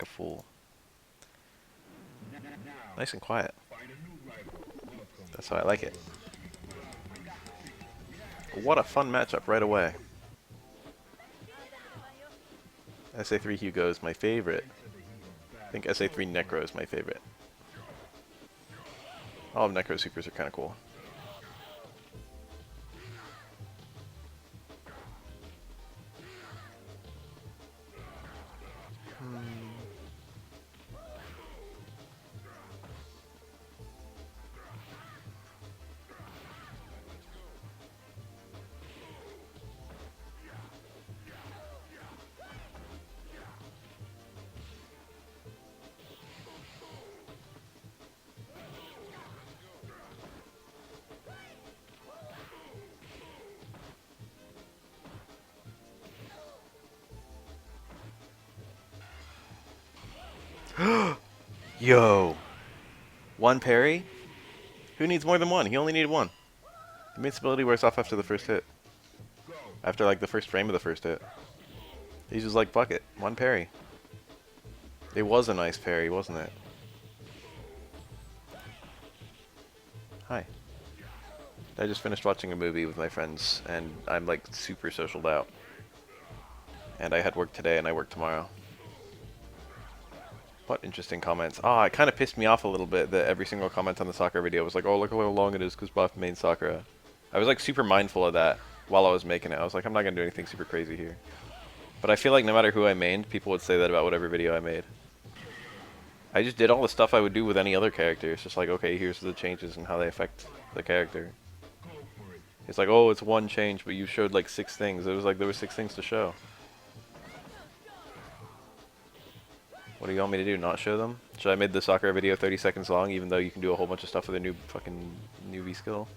a fool. Nice and quiet. That's how I like it. What a fun matchup right away. SA3 Hugo is my favorite. I think SA3 Necro is my favorite. All of Necro supers are kind of cool. Yo! One parry? Who needs more than one? He only needed one. Invincibility wears off after the first hit. After like the first frame of the first hit. He's just like, fuck it. One parry. It was a nice parry, wasn't it? Hi. I just finished watching a movie with my friends, and I'm like super socialed out. And I had work today, and I work tomorrow. What interesting comments. Ah, it kind of pissed me off a little bit that every single comment on the Sakura video was like, oh, look how long it is because Buff main Sakura. I was like super mindful of that while I was making it. I was like, I'm not going to do anything super crazy here. But I feel like no matter who I mained, people would say that about whatever video I made. I just did all the stuff I would do with any other character. It's just like, okay, here's the changes and how they affect the character. It's like, oh, it's one change, but you showed like 6 things. It was like there were 6 things to show. What do you want me to do? Not show them? Should I make the Sakura video 30 seconds long, even though you can do a whole bunch of stuff with a new fucking newbie skill?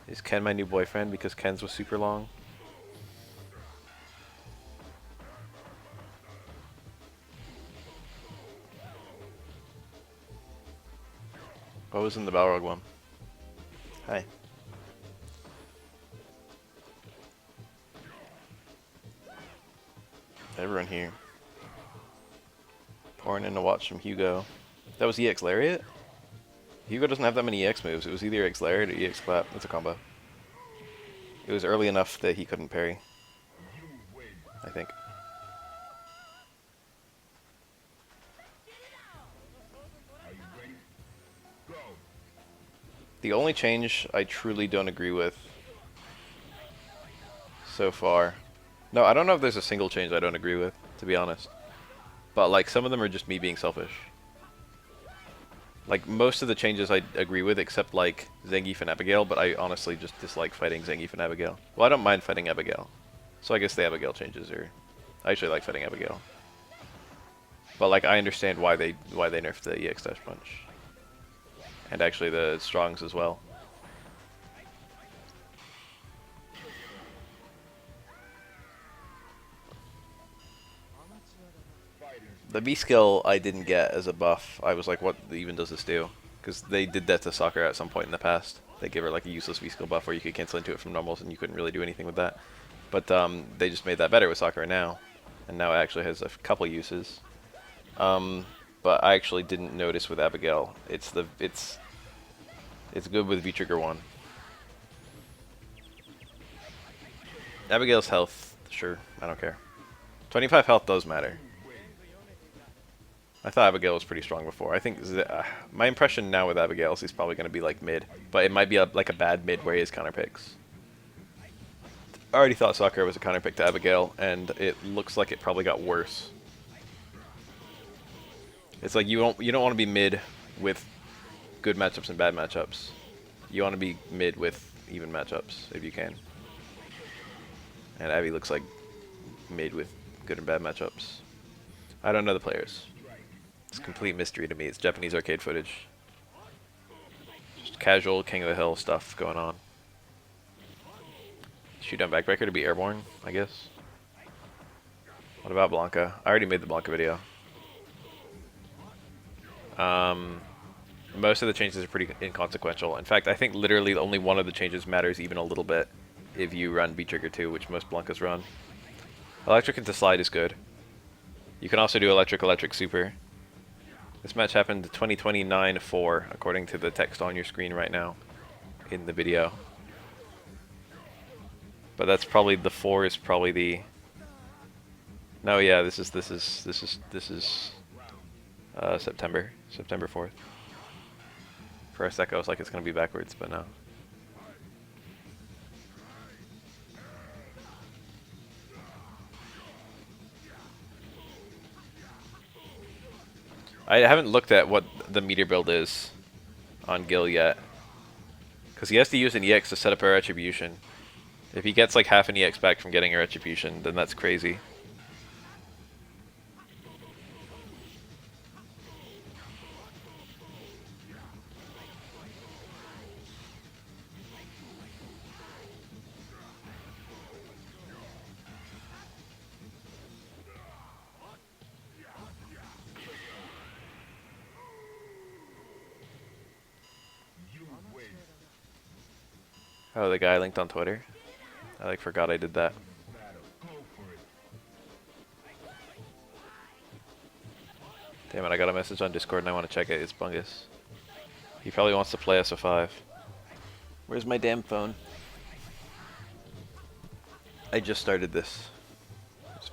Is Ken my new boyfriend because Ken's was super long? What was in the Balrog one? Hi. Everyone here. Pouring in to watch from Hugo. That was EX Lariat? Hugo doesn't have that many EX moves. It was either EX Lariat or EX Clap. That's a combo. It was early enough that he couldn't parry. I think. The only change I truly don't agree with so far. No, I don't know if there's a single change I don't agree with, to be honest. But like some of them are just me being selfish. Like most of the changes I agree with except like Zangief and Abigail, but I honestly just dislike fighting Zangief and Abigail. Well, I don't mind fighting Abigail. So I guess the Abigail changes are... I actually like fighting Abigail. But like I understand why they nerfed the EX Dash Punch. And actually the Strongs as well. The V skill I didn't get as a buff. I was like, what even does this do? Because they did that to Sakura at some point in the past. They gave her like a useless V skill buff where you could cancel into it from normals and you couldn't really do anything with that. But they just made that better with Sakura now. And now it actually has a couple uses. But I actually didn't notice with Abigail. It's good with V-Trigger 1. Abigail's health, sure, I don't care. 25 health does matter. I thought Abigail was pretty strong before. I think my impression now with Abigail is he's probably going to be like mid, but it might be like a bad mid where he has counter picks. I already thought Sakura was a counter pick to Abigail, and it looks like it probably got worse. It's like you don't want to be mid with good matchups and bad matchups. You want to be mid with even matchups if you can. And Abby looks like mid with good and bad matchups. I don't know the players. It's a complete mystery to me. It's Japanese arcade footage. Just casual King of the Hill stuff going on. Shoot down backbreaker to be airborne, I guess. What about Blanca? I already made the Blanca video. Most of the changes are pretty inconsequential. In fact, I think literally only one of the changes matters even a little bit. if you run B-Trigger 2, which most Blankas run. Electric into slide is good. You can also do electric super. This match happened 2029-4, according to the text on your screen right now in the video. But that's probably the 4 is probably the. No, yeah, this is September 4th. For a sec, I was like, it's gonna be backwards, but no. I haven't looked at what the meter build is on Gil yet, because he has to use an EX to set up a retribution. If he gets like half an EX back from getting a retribution, then that's crazy. Oh, the guy linked on Twitter? I like forgot I did that. Damn it, I got a message on Discord and I want to check it. It's Bungus. He probably wants to play SF5. Where's my damn phone? I just started this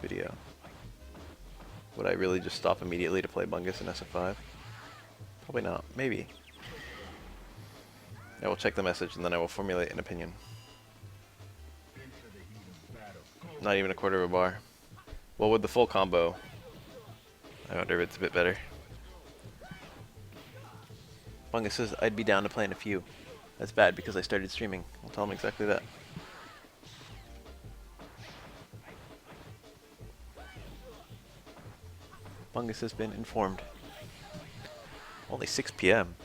video. Would I really just stop immediately to play Bungus in SF5? Probably not. Maybe. I will check the message and then I will formulate an opinion. Not even a quarter of a bar. Well, with the full combo, I wonder if it's a bit better. Bungus says, I'd be down to play in a few. That's bad because I started streaming. I'll tell him exactly that. Bungus has been informed. Only 6 PM.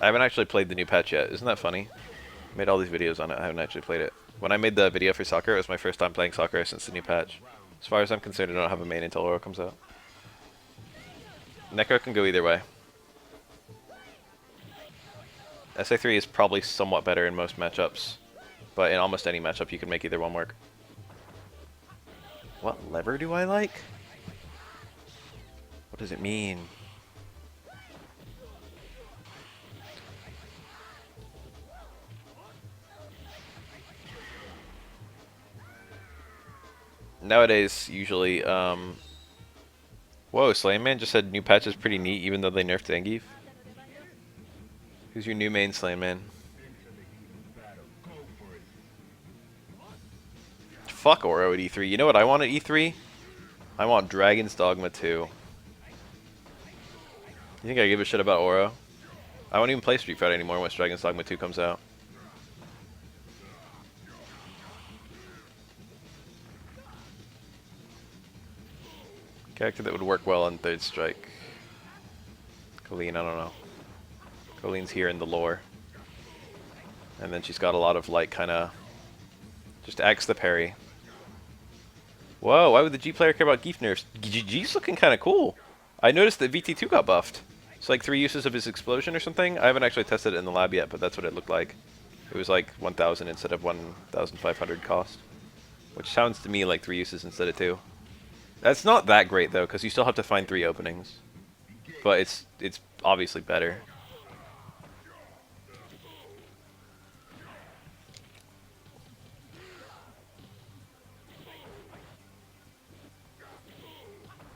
I haven't actually played the new patch yet. Isn't that funny? I made all these videos on it. I haven't actually played it. When I made the video for Sakura, it was my first time playing Sakura since the new patch. As far as I'm concerned, I don't have a main until Oro comes out. Necro can go either way. SA3 is probably somewhat better in most matchups, but in almost any matchup you can make either one work. What lever do I like? What does it mean? Nowadays, usually, whoa, Slayman just said new patch is pretty neat, even though they nerfed Zangief. Who's your new main Slayman? Fuck Oro at E3. You know what I want at E3? I want Dragon's Dogma 2. You think I give a shit about Oro? I won't even play Street Fighter anymore once Dragon's Dogma 2 comes out. Character that would work well on Third Strike. Colleen, I don't know. Colleen's here in the lore. And then she's got a lot of, like, kind of... Just axe the parry. Whoa, why would the G player care about Geef nerfs? G's looking kind of cool. I noticed that VT2 got buffed. It's like 3 uses of his explosion or something. I haven't actually tested it in the lab yet, but that's what it looked like. It was like 1,000 instead of 1,500 cost. Which sounds to me like 3 uses instead of 2. That's not that great though, because you still have to find 3 openings. But it's obviously better.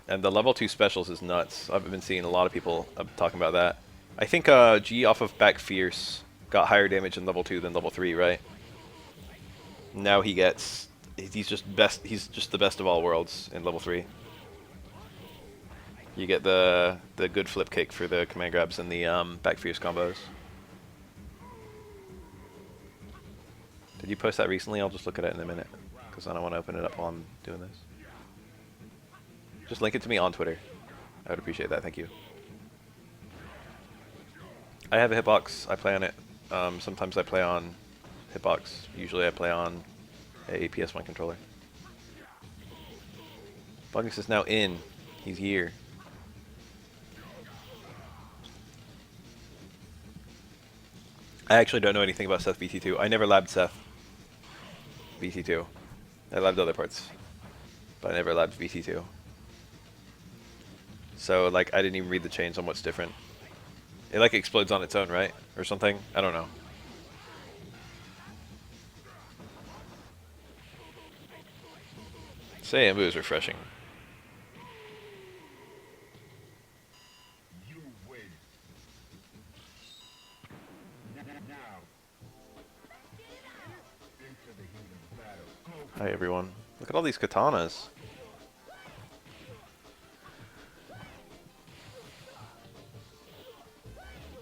And the level 2 specials is nuts. I've been seeing a lot of people talking about that. I think G off of Back Fierce got higher damage in level 2 than level 3, right? Now he gets... He's just the best of all worlds in level 3. You get the good flip kick for the command grabs and the Back Fierce combos. Did you post that recently? I'll just look at it in a minute, because I don't want to open it up while I'm doing this. Just link it to me on Twitter. I would appreciate that, thank you. I have a hitbox, I play on it. Sometimes I play on hitbox. Usually I play on a PS1 controller. Bungus is now in. He's here. I actually don't know anything about Seth VT2. I never labbed Seth VT2. I labbed other parts, but I never labbed VT2. So like I didn't even read the chains on what's different. It like explodes on its own, right? Or something? I don't know. Saiyamu is refreshing. Hi everyone. Look at all these katanas.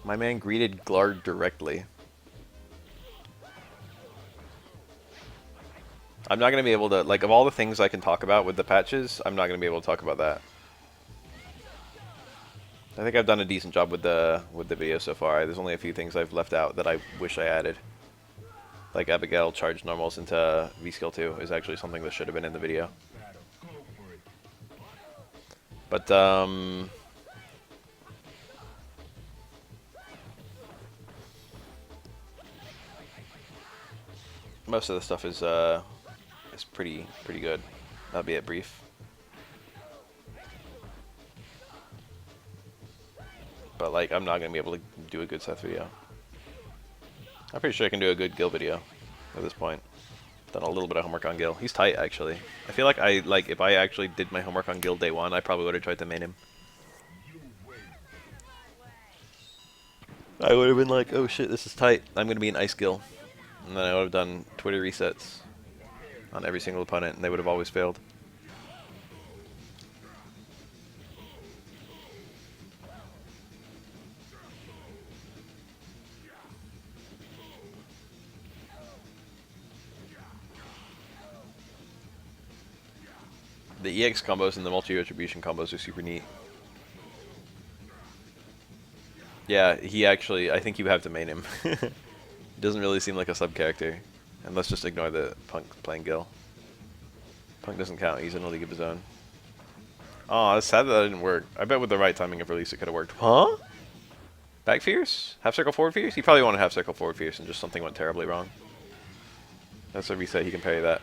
My man greeted Glard directly. I'm not going to be able to, like, of all the things I can talk about with the patches, I'm not going to be able to talk about that. I think I've done a decent job with the video so far. There's only a few things I've left out that I wish I added. Like Abigail charged normals into V-Skill 2 is actually something that should have been in the video. But, most of the stuff is pretty good. That'll be it brief. But like, I'm not gonna be able to do a good Seth video. I'm pretty sure I can do a good Gil video at this point. Done a little bit of homework on Gil. He's tight actually. I feel like if I actually did my homework on Gil day one, I probably would have tried to main him. I would have been like, oh shit, this is tight. I'm gonna be an Ice Gil. And then I would have done Twitter resets on every single opponent, and they would have always failed. The EX combos and the multi-retribution combos are super neat. Yeah, he actually, I think you have to main him. He doesn't really seem like a sub-character. And let's just ignore the Punk playing Gil. Punk doesn't count, he's in a league of his own. Aw, it's sad that didn't work. I bet with the right timing of release it could have worked. Huh? Back Fierce? Half circle forward Fierce? He probably wanted half circle forward Fierce and just something went terribly wrong. That's a reset, he can parry that.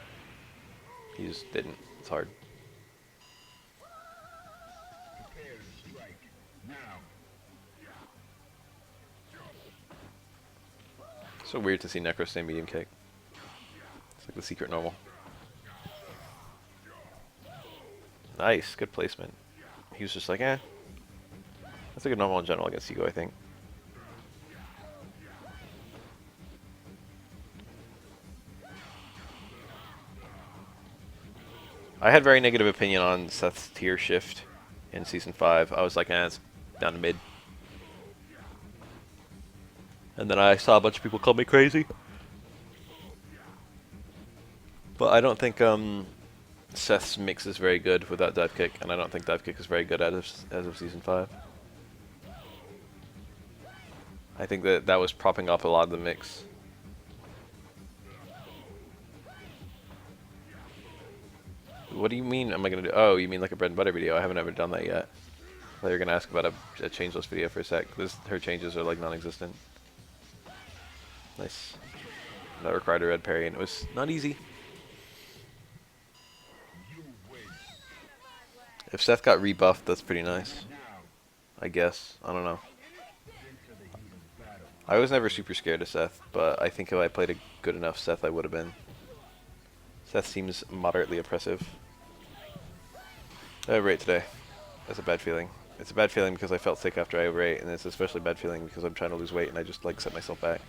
He just didn't. It's hard. So weird to see Necro stay medium kick. It's like the secret normal. Nice, good placement. He was just like, eh. That's a good normal in general against Ego, I think. I had very negative opinion on Seth's tier shift in Season 5. I was like, eh, it's down to mid. And then I saw a bunch of people call me crazy. But I don't think Seth's mix is very good without dive kick, and I don't think dive kick is very good as of Season 5. I think that was propping up a lot of the mix. What do you mean am I going to do? Oh, you mean like a bread and butter video? I haven't ever done that yet. I thought you were going to ask about a changeless video for a sec. Her changes are like non-existent. Nice. That required a red parry, and it was not easy. If Seth got rebuffed, that's pretty nice. I guess. I don't know. I was never super scared of Seth, but I think if I played a good enough Seth, I would have been. Seth seems moderately oppressive. I overate today. That's a bad feeling. It's a bad feeling because I felt sick after I overate, and it's especially a bad feeling because I'm trying to lose weight and I just like set myself back.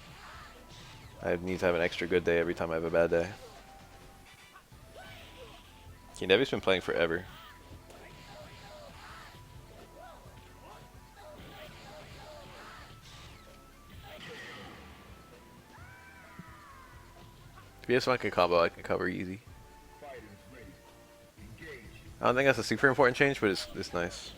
I need to have an extra good day every time I have a bad day. Devi's been playing forever. If he has one combo, I can cover easy. I don't think that's a super important change, but it's nice.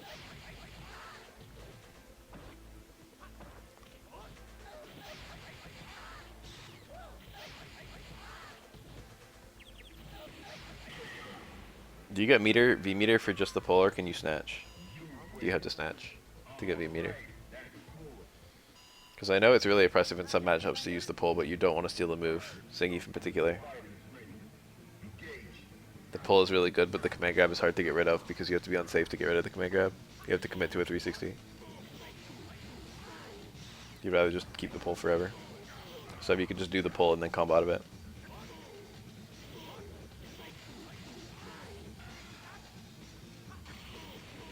Do you get V meter for just the pull, or can you snatch? Do you have to snatch to get V meter? Because I know it's really oppressive in some matchups to use the pull, but you don't want to steal the move. Zangief in particular. The pull is really good, but the command grab is hard to get rid of because you have to be unsafe to get rid of the command grab. You have to commit to a 360. You'd rather just keep the pull forever. So if you could just do the pull and then combo out of it.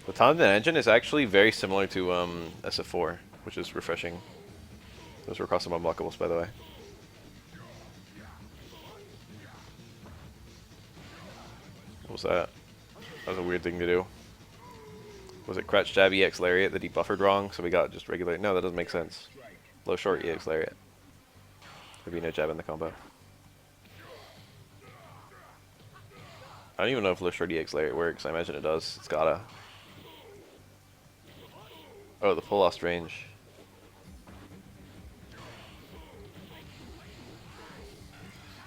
The Tandem engine is actually very similar to SF3, which is refreshing. Those were custom unblockables, by the way. What was that? That was a weird thing to do. Was it Crouch Jab EX Lariat that he buffered wrong, so we got just regular... No, that doesn't make sense. Low short EX Lariat. There'd be no jab in the combo. I don't even know if low short EX Lariat works. I imagine it does. It's gotta. Oh, the pull lost range.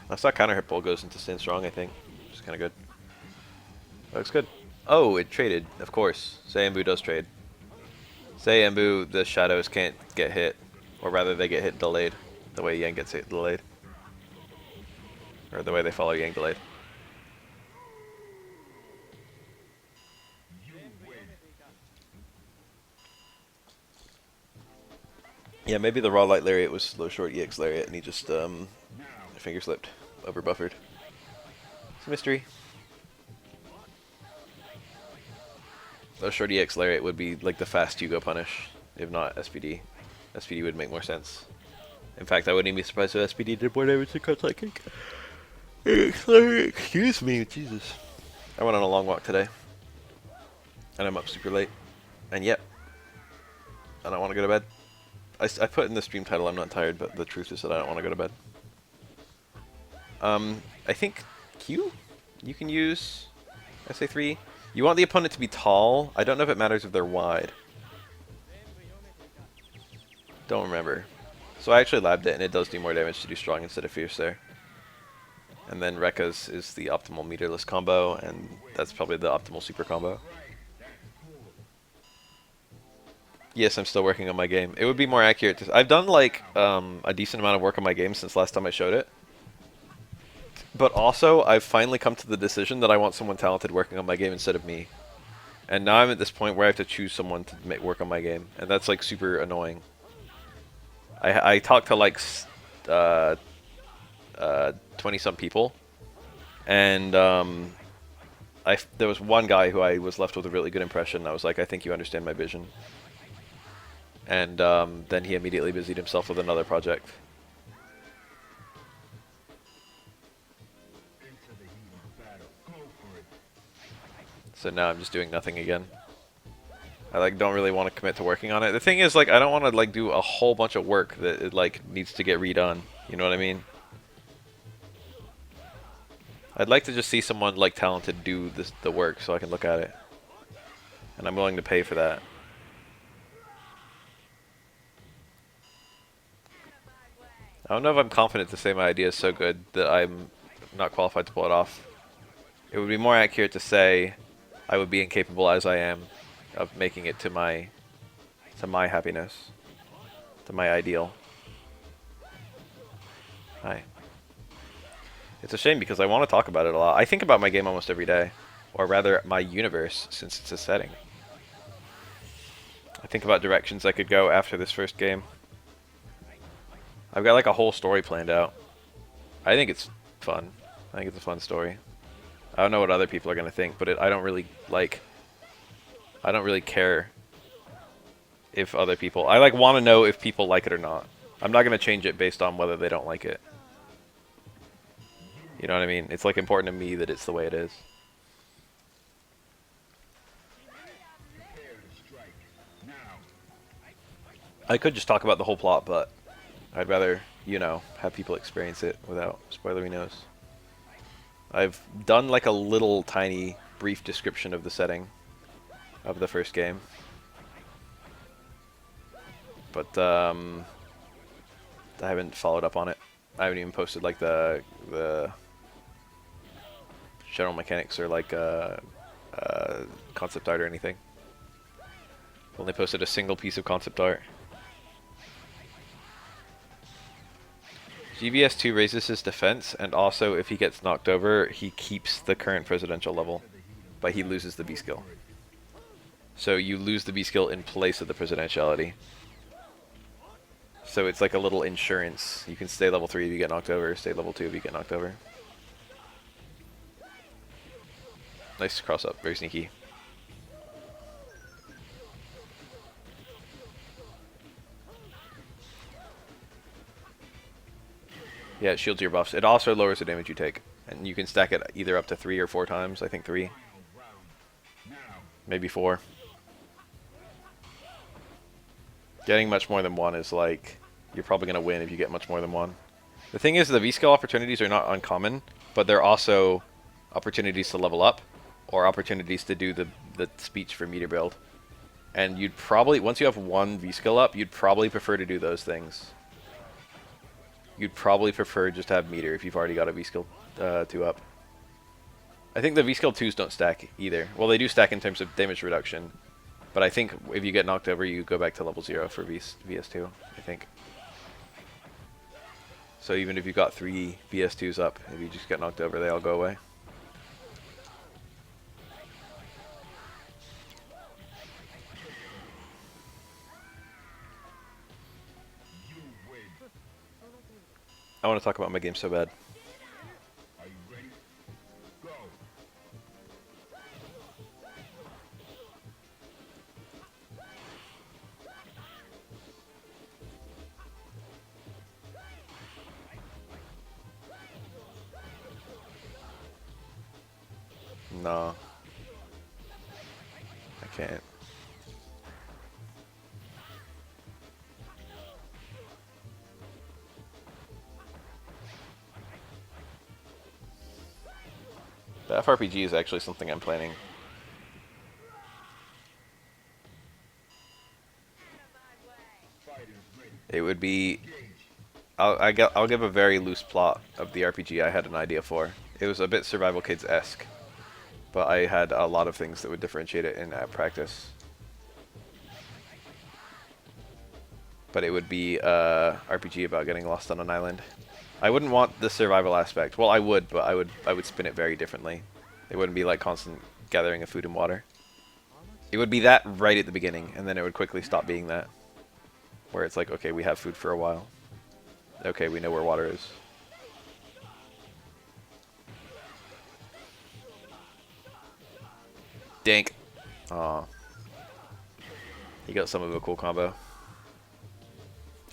That's that counter hit pull goes into stand strong, I think. Which is kind of good. That looks good. Oh, it traded, of course. Say Embu does trade. Say Embu, the shadows can't get hit. Or rather, they get hit delayed. The way Yang gets hit delayed. Or the way they follow Yang delayed. Yeah, maybe the raw light lariat was low short EX lariat and he just finger slipped, over buffered. It's a mystery. Low short EX lariat would be like the fast Hugo punish, if not SPD. SPD would make more sense. In fact, I wouldn't even be surprised if SPD did more damage to cut like kick. Excuse me, Jesus. I went on a long walk today. And I'm up super late. And yet, I don't want to go to bed. I put in the stream title, I'm not tired, but the truth is that I don't want to go to bed. I think Q? You can use SA3. You want the opponent to be tall. I don't know if it matters if they're wide. Don't remember. So I actually labbed it, and it does do more damage to do strong instead of fierce there. And then Rekka's is the optimal meterless combo, and that's probably the optimal super combo. Yes, I'm still working on my game. It would be more accurate to... I've done, like, a decent amount of work on my game since last time I showed it. But also, I've finally come to the decision that I want someone talented working on my game instead of me. And now I'm at this point where I have to choose someone to work on my game. And that's, like, super annoying. I talked to, like, 20-some people. And, there was one guy who I was left with a really good impression. I was like, I think you understand my vision. And then he immediately busied himself with another project. So now I'm just doing nothing again. I like don't really want to commit to working on it. The thing is, like, I don't want to like do a whole bunch of work that it like needs to get redone. You know what I mean? I'd like to just see someone like talented do the work so I can look at it. And I'm willing to pay for that. I don't know if I'm confident to say my idea is so good that I'm not qualified to pull it off. It would be more accurate to say I would be incapable as I am of making it to my happiness, to my ideal. Hi. It's a shame because I want to talk about it a lot. I think about my game almost every day, or rather my universe since it's a setting. I think about directions I could go after this first game. I've got like a whole story planned out. I think it's fun. I think it's a fun story. I don't know what other people are going to think, but I don't really care if other people... I like want to know if people like it or not. I'm not going to change it based on whether they don't like it. You know what I mean? It's like important to me that it's the way it is. I could just talk about the whole plot, but I'd rather, you know, have people experience it without spoilery notes. I've done like a little tiny brief description of the setting of the first game. But I haven't followed up on it. I haven't even posted like the general mechanics or like concept art or anything. Only posted a single piece of concept art. GBS2 raises his defense, and also if he gets knocked over, he keeps the current presidential level, but he loses the B skill. So you lose the B skill in place of the presidentiality. So it's like a little insurance. You can stay level 3 if you get knocked over, stay level 2 if you get knocked over. Nice cross up, very sneaky. Yeah, it shields your buffs. It also lowers the damage you take. And you can stack it either up to 3 or 4 times. I think 3. Maybe 4. Getting much more than 1 is like, you're probably going to win if you get much more than 1. The thing is, the V-skill opportunities are not uncommon, but they're also opportunities to level up, or opportunities to do the speech for meter build. And you'd probably, once you have 1 V-skill up, you'd probably prefer to do those things. You'd probably prefer just to have meter if you've already got a V-skill 2 up. I think the V-skill 2s don't stack either. Well, they do stack in terms of damage reduction, but I think if you get knocked over, you go back to level 0 for VS2, I think. So even if you've got 3 VS2s up, if you just get knocked over, they all go away. I want to talk about my game so bad. No. I can't. The FRPG is actually something I'm planning. It would be... I'll give a very loose plot of the RPG I had an idea for. It was a bit Survival Kids-esque, but I had a lot of things that would differentiate it in practice. But it would be RPG about getting lost on an island. I wouldn't want the survival aspect. Well, I would, but I would spin it very differently. It wouldn't be like constant gathering of food and water. It would be that right at the beginning, and then it would quickly stop being that. Where it's like, okay, we have food for a while. Okay, we know where water is. Dink. Aw. He got some of a cool combo.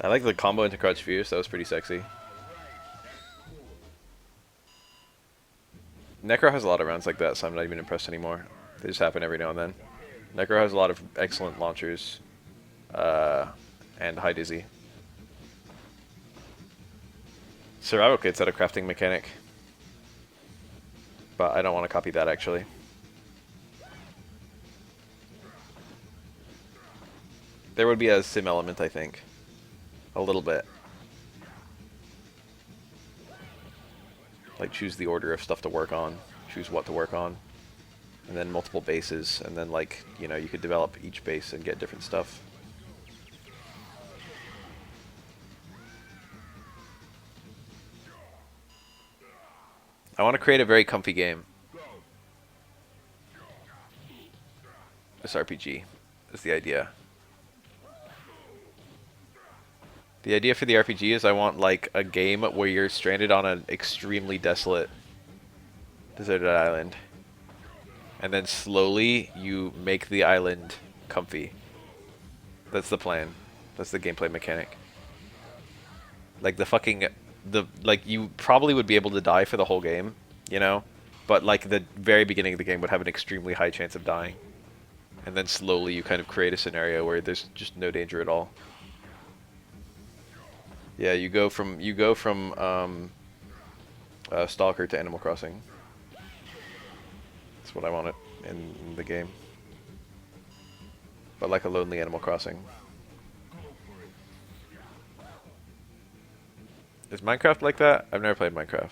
I like the combo into Crouch Fierce, that was pretty sexy. Necro has a lot of rounds like that, so I'm not even impressed anymore. They just happen every now and then. Necro has a lot of excellent launchers. And high dizzy. Survival Kids had a crafting mechanic. But I don't want to copy that, actually. There would be a sim element, I think. A little bit. Like, choose the order of stuff to work on. Choose what to work on. And then multiple bases. And then, like, you know, you could develop each base and get different stuff. I want to create a very comfy game. This RPG is the idea. The idea for the RPG is I want like a game where you're stranded on an extremely desolate, deserted island. And then slowly you make the island comfy. That's the plan. That's the gameplay mechanic. Like like you probably would be able to die for the whole game, you know? But like the very beginning of the game would have an extremely high chance of dying. And then slowly you kind of create a scenario where there's just no danger at all. Yeah, you go from Stalker to Animal Crossing. That's what I wanted in the game. But like a lonely Animal Crossing. Is Minecraft like that? I've never played Minecraft.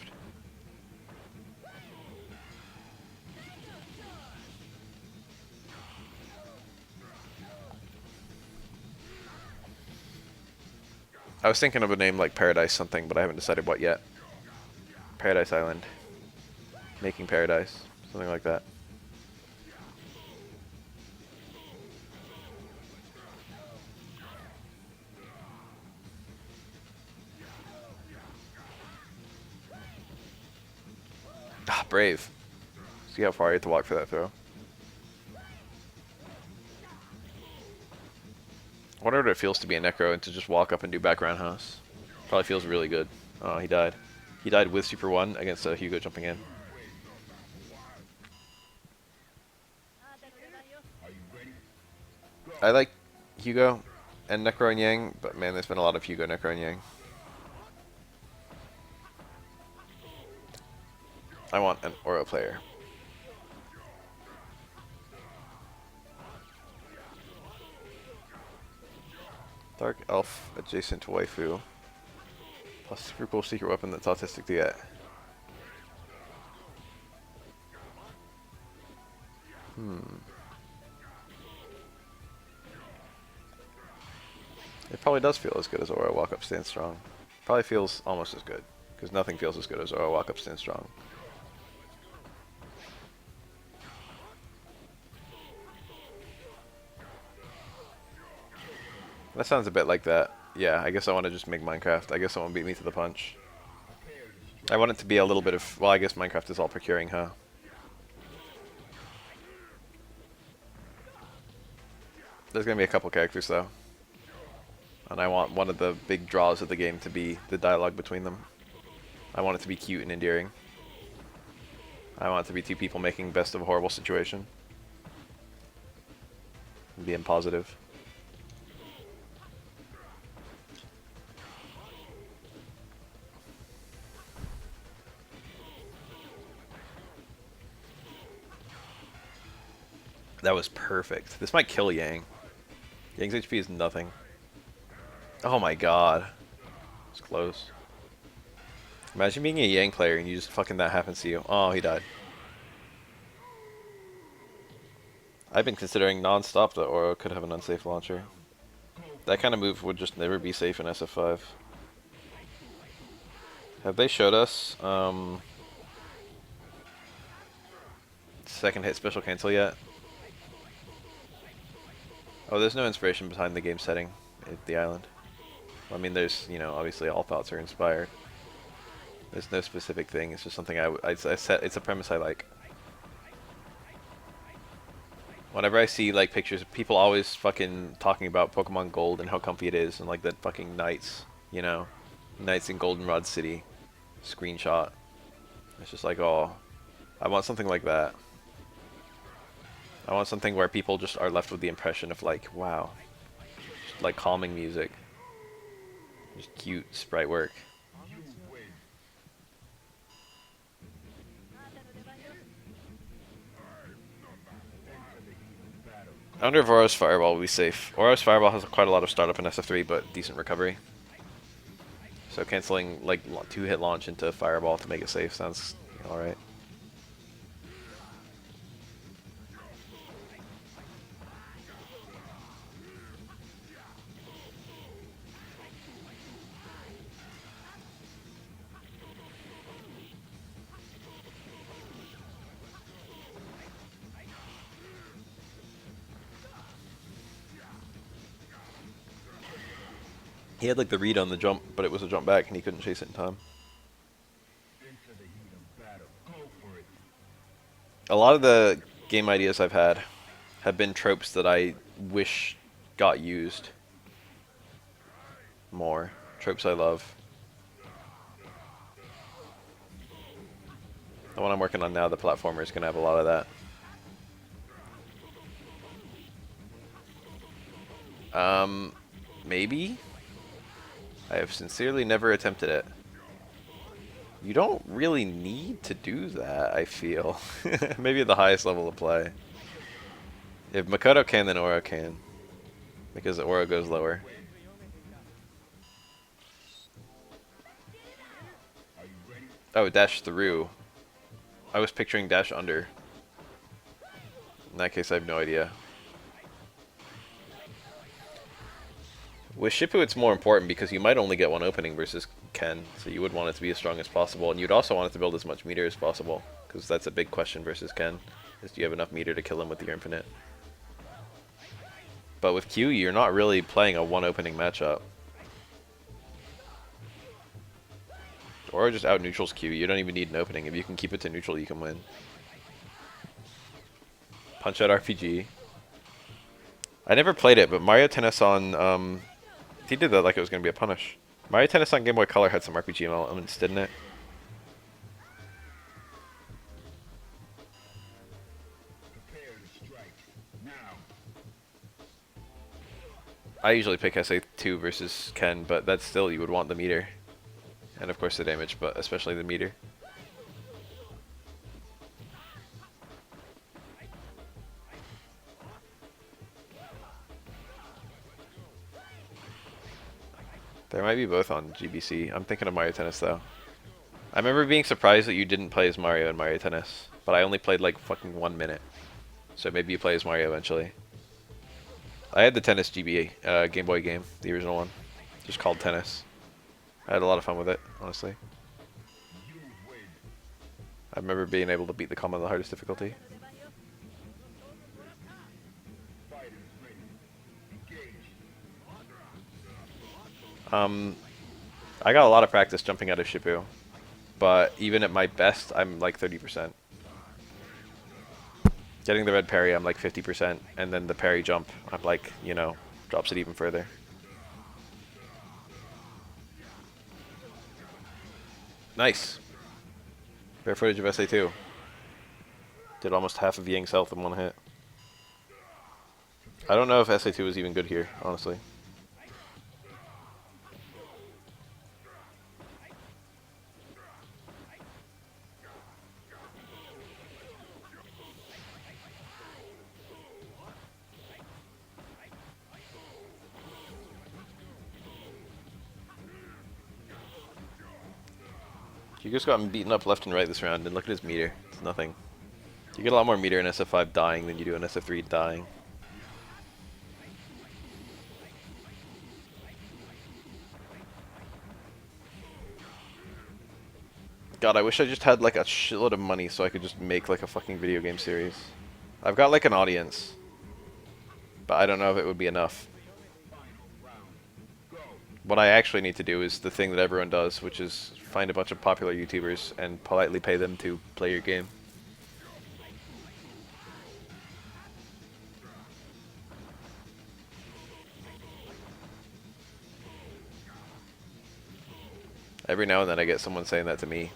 I was thinking of a name like Paradise something, but I haven't decided what yet. Paradise Island. Making Paradise. Something like that. Ah, Brave. See how far I have to walk for that throw. I wonder what it feels to be a Necro and to just walk up and do back roundhouse. Probably feels really good. Oh, he died. He died with Super 1 against Hugo jumping in. I like Hugo and Necro and Yang, but man, there's been a lot of Hugo, Necro, and Yang. I want an Oro player. Dark Elf adjacent to Waifu. Plus super cool secret weapon that's autistic to get. It probably does feel as good as Oro Walk Up Stand Strong. Probably feels almost as good, because nothing feels as good as Oro Walk Up Stand Strong. That sounds a bit like that. Yeah, I guess I want to just make Minecraft. I guess someone beat me to the punch. I want it to be a little bit of... Well, I guess Minecraft is all procuring, huh? There's going to be a couple characters, though. And I want one of the big draws of the game to be the dialogue between them. I want it to be cute and endearing. I want it to be two people making best of a horrible situation. And being positive. That was perfect. This might kill Yang. Yang's HP is nothing. Oh my god. It's close. Imagine being a Yang player and you just fucking that happens to you. Oh, he died. I've been considering non-stop that Oro could have an unsafe launcher. That kind of move would just never be safe in SF5. Have they showed us second hit special cancel yet? Oh, there's no inspiration behind the game setting at the island. I mean, there's, you know, obviously all thoughts are inspired. There's no specific thing. It's just something I set. It's a premise I like. Whenever I see like pictures, people always fucking talking about Pokemon Gold and how comfy it is, and like that fucking Knights, you know, Knights in Goldenrod City screenshot. It's just like, oh, I want something like that. I want something where people just are left with the impression of like, wow, just like calming music, just cute sprite work. I wonder if Auro's Fireball will be safe. Auro's Fireball has quite a lot of startup in SF3, but decent recovery. So canceling like 2-hit launch into Fireball to make it safe sounds alright. He had like the read on the jump, but it was a jump back and he couldn't chase it in time. A lot of the game ideas I've had have been tropes that I wish got used more. Tropes I love. The one I'm working on now, the platformer, is going to have a lot of that. Maybe? I have sincerely never attempted it. You don't really need to do that, I feel. Maybe at the highest level of play. If Makoto can, then Oro can. Because the Oro goes lower. Oh, dash through. I was picturing dash under. In that case, I have no idea. With Shippu, it's more important because you might only get one opening versus Ken, so you would want it to be as strong as possible, and you'd also want it to build as much meter as possible, because that's a big question versus Ken, is do you have enough meter to kill him with your infinite? But with Q, you're not really playing a one opening matchup. Or just out neutrals Q, you don't even need an opening. If you can keep it to neutral, you can win. Punch out RPG. I never played it, but Mario Tennis on, he did that like it was going to be a punish. Mario Tennis on Game Boy Color had some RPG elements, didn't it? I usually pick SA2 versus Ken, but that's still, you would want the meter. And of course the damage, but especially the meter. There might be both on GBC. I'm thinking of Mario Tennis though. I remember being surprised that you didn't play as Mario in Mario Tennis, but I only played like fucking 1 minute. So maybe you play as Mario eventually. I had the Tennis GB Game Boy game, the original one, just called Tennis. I had a lot of fun with it, honestly. I remember being able to beat the combo on the hardest difficulty. I got a lot of practice jumping out of Shippu, but even at my best, I'm like 30%. Getting the red parry, I'm like 50%, and then the parry jump, I'm like, you know, drops it even further. Nice. Bare footage of SA2. Did almost half of Ying's health in one hit. I don't know if SA2 was even good here, honestly. You just got beaten up left and right this round, and look at his meter. It's nothing. You get a lot more meter in SF5 dying than you do in SF3 dying. God, I wish I just had like a shitload of money so I could just make like a fucking video game series. I've got like an audience, but I don't know if it would be enough. What I actually need to do is the thing that everyone does, which is find a bunch of popular YouTubers and politely pay them to play your game. Every now and then I get someone saying that to me.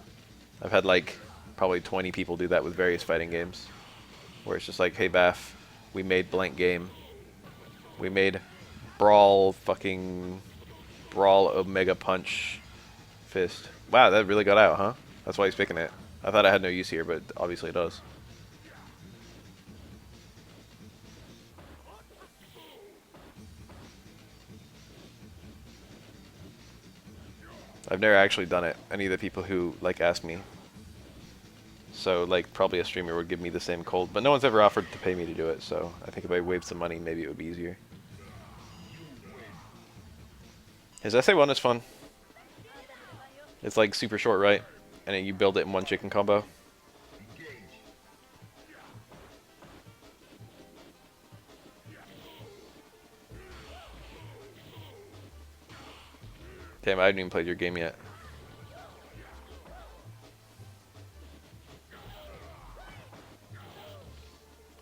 I've had like probably 20 people do that with various fighting games. Where it's just like, hey Baff, we made blank game. We made Brawl Omega Punch Fist. Wow, that really got out, huh? That's why he's picking it. I thought I had no use here, but obviously it does. I've never actually done it. Any of the people who like ask me. So like probably a streamer would give me the same cold, but no one's ever offered to pay me to do it, so I think if I waved some money, maybe it would be easier. His SA1 is fun. It's like super short, right? And then you build it in one chicken combo. Damn, I haven't even played your game yet.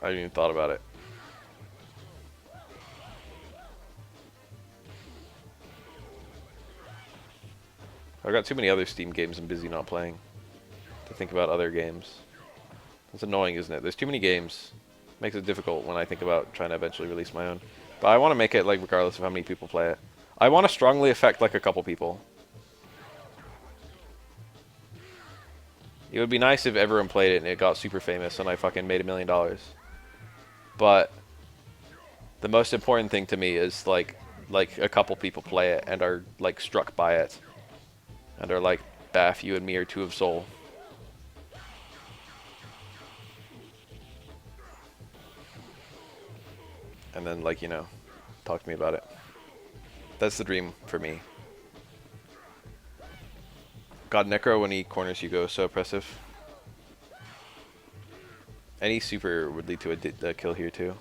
I haven't even thought about it. I've got too many other Steam games I'm busy not playing to think about other games. It's annoying, isn't it? There's too many games. Makes it difficult when I think about trying to eventually release my own. But I want to make it like regardless of how many people play it. I want to strongly affect like a couple people. It would be nice if everyone played it and it got super famous and I fucking made $1 million. But the most important thing to me is like a couple people play it and are like struck by it. And are like, Baff, you and me are two of soul. And then like, you know, talk to me about it. That's the dream for me. God, Necro when he corners Hugo is so oppressive. Any super would lead to a kill here too.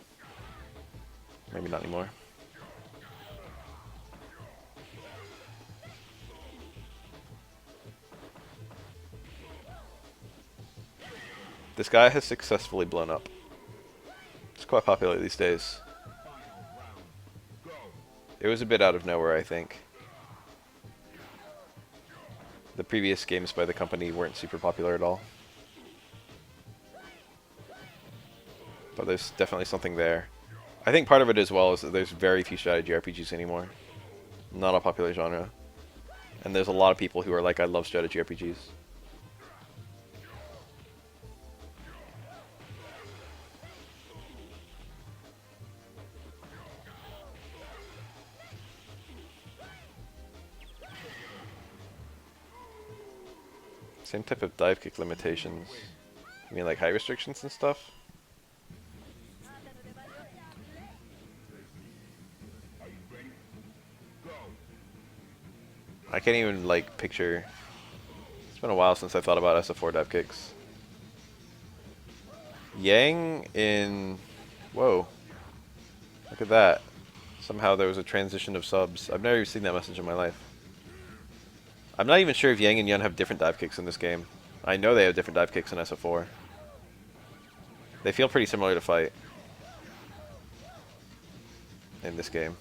Maybe not anymore. This guy has successfully blown up. It's quite popular these days. It was a bit out of nowhere, I think. The previous games by the company weren't super popular at all. But there's definitely something there. I think part of it as well is that there's very few strategy RPGs anymore. Not a popular genre. And there's a lot of people who are like, I love strategy RPGs. Same type of dive kick limitations. You mean like height restrictions and stuff? I can't even like picture. It's been a while since I thought about SF4 dive kicks. Yang in... Whoa. Look at that. Somehow there was a transition of subs. I've never even seen that message in my life. I'm not even sure if Yang and Yun have different dive kicks in this game. I know they have different dive kicks in SF4. They feel pretty similar to fight in this game.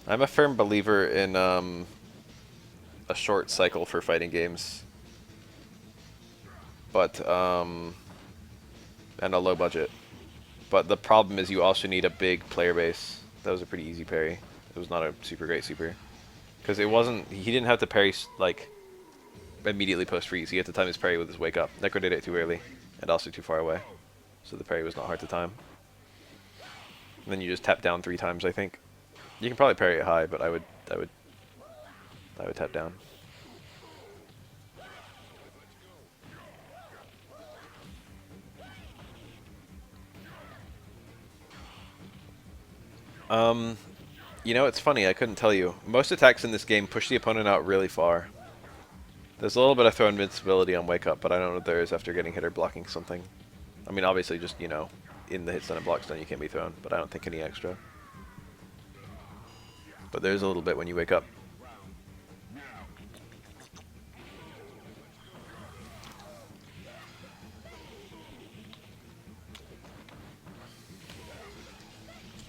I'm a firm believer in a short cycle for fighting games, but and a low budget. But the problem is you also need a big player base. That was a pretty easy parry. It was not a super great super, because it wasn't. He didn't have to parry like immediately post freeze. He had to time his parry with his wake up. Necro did it too early, and also too far away, so the parry was not hard to time. And then you just tap down 3 times, I think. You can probably parry it high, but I would tap down. You know, it's funny, I couldn't tell you. Most attacks in this game push the opponent out really far. There's a little bit of throw invincibility on wake up, but I don't know what there is after getting hit or blocking something. I mean, obviously just, you know, in the hit stun and block stun you can't be thrown, but I don't think any extra. But there's a little bit when you wake up.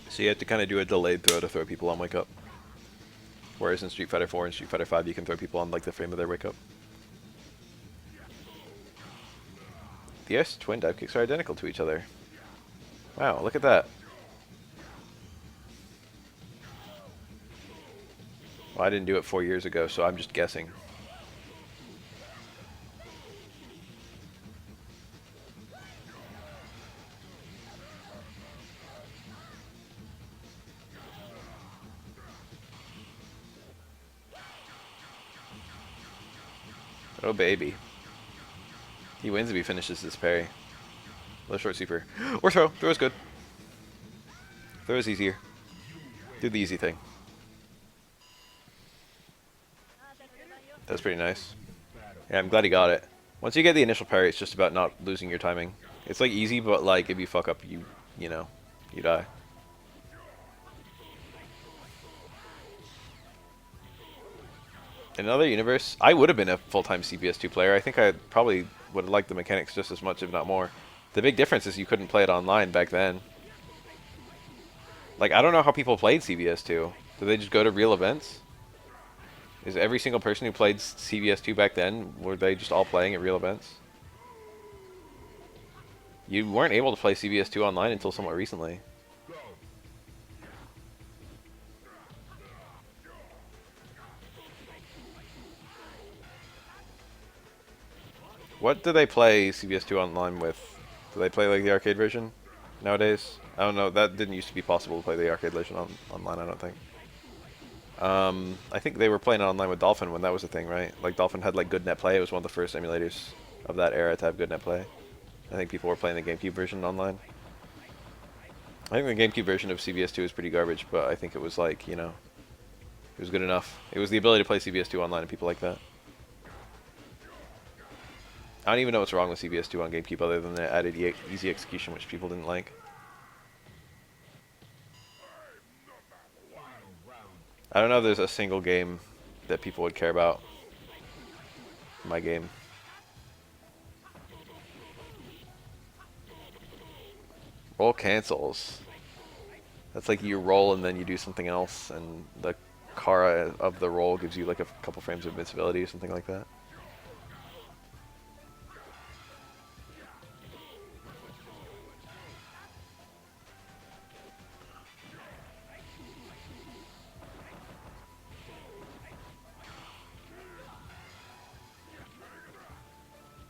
So you have to kind of do a delayed throw to throw people on wake up. Whereas in Street Fighter 4 and Street Fighter 5 you can throw people on like the frame of their wake up. The S twin dive kicks are identical to each other. Wow, look at that. Well, I didn't do it 4 years ago, so I'm just guessing. Oh baby. He wins if he finishes this parry. Low short super. Or throw. Throw is good. Throw is easier. Do the easy thing. That's pretty nice. Yeah, I'm glad he got it. Once you get the initial parry, it's just about not losing your timing. It's like easy, but like if you fuck up, you know, you die. In another universe, I would have been a full-time CPS2 player. I think I probably would have liked the mechanics just as much, if not more. The big difference is you couldn't play it online back then. Like, I don't know how people played CBS2. Did they just go to real events? Is every single person who played CBS2 back then, were they just all playing at real events? You weren't able to play CBS2 online until somewhat recently. What do they play CBS2 online with? Do they play like the arcade version? nowadays. I don't know. That didn't used to be possible to play the arcade version online. I don't think. I think they were playing it online with Dolphin when that was a thing, right? Like Dolphin had like good net play. It was one of the first emulators of that era to have good net play. I think people were playing the GameCube version online. I think the GameCube version of CBS2 is pretty garbage, but I think it was like, you know, it was good enough. It was the ability to play CBS2 online and people like that. I don't even know what's wrong with CBS2 on GameCube other than the added easy execution, which people didn't like. I don't know if there's a single game that people would care about. My game. Roll cancels. That's like you roll and then you do something else, and the Kara of the roll gives you like a couple frames of invincibility or something like that.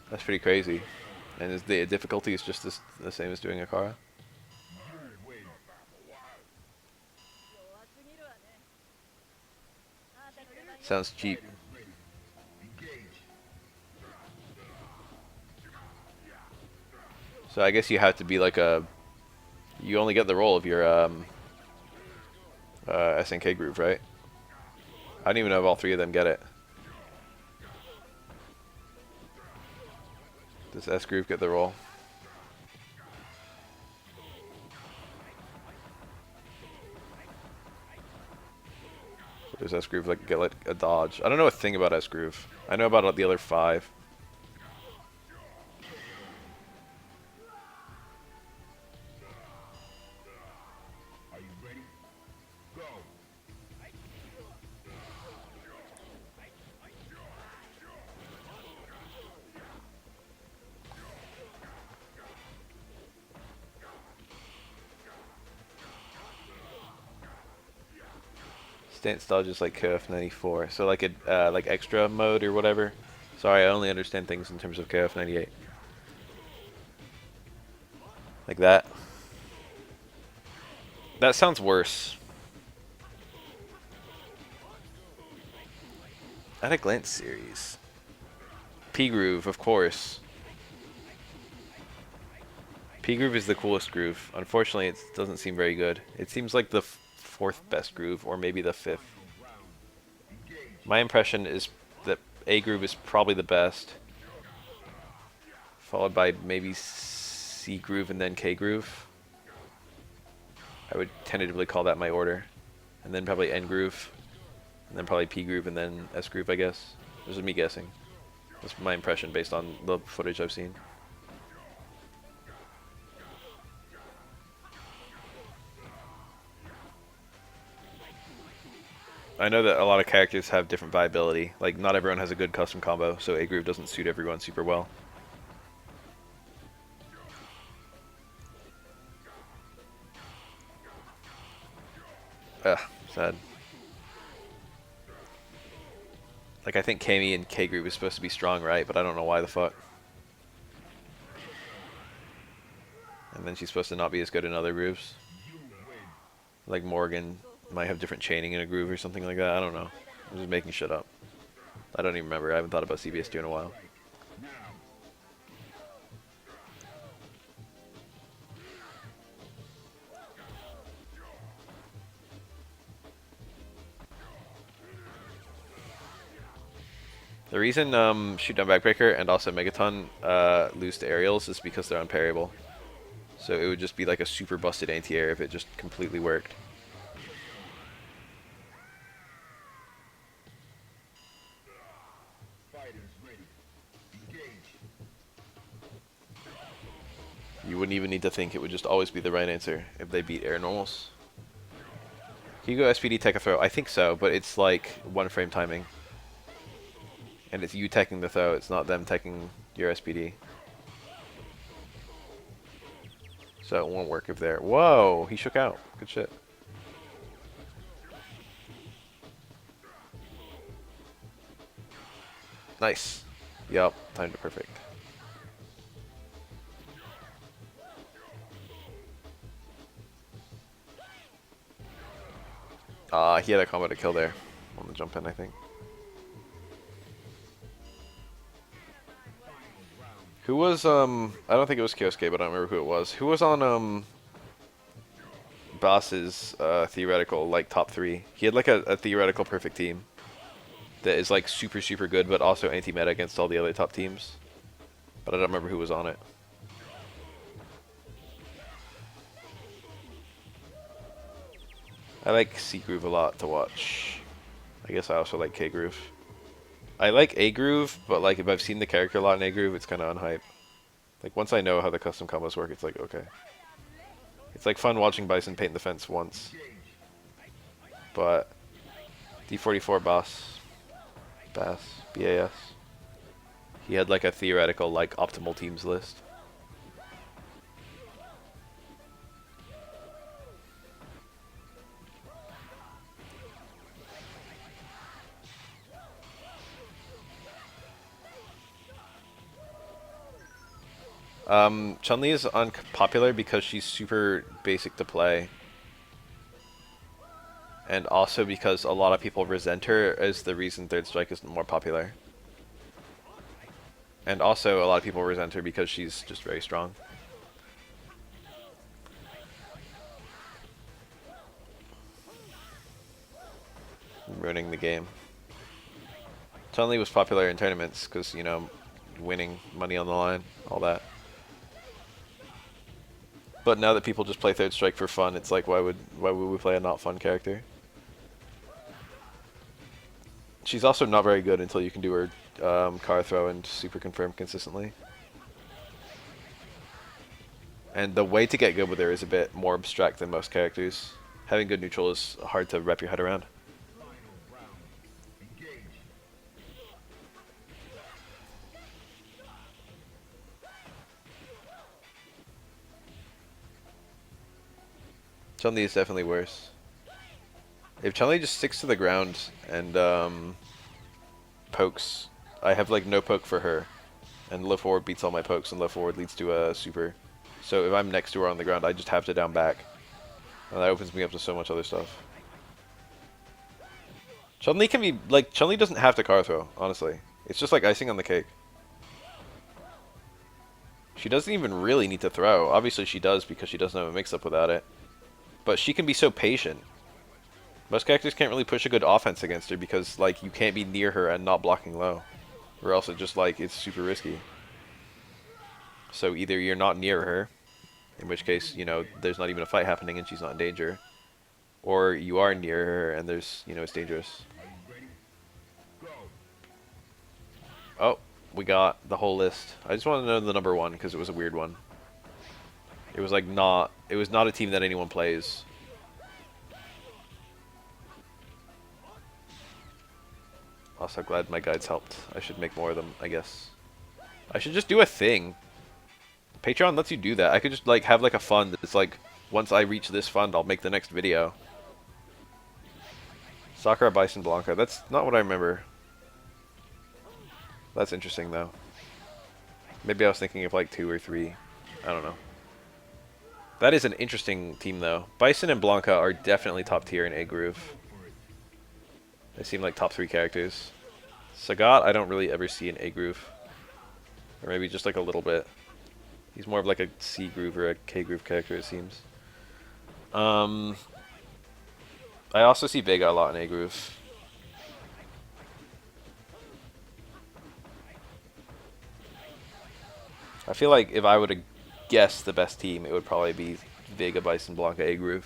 That's pretty crazy. And is the difficulty is just the same as doing a Kara? Sounds cheap. So I guess you have to be like a... You only get the roll of your SNK groove, right? I don't even know if all three of them get it. Does S groove get the roll? Does S groove like get like a dodge? I don't know a thing about S groove. I know about the other 5. Stance dodge is like KF94. So like a like extra mode or whatever. Sorry, I only understand things in terms of KF98. Like that. That sounds worse. At a glance series. P groove, of course. P groove is the coolest groove. Unfortunately, it doesn't seem very good. It seems like the 4th best groove, or maybe the 5th. My impression is that A groove is probably the best, followed by maybe C groove and then K groove. I would tentatively call that my order. And then probably N groove, and then probably P groove and then S groove, I guess. This is me guessing. That's my impression based on the footage I've seen. I know that a lot of characters have different viability. Like, not everyone has a good custom combo, so A groove doesn't suit everyone super well. Ugh, sad. Like, I think Kami and K groove is supposed to be strong, right? But I don't know why the fuck. And then she's supposed to not be as good in other grooves. Like Morgan might have different chaining in a groove or something like that. I don't know. I'm just making shit up. I don't even remember. I haven't thought about CBS2 in a while. The reason Shoot Down Backbreaker and also Megaton lose to aerials is because they're unparryable. So it would just be like a super busted anti-air if it just completely worked. You wouldn't even need to think, it would just always be the right answer if they beat air normals. Can you go SPD tech a throw? I think so, but it's like 1 frame timing. And it's you teching the throw, it's not them teching your SPD. So it won't work if they're... Whoa! He shook out. Good shit. Nice. Yup, timed it perfect. He had a combo to kill there on the jump in, I think. Who was, I don't think it was Kyosuke, but I don't remember who it was. Who was on, Boss's, theoretical, like, top 3? He had, like, a theoretical perfect team that is, like, super, super good, but also anti-meta against all the other top teams. But I don't remember who was on it. I like C-Groove a lot to watch. I guess I also like K-Groove. I like A-Groove, but like if I've seen the character a lot in A-Groove, it's kind of unhype. Like once I know how the custom combos work, it's like, okay. It's like fun watching Bison paint the fence once. But D44 Bass, B-A-S. He had like a theoretical like optimal teams list. Chun-Li is unpopular because she's super basic to play. And also because a lot of people resent her as the reason Third Strike isn't more popular. And also a lot of people resent her because she's just very strong. Ruining the game. Chun-Li was popular in tournaments because, you know, winning, money on the line, all that. But now that people just play Third Strike for fun, it's like, why would we play a not fun character? She's also not very good until you can do her car throw and super confirm consistently. And the way to get good with her is a bit more abstract than most characters. Having good neutral is hard to wrap your head around. Chun-Li is definitely worse. If Chun-Li just sticks to the ground and pokes, I have like no poke for her. And low forward beats all my pokes, and low forward leads to a super. So if I'm next to her on the ground, I just have to down back. And that opens me up to so much other stuff. Chun-Li can be, like, Chun-Li doesn't have to car throw, honestly. It's just like icing on the cake. She doesn't even really need to throw. Obviously she does because she doesn't have a mix-up without it. But she can be so patient. Most characters can't really push a good offense against her because, like, you can't be near her and not blocking low. Or else it just, like, it's super risky. So either you're not near her, in which case, you know, there's not even a fight happening and she's not in danger. Or you are near her and there's, you know, it's dangerous. Oh, we got the whole list. I just want to know the number 1 because it was a weird one. It was like not, it was not a team that anyone plays. Also glad my guides helped. I should make more of them, I guess. I should just do a thing. Patreon lets you do that. I could just like have like a fund that's like, once I reach this fund, I'll make the next video. Sakura, Bison, Blanca. That's not what I remember. That's interesting though. Maybe I was thinking of like 2 or 3. I don't know. That is an interesting team though. Bison and Blanca are definitely top tier in A-Groove. They seem like top 3 characters. Sagat, I don't really ever see in A-Groove. Or maybe just like a little bit. He's more of like a C-Groove or a K-Groove character, it seems. I also see Vega a lot in A-Groove. I feel like if I were to guess the best team, it would probably be Vega, Bison, Blanca, A-Groove.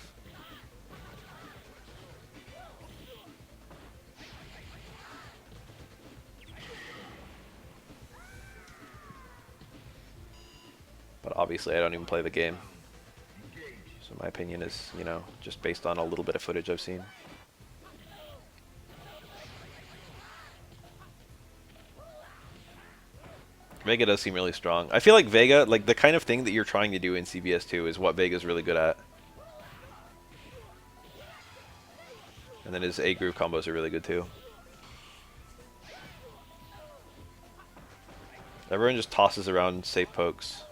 But obviously I don't even play the game. So my opinion is, you know, just based on a little bit of footage I've seen. Vega does seem really strong. I feel like Vega, like the kind of thing that you're trying to do in CBS2 is what Vega's really good at. And then his A-Groove combos are really good too. Everyone just tosses around safe pokes.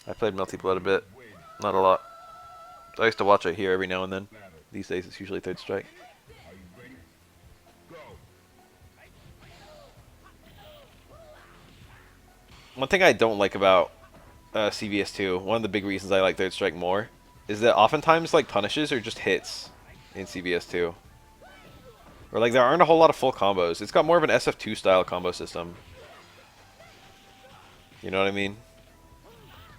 I played Multi-Blood a bit. Not a lot. I used to watch it here every now and then. These days it's usually Third Strike. One thing I don't like about CVS2, one of the big reasons I like Third Strike more, is that oftentimes like punishes are just hits in CVS2. Or like there aren't a whole lot of full combos. It's got more of an SF2 style combo system. You know what I mean?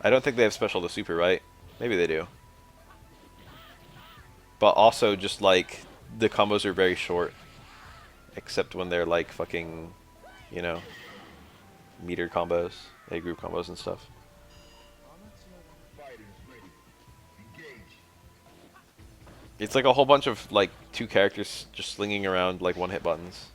I don't think they have special to super, right? Maybe they do. But also just like the combos are very short. Except when they're like fucking, you know, meter combos, A group combos and stuff. It's like a whole bunch of like two characters just slinging around like one hit buttons.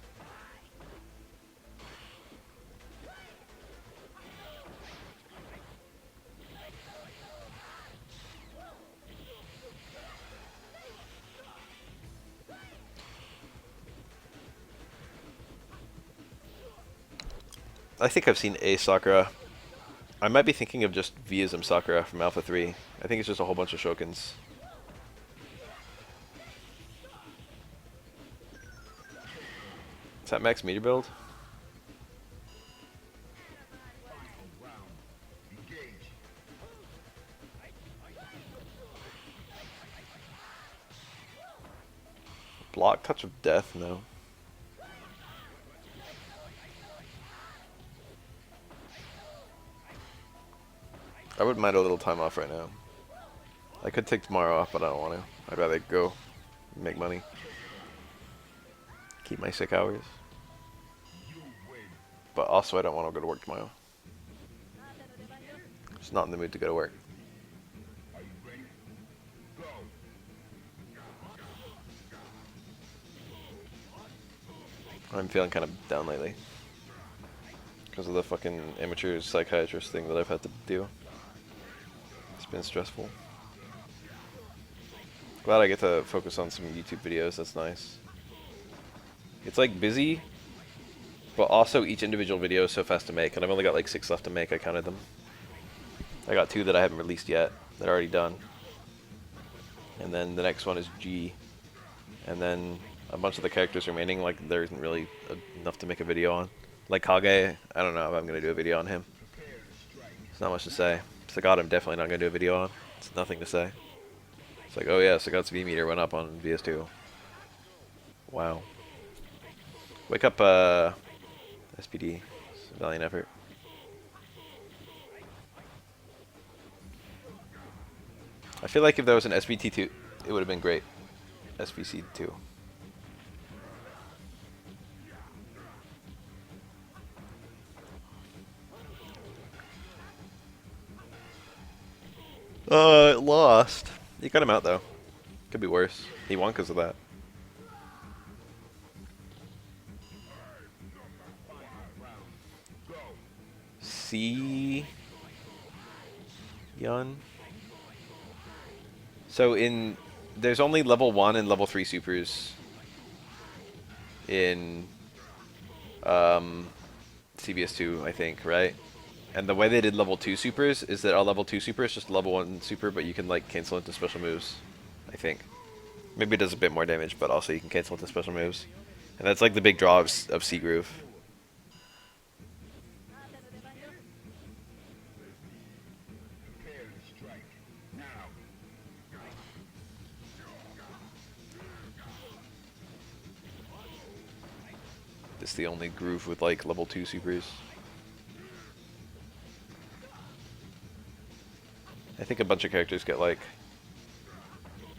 I think I've seen a Sakura. I might be thinking of just Vism Sakura from Alpha 3. I think it's just a whole bunch of Shokens. Is that max meter build? Block Touch of Death? No. I wouldn't mind a little time off right now. I could take tomorrow off, but I don't want to. I'd rather go make money. Keep my sick hours. But also I don't want to go to work tomorrow. Just not in the mood to go to work. I'm feeling kind of down lately. Because of the fucking amateur psychiatrist thing that I've had to do. It's been stressful. Glad I get to focus on some YouTube videos, that's nice. It's like busy, but also each individual video is so fast to make, and I've only got like 6 left to make, I counted them. I got 2 that I haven't released yet, that are already done. And then the next one is G. And then a bunch of the characters remaining, like there isn't really enough to make a video on. Like Kage, I don't know if I'm going to do a video on him. It's not much to say. Sagat I'm definitely not going to do a video on. It's nothing to say. It's like, oh yeah, Sagat's V meter went up on VS2. Wow. Wake up, SPD. It's a valiant effort. I feel like if there was an SVT2, it would have been great. SVC2. It lost. You got him out though. Could be worse. He won because of that. C. Yun. So there's only level 1 and level 3 supers in CBS2, I think, right? And the way they did level 2 supers is that our level 2 super is just level 1 super, but you can like cancel into special moves, I think. Maybe it does a bit more damage, but also you can cancel into special moves. And that's like the big draw of C Groove. This is the only groove with like level 2 supers. I think a bunch of characters get like...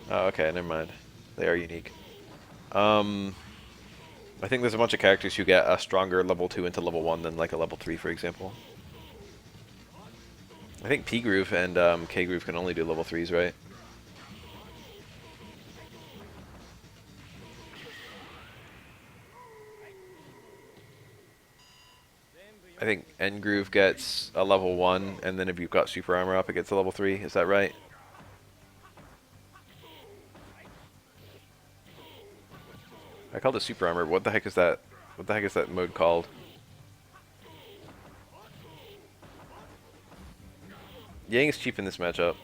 Oh, okay, never mind. They are unique. I think there's a bunch of characters who get a stronger level 2 into level 1 than like a level 3, for example. I think P Groove and K Groove can only do level 3s, right? I think N Groove gets a level 1, and then if you've got super armor up, it gets a level 3. Is that right? I called it super armor. What the heck is that? What the heck is that mode called? Yang is cheap in this matchup.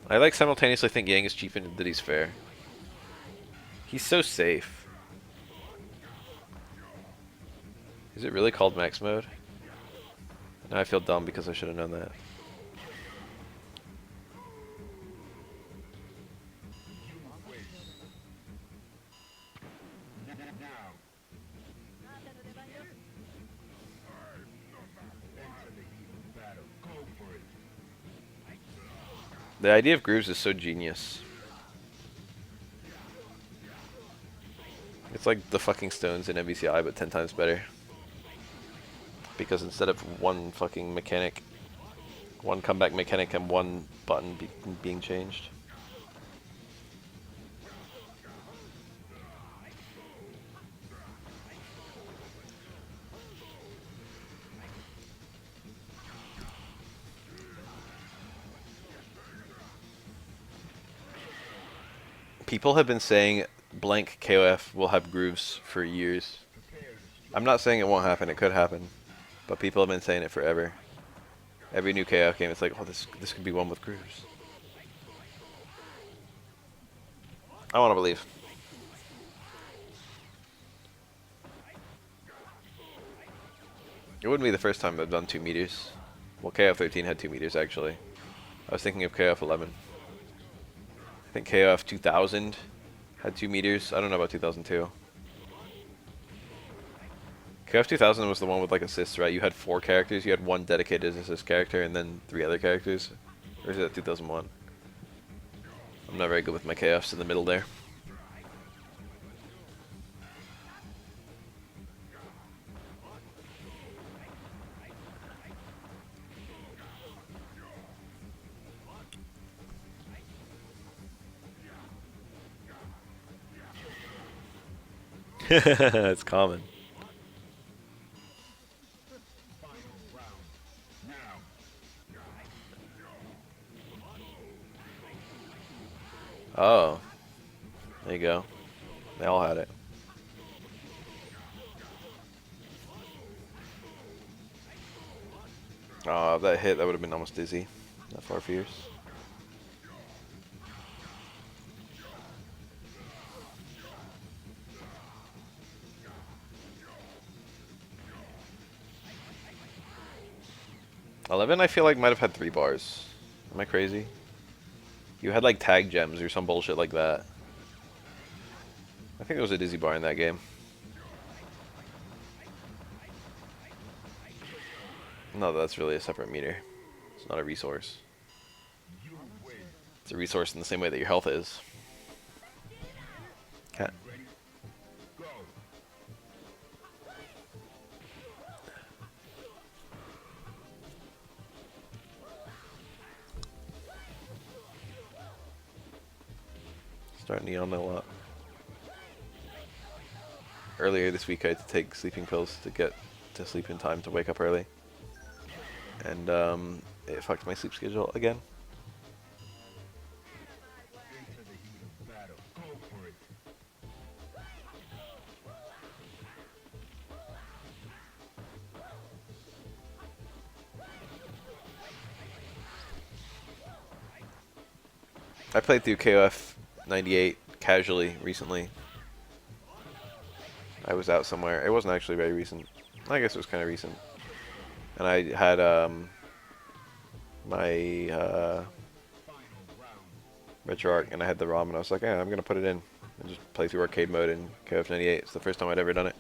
I like simultaneously think Yang is cheap and that he's fair. He's so safe. Is it really called max mode? Now I feel dumb because I should have known that. The idea of grooves is so genius. It's like the fucking stones in MVCI, but 10 times better. Because instead of one fucking mechanic, one comeback mechanic and one button being changed. People have been saying blank KOF will have grooves for years. I'm not saying it won't happen, it could happen. But people have been saying it forever. Every new KOF game, it's like, oh, this could be one with grooves. I want to believe. It wouldn't be the first time they've done 2 meters. Well, KOF 13 had 2 meters, actually. I was thinking of KOF 11. I think KOF 2000 had 2 meters. I don't know about 2002. KOF 2000 was the one with like assists, right? You had 4 characters. You had 1 dedicated assist character and then 3 other characters. Or is it 2001? I'm not very good with my KOFs in the middle there. It's common. Oh. There you go. They all had it. Oh, if that hit, that would have been almost dizzy. That far fierce. $11 I feel like might have had 3 bars. Am I crazy? You had like tag gems or some bullshit like that. I think there was a dizzy bar in that game. No, that's really a separate meter. It's not a resource. It's a resource in the same way that your health is. Cat. Starting to yawn a lot. Earlier this week I had to take sleeping pills to get to sleep in time to wake up early. And it fucked my sleep schedule again. I played through KOF 98 casually recently. I was out somewhere. It wasn't actually very recent. I guess it was kind of recent. And I had my retro arc, and I had the ROM, and I was like, yeah, I'm gonna put it in and just play through arcade mode in KOF 98. It's the first time I'd ever done it.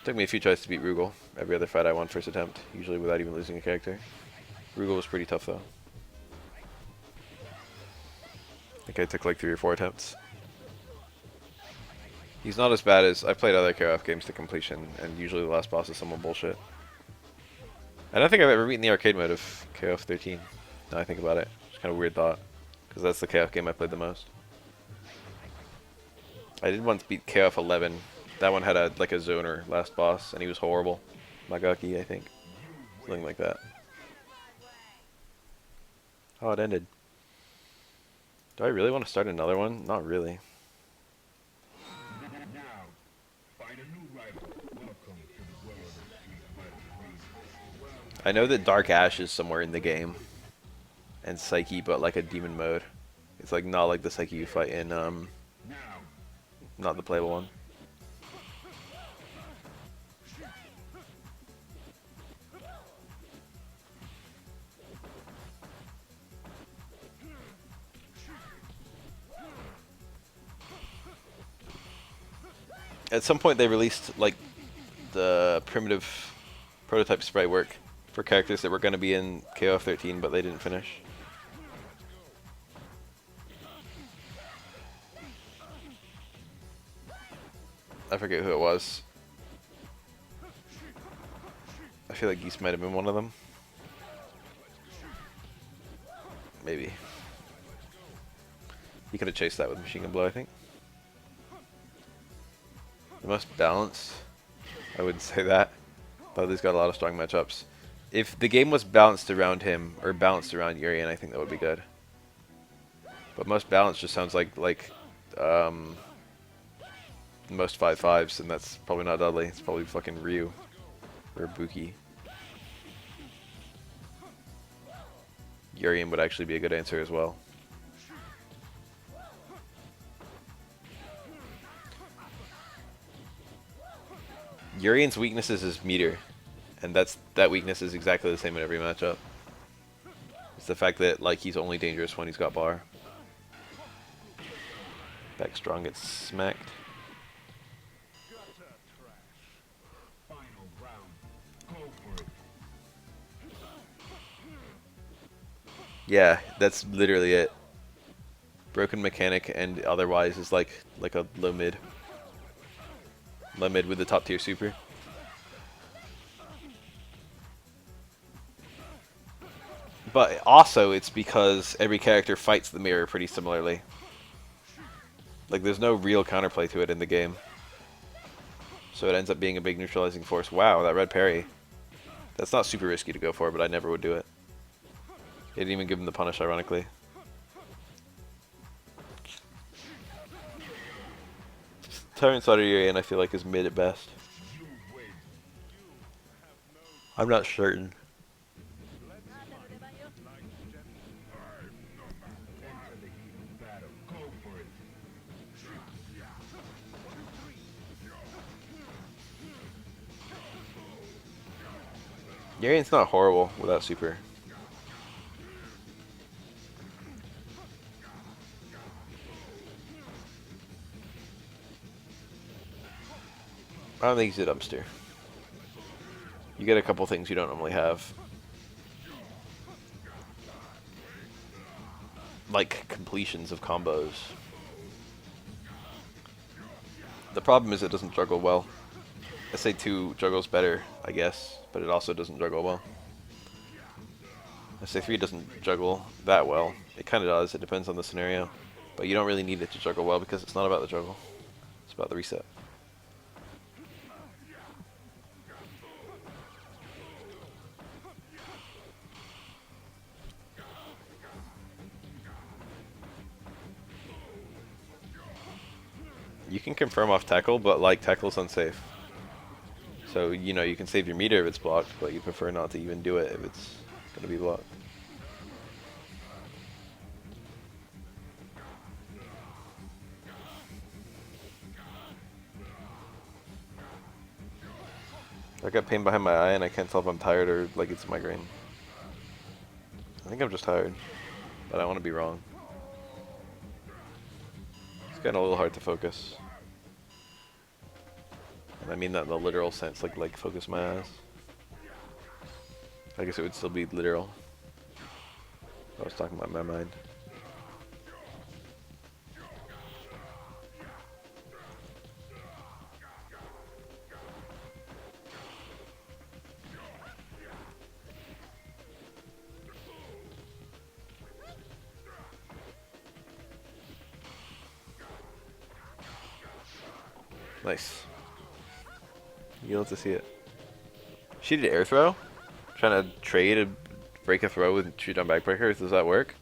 Took me a few tries to beat Rugal. Every other fight I won first attempt, usually without even losing a character. Rugal was pretty tough though. I think I took like 3 or 4 attempts. He's not as bad as I've played other KOF games to completion, and usually the last boss is someone bullshit. I don't think I've ever beaten the arcade mode of KOF 13. Now I think about it. It's kind of a weird thought, because that's the KOF game I played the most. I did once beat KOF 11. That one had like a zoner last boss, and he was horrible. Magaki, I think. Something like that. Oh, it ended. Do I really want to start another one? Not really. Now, find a new I know that Dark Ash is somewhere in the game, and Psyche, but like a demon mode. It's like not like the Psyche you fight in, not the playable one. At some point they released like the primitive prototype sprite work for characters that were going to be in KOF 13, but they didn't finish. I forget who it was. I feel like Geese might have been one of them. Maybe. He could have chased that with Machine Gun Blow, I think. The most balanced? I wouldn't say that. But he's got a lot of strong matchups. If the game was balanced around him, or balanced around Urian, I think that would be good. But most balanced just sounds like most 5/5s, and that's probably not Dudley. It's probably fucking Ryu or Buki. Urian would actually be a good answer as well. Urian's weaknesses is meter, and that weakness is exactly the same in every matchup. It's the fact that like he's only dangerous when he's got bar. Back strong gets smacked. Yeah, that's literally it. Broken mechanic and otherwise is like a low mid. Low mid with the top tier super. But also it's because every character fights the mirror pretty similarly. Like there's no real counterplay to it in the game. So it ends up being a big neutralizing force. Wow, that red parry. That's not super risky to go for, but I never would do it. He didn't even give him the punish, ironically. Tyrant Slaughter Urian, I feel like, is mid at best. I'm not certain. Urian's not horrible without super. I don't think he's a dumpster. You get a couple things you don't normally have. Like completions of combos. The problem is it doesn't juggle well. SA2 juggles better, I guess, but it also doesn't juggle well. SA3 doesn't juggle that well. It kind of does, it depends on the scenario. But you don't really need it to juggle well because it's not about the juggle. It's about the reset. You can confirm off tackle, but like tackle's unsafe. So, you know, you can save your meter if it's blocked, but you prefer not to even do it if it's going to be blocked. I got pain behind my eye and I can't tell if I'm tired or like it's a migraine. I think I'm just tired, but I want to be wrong. It's getting a little hard to focus. And I mean that in the literal sense, like focus my eyes. I guess it would still be literal. I was talking about my mind. Nice. You love to see it. She did air throw? Trying to trade a break a throw with shoot down backbreaker? Does that work?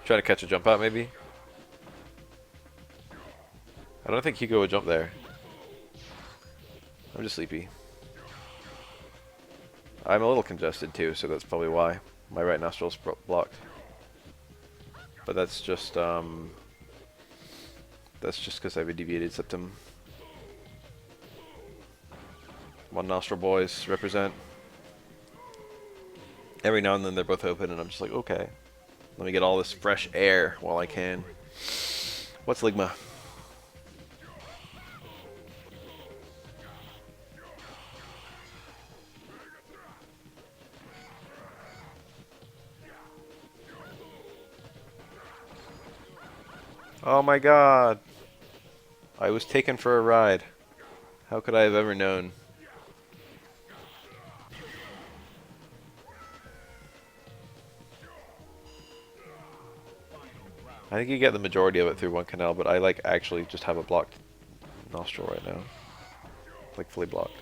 Trying to catch a jump out maybe? I don't think Hugo would jump there. I'm just sleepy. I'm a little congested too, so that's probably why my right nostril's blocked. But that's just because I have a deviated septum. One nostril boys represent. Every now and then they're both open, and I'm just like, okay, let me get all this fresh air while I can. What's Ligma? Oh my god! I was taken for a ride. How could I have ever known? I think you get the majority of it through one canal, but I like actually just have a blocked nostril right now. Like fully blocked.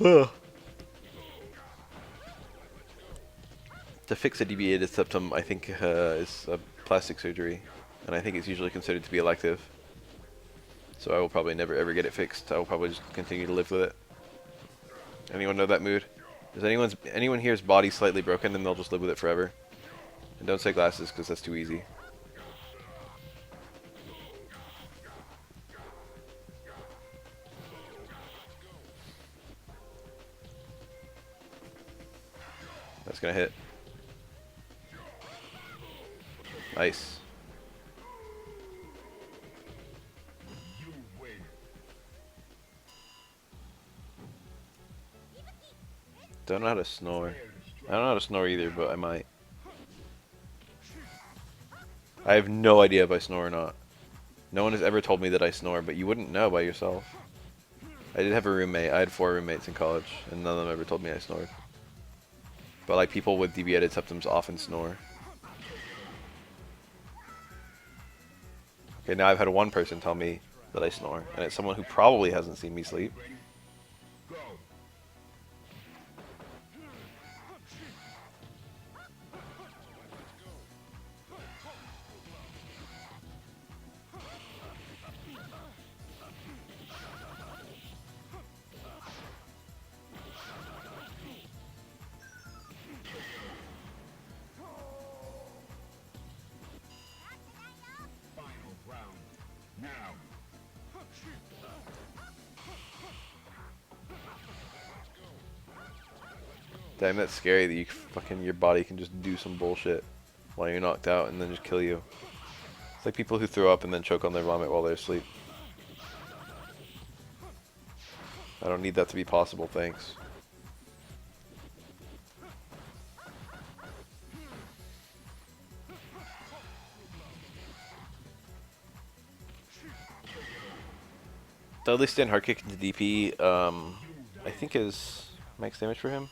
Ugh. To fix a deviated septum, I think is a plastic surgery, and I think it's usually considered to be elective. So I will probably never ever get it fixed. I will probably just continue to live with it. Anyone know that mood? Does anyone here's body slightly broken and they'll just live with it forever? And don't say glasses because that's too easy. That's gonna hit. Nice. Don't know how to snore. I don't know how to snore either, but I might. I have no idea if I snore or not. No one has ever told me that I snore, but you wouldn't know by yourself. I did have a roommate. I had 4 roommates in college, and none of them ever told me I snored. But like people with deviated septums often snore. Okay, now I've had one person tell me that I snore, and it's someone who probably hasn't seen me sleep. Damn, that's scary that your body can just do some bullshit while you're knocked out and then just kill you. It's like people who throw up and then choke on their vomit while they're asleep. I don't need that to be possible, thanks. Dudley stand hard kick into DP, I think is max damage for him.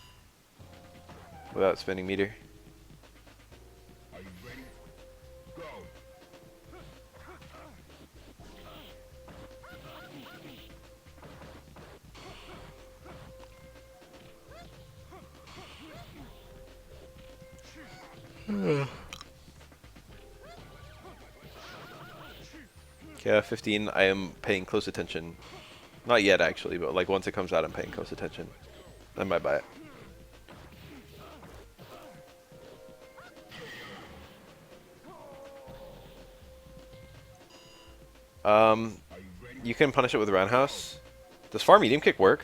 Without spending meter. Are you ready? Go. Yeah, 15, I am paying close attention. Not yet, actually, but like once it comes out, I'm paying close attention. I might buy it. You can punish it with Roundhouse. Does far medium kick work?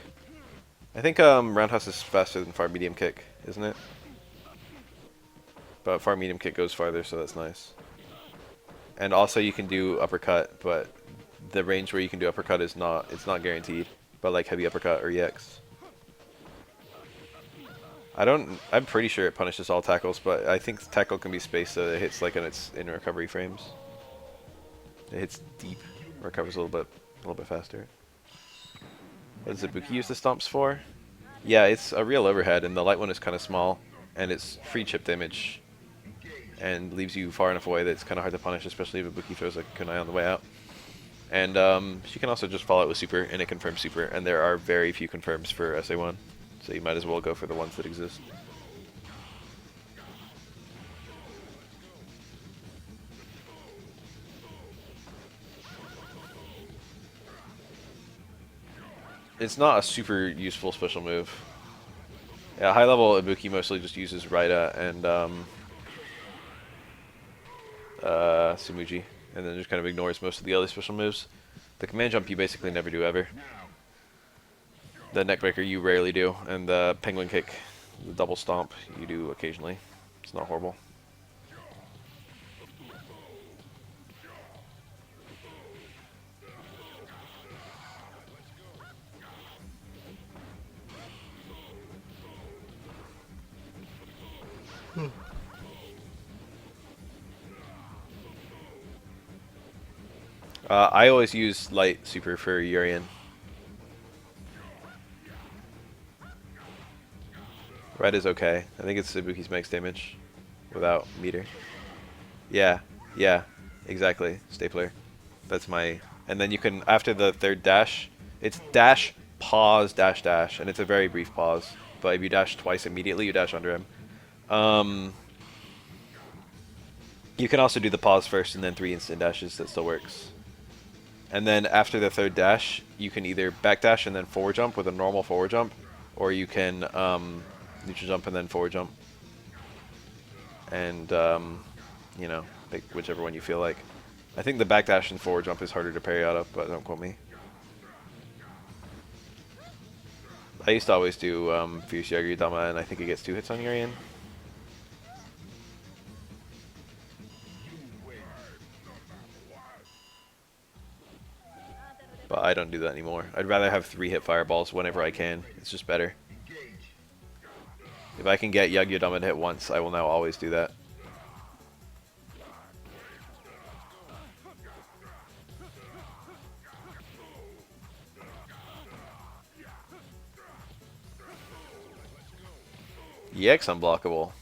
I think Roundhouse is faster than far medium kick, isn't it? But far medium kick goes farther, so that's nice. And also you can do uppercut, but the range where you can do uppercut is not guaranteed. But like heavy uppercut or EX. I'm pretty sure it punishes all tackles, but I think tackle can be spaced so that it hits like in recovery frames. It hits deep, recovers a little bit faster. What does Ibuki use the stomps for? Yeah, it's a real overhead, and the light one is kind of small, and it's free chip damage, and leaves you far enough away that it's kind of hard to punish, especially if Ibuki throws a kunai on the way out. And she can also just follow it with super, and it confirms super, and there are very few confirms for SA1, so you might as well go for the ones that exist. It's not a super useful special move. Yeah, high level Ibuki mostly just uses Raida and Sumuji, and then just kind of ignores most of the other special moves. The command jump you basically never do ever. The neckbreaker you rarely do, and the penguin kick, the double stomp, you do occasionally. It's not horrible. I always use light super for Urian. Red is okay. I think it's Ibuki's max damage without meter. Yeah, yeah, exactly. Stapler. That's my... And then you can, after the third dash, it's dash, pause, dash, dash, and it's a very brief pause. But if you dash twice immediately, you dash under him. You can also do the pause first and then 3 instant dashes. That still works. And then after the third dash, you can either backdash and then forward jump with a normal forward jump, or you can neutral jump and then forward jump. And, you know, pick whichever one you feel like. I think the backdash and forward jump is harder to parry out of, but don't quote me. I used to always do Fierce Yagyu-dama, and I think it gets 2 hits on Urian. But I don't do that anymore. I'd rather have 3-hit fireballs whenever I can. It's just better. If I can get Yagyu-dama to hit once, I will now always do that. EX unblockable.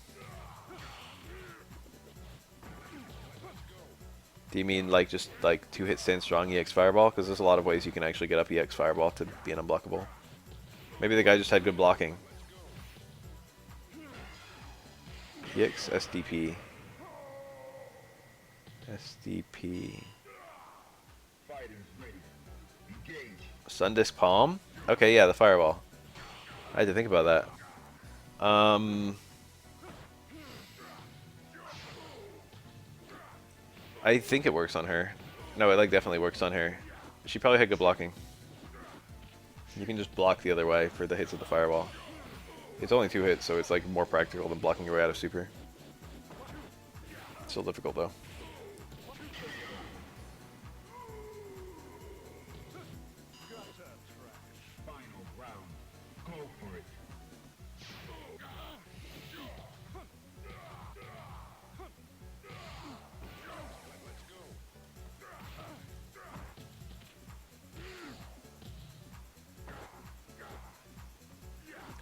Do you mean like just like 2-hit stand strong EX fireball? Because there's a lot of ways you can actually get up EX fireball to be an unblockable. Maybe the guy just had good blocking. EX SDP. SDP. Sundisk Palm? Okay, yeah, the fireball. I had to think about that. I think it works on her. No, it like definitely works on her. She probably had good blocking. You can just block the other way for the hits of the fireball. It's only 2 hits, so it's like more practical than blocking your way out of super. It's still difficult though.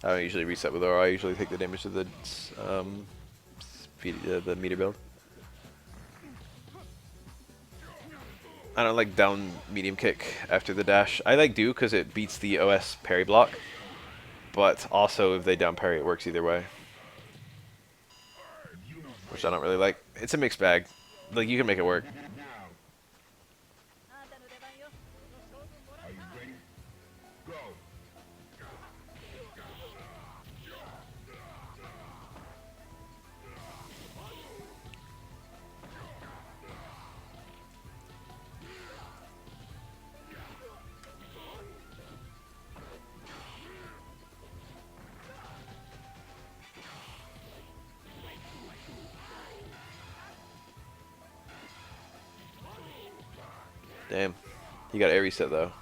I don't usually reset with aura. I usually take the damage to the meter build. I don't like down medium kick after the dash. I like do because it beats the OS parry block, but also if they down parry, it works either way, which I don't really like. It's a mixed bag. Like you can make it work. Damn. You got air reset though.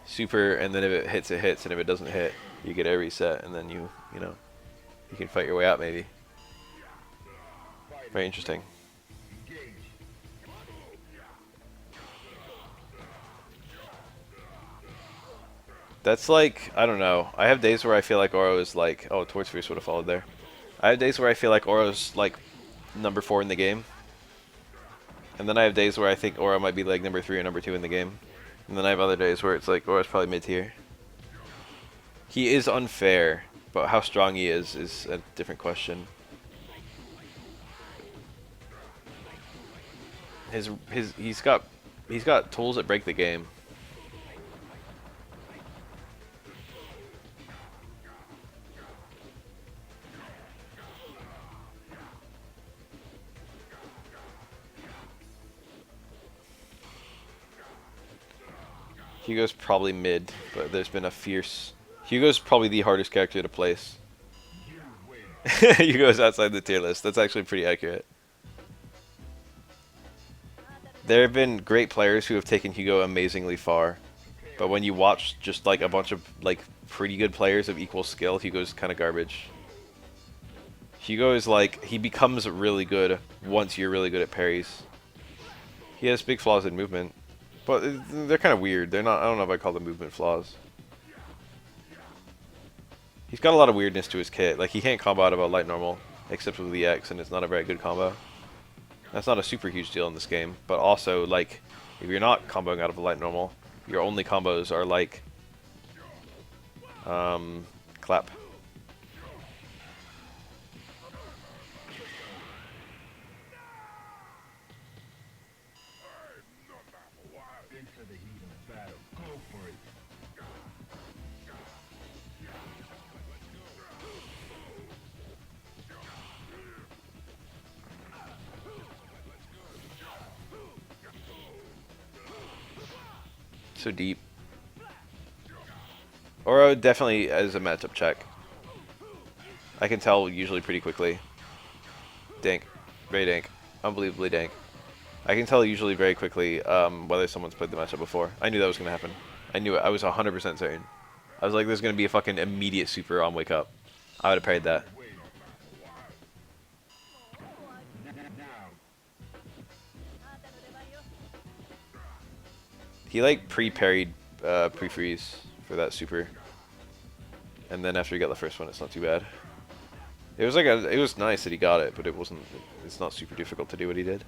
Super, and then if it hits, it hits, and if it doesn't hit, you get air reset, and then you know, you can fight your way out maybe. Very interesting. That's like, I don't know. I have days where I feel like Oro is like, oh, Torch Fierce would have followed there. I have days where I feel like Oro's like number 4 in the game. And then I have days where I think Oro might be like number 3 or number 2 in the game. And then I have other days where it's like Oro's probably mid-tier. He is unfair, but how strong he is a different question. He's got tools that break the game. Hugo's probably mid, but there's been a fierce... Hugo's probably the hardest character to place. You win. Hugo's outside the tier list. That's actually pretty accurate. There have been great players who have taken Hugo amazingly far, but when you watch just like a bunch of like pretty good players of equal skill, Hugo's kind of garbage. Hugo is like, he becomes really good once you're really good at parries. He has big flaws in movement, but they're kind of weird. They're not, I don't know if I call them movement flaws. He's got a lot of weirdness to his kit. Like, he can't combo out of a light normal, except with the X, and it's not a very good combo. That's not a super huge deal in this game, but also, like, if you're not comboing out of a light normal, your only combos are, like, clap. Into the heat of battle. Go for it. So deep. Oro definitely as a matchup check. I can tell usually pretty quickly. Dank. Very dank. Unbelievably dank. I can tell usually very quickly whether someone's played the matchup before. I knew that was going to happen. I knew it. I was 100% certain. I was like, there's going to be a fucking immediate super on Wake Up. I would have parried that. Now. He like pre-parried pre-freeze for that super. And then after he got the first one, it's not too bad. It was like it was nice that he got it, but it's not super difficult to do what he did.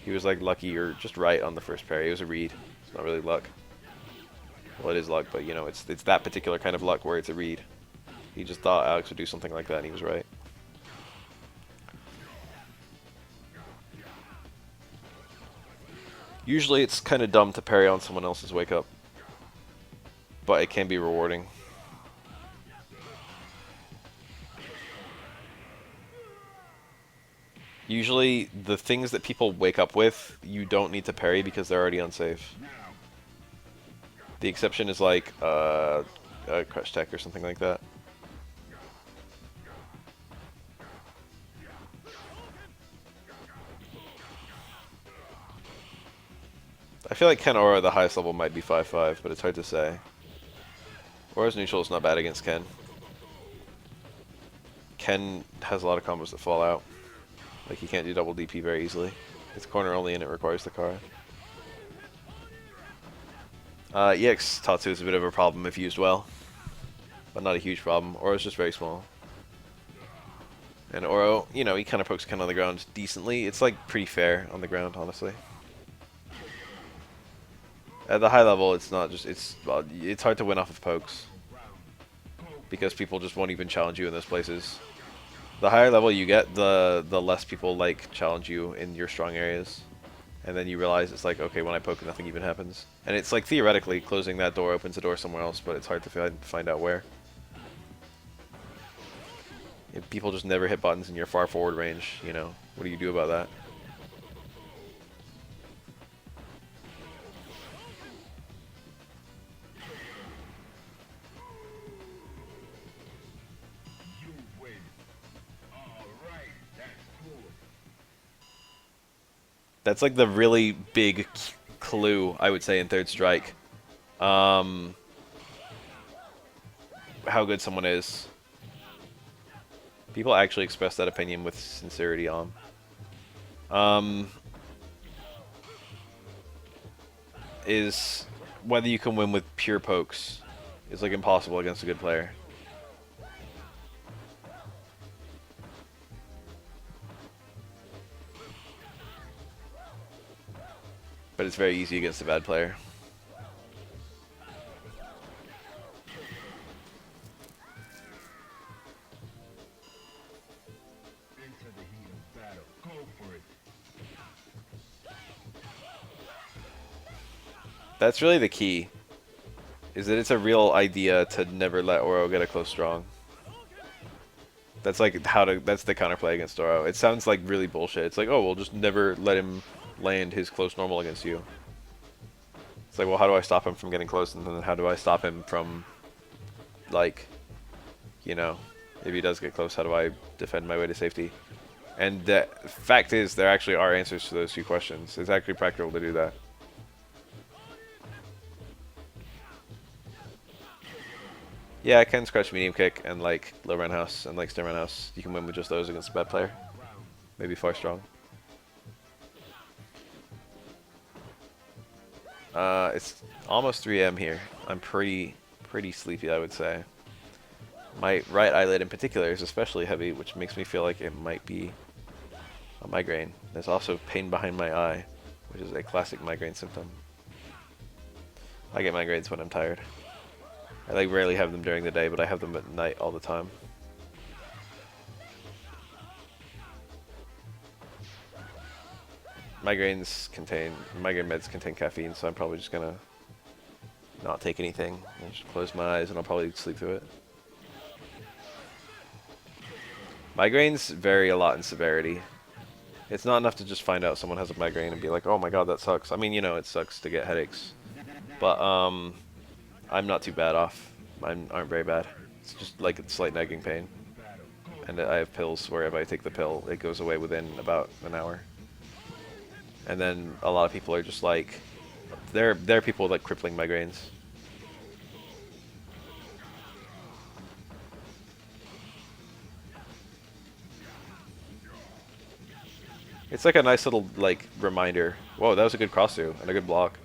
He was like lucky or just right on the first parry. It was a read. It's not really luck. Well, it is luck, but you know, it's that particular kind of luck where it's a read. He just thought Alex would do something like that, and he was right. Usually it's kind of dumb to parry on someone else's wake up, but it can be rewarding. Usually the things that people wake up with, you don't need to parry because they're already unsafe. The exception is like a crush tech or something like that. I feel like Ken Aura, the highest level, might be 5-5, but it's hard to say. Aura's neutral is not bad against Ken. Ken has a lot of combos that fall out. Like, he can't do double DP very easily. It's corner only and it requires the Kara. EX Tatsu is a bit of a problem if used well, but not a huge problem. Aura's just very small. And Oro, you know, he kind of pokes Ken on the ground decently. It's like pretty fair on the ground, honestly. At the high level, it's not just, it's hard to win off of pokes because people just won't even challenge you in those places. The higher level you get, the less people like challenge you in your strong areas. And then you realize it's like, okay, when I poke, nothing even happens. And it's like, theoretically, closing that door opens a door somewhere else, but it's hard to find out where. If people just never hit buttons in your far forward range, you know, what do you do about that? You win. Alright, that's cool. That's like the really big clue, I would say, in Third Strike. How good someone is. People actually express that opinion with sincerity on. Is whether you can win with pure pokes is like impossible against a good player. But it's very easy against a bad player. Into the heat of battle. Go for it. That's really the key. Is that it's a real idea to never let Oro get a close strong. That's like that's the counterplay against Oro. It sounds like really bullshit. It's like, oh, we'll just never let him land his close normal against you. It's like, well, how do I stop him from getting close, and then how do I stop him from, like, you know, if he does get close, how do I defend my way to safety? And the fact is, there actually are answers to those two questions. It's actually practical to do that. Yeah, I can scratch medium kick and like low roundhouse and like stern roundhouse. You can win with just those against a bad player. Maybe far strong. It's almost 3 a.m. here. I'm pretty sleepy, I would say. My right eyelid in particular is especially heavy, which makes me feel like it might be a migraine. There's also pain behind my eye, which is a classic migraine symptom. I get migraines when I'm tired. I like rarely have them during the day, but I have them at night all the time. Migraine meds contain caffeine, so I'm probably just gonna not take anything and just close my eyes and I'll probably sleep through it. Migraines vary a lot in severity. It's not enough to just find out someone has a migraine and be like, oh my god, that sucks. I mean, you know, it sucks to get headaches. But I'm not too bad off. Mine aren't very bad. It's just like a slight nagging pain. And I have pills where if I take the pill, it goes away within about an hour. And then a lot of people are just like, there are people with like crippling migraines. It's like a nice little like reminder. Whoa, that was a good cross through and a good block.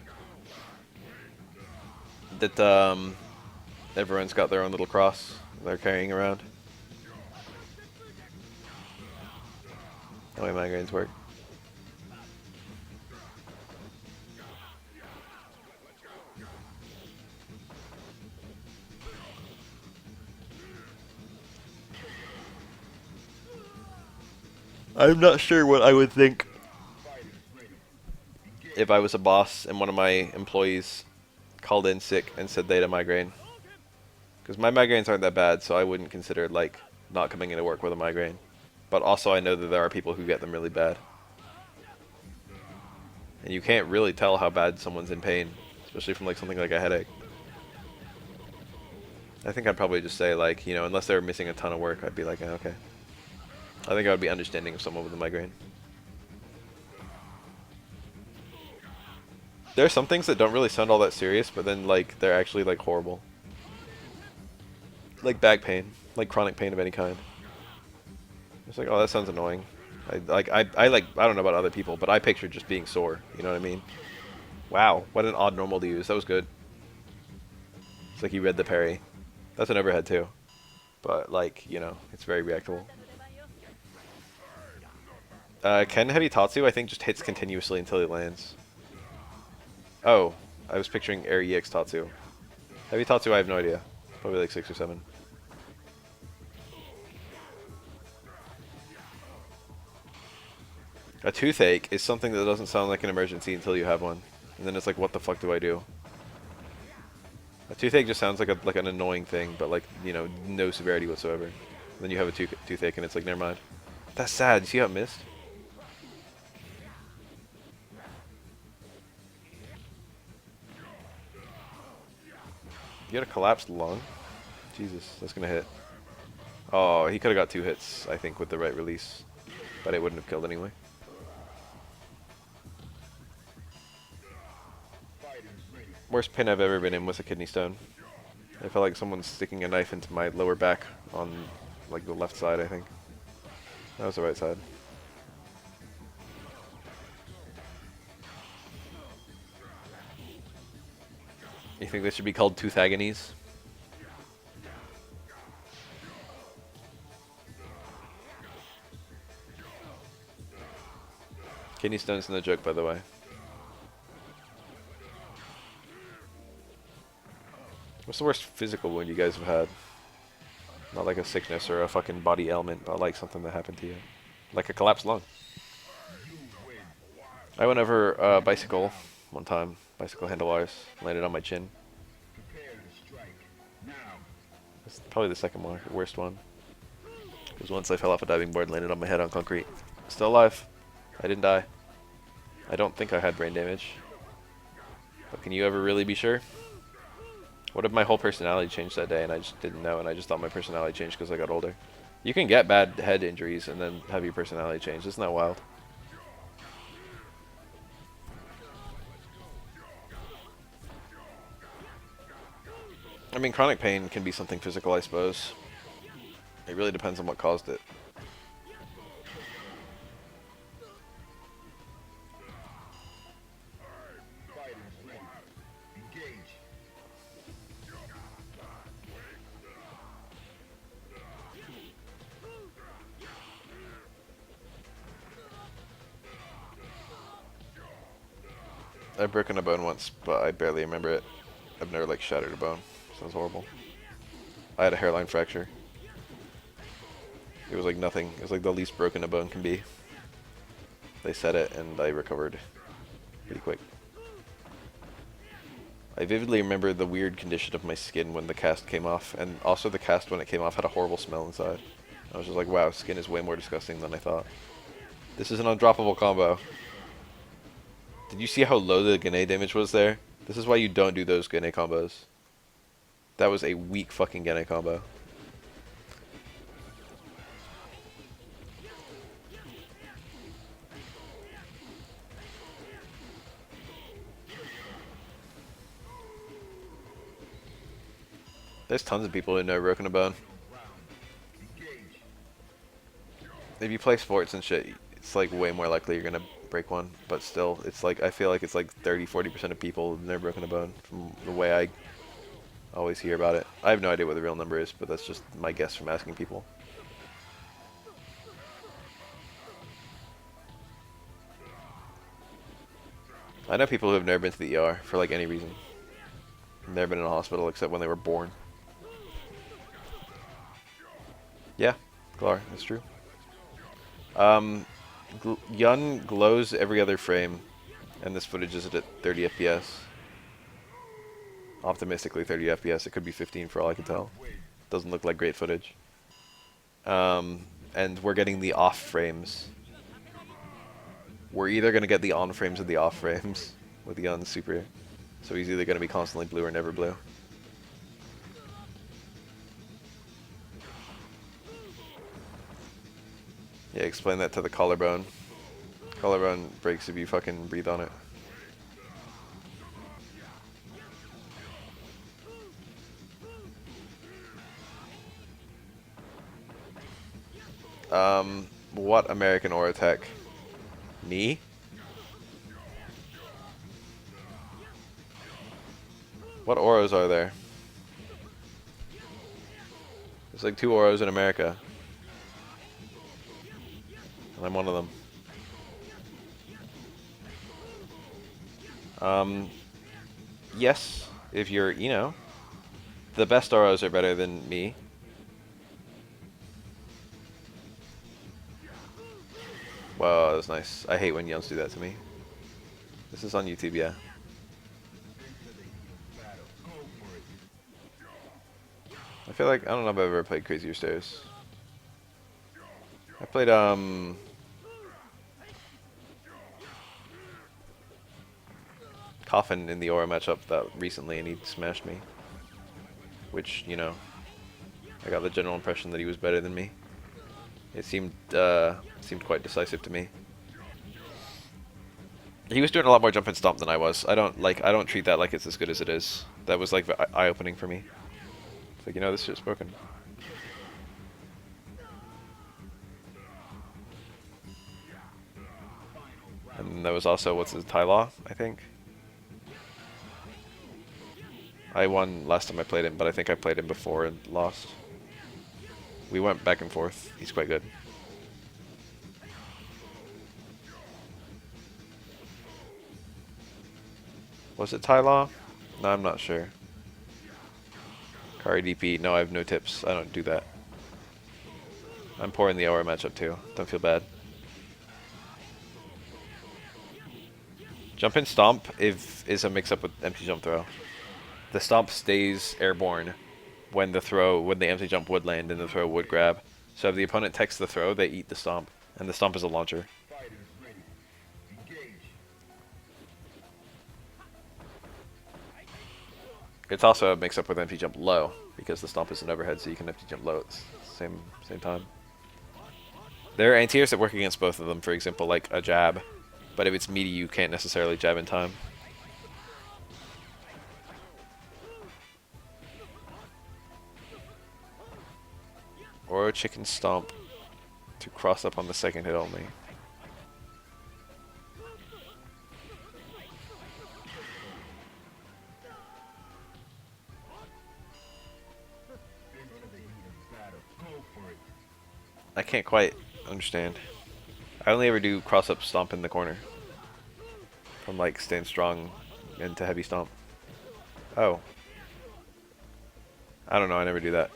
That everyone's got their own little cross they're carrying around. The way migraines work. I'm not sure what I would think if I was a boss and one of my employees called in sick and said they had a migraine. Because my migraines aren't that bad, so I wouldn't consider like not coming into work with a migraine. But also I know that there are people who get them really bad. And you can't really tell how bad someone's in pain, especially from like something like a headache. I think I'd probably just say like, you know, unless they were missing a ton of work, I'd be like, okay. I think I would be understanding of someone with a migraine. There are some things that don't really sound all that serious, but then like they're actually like horrible. Like back pain, like chronic pain of any kind. It's like, oh, that sounds annoying. I don't know about other people, but I picture just being sore. You know what I mean? Wow, what an odd normal to use. That was good. It's like you read the parry. That's an overhead too, but like, you know, it's very reactable. Ken Hitatsu, I think, just hits continuously until he lands. Oh, I was picturing Air EX Tatsu. Heavy Tatsu, I have no idea. Probably like 6 or 7. A toothache is something that doesn't sound like an emergency until you have one. And then it's like, what the fuck do I do? A toothache just sounds like an annoying thing, but like, you know, no severity whatsoever. And then you have a toothache and it's like, never mind. That's sad. You see how it missed? You got a collapsed lung? Jesus, that's gonna hit. Oh, he could have got 2 hits, I think, with the right release. But it wouldn't have killed anyway. Worst pain I've ever been in was a kidney stone. I felt like someone's sticking a knife into my lower back on, like, the left side, I think. That was the right side. You think they should be called tooth agonies? Kidney stone's no joke, by the way. What's the worst physical wound you guys have had? Not like a sickness or a fucking body ailment, but like something that happened to you. Like a collapsed lung. I went over a bicycle one time. Bicycle handlebars. Landed on my chin. That's probably the second one, worst one. Because once I fell off a diving board and landed on my head on concrete. Still alive. I didn't die. I don't think I had brain damage. But can you ever really be sure? What if my whole personality changed that day and I just didn't know and I just thought my personality changed because I got older? You can get bad head injuries and then have your personality change. Isn't that wild? I mean, chronic pain can be something physical, I suppose. It really depends on what caused it. Fighters ready. Engage. I've broken a bone once, but I barely remember it. I've never, like, shattered a bone. Sounds horrible. I had a hairline fracture. It was like nothing. It was like the least broken a bone can be. They said it, and I recovered pretty quick. I vividly remember the weird condition of my skin when the cast came off, and also the cast when it came off had a horrible smell inside. I was just like, wow, skin is way more disgusting than I thought. This is an undroppable combo. Did you see how low the Gane damage was there? This is why you don't do those Gane combos. That was a weak fucking Gane combo. There's tons of people who know broken a bone. Engage. If you play sports and shit, it's like way more likely you're gonna break one. But still, it's like, I feel like it's like 30-40% of people who've never broken a bone from the way I always hear about it. I have no idea what the real number is, but that's just my guess from asking people. I know people who have never been to the ER for like any reason. Never been in a hospital except when they were born. Yeah, Glar, that's true. Yun glows every other frame, and this footage is at 30 FPS. Optimistically 30 FPS. It could be 15 for all I can tell. Doesn't look like great footage. And we're getting the off frames. We're either going to get the on frames or the off frames with Yun super. So he's either going to be constantly blue or never blue. Yeah, explain that to the collarbone. Collarbone breaks if you fucking breathe on it. What American Aura Tech? Knee? What auras are there? There's like 2 auras in America. And I'm one of them. Yes, if you're, you know, the best auras are better than me. Wow, that was nice. I hate when Yuns do that to me. This is on YouTube, yeah. I feel like, I don't know if I've ever played Crazier Stairs. I played, Coffin in the Aura matchup that recently, and he smashed me. Which, you know, I got the general impression that he was better than me. It seemed quite decisive to me. He was doing a lot more jump and stomp than I was. I don't treat that like it's as good as it is. That was like eye-opening for me. It's like, you know, this shit's broken. And there was also, what's his, Ty-Law, I think? I won last time I played him, but I think I played him before and lost. We went back and forth. He's quite good. Was it Ty-Law? No, I'm not sure. Kari DP. No, I have no tips. I don't do that. I'm poor in the Aura matchup too. Don't feel bad. Jump and stomp is a mix-up with empty jump throw. The stomp stays airborne when the empty jump would land and the throw would grab. So if the opponent techs the throw, they eat the stomp, and the stomp is a launcher. Fighters ready. Engage. It's also a mix up with empty jump low because the stomp is an overhead, so you can empty jump low at the same time. There are anti-airs that work against both of them. For example, like a jab, but if it's meaty, you can't necessarily jab in time. Or a chicken stomp to cross up on the second hit only. I can't quite understand. I only ever do cross up stomp in the corner. From like stand strong into heavy stomp. Oh. I don't know, I never do that.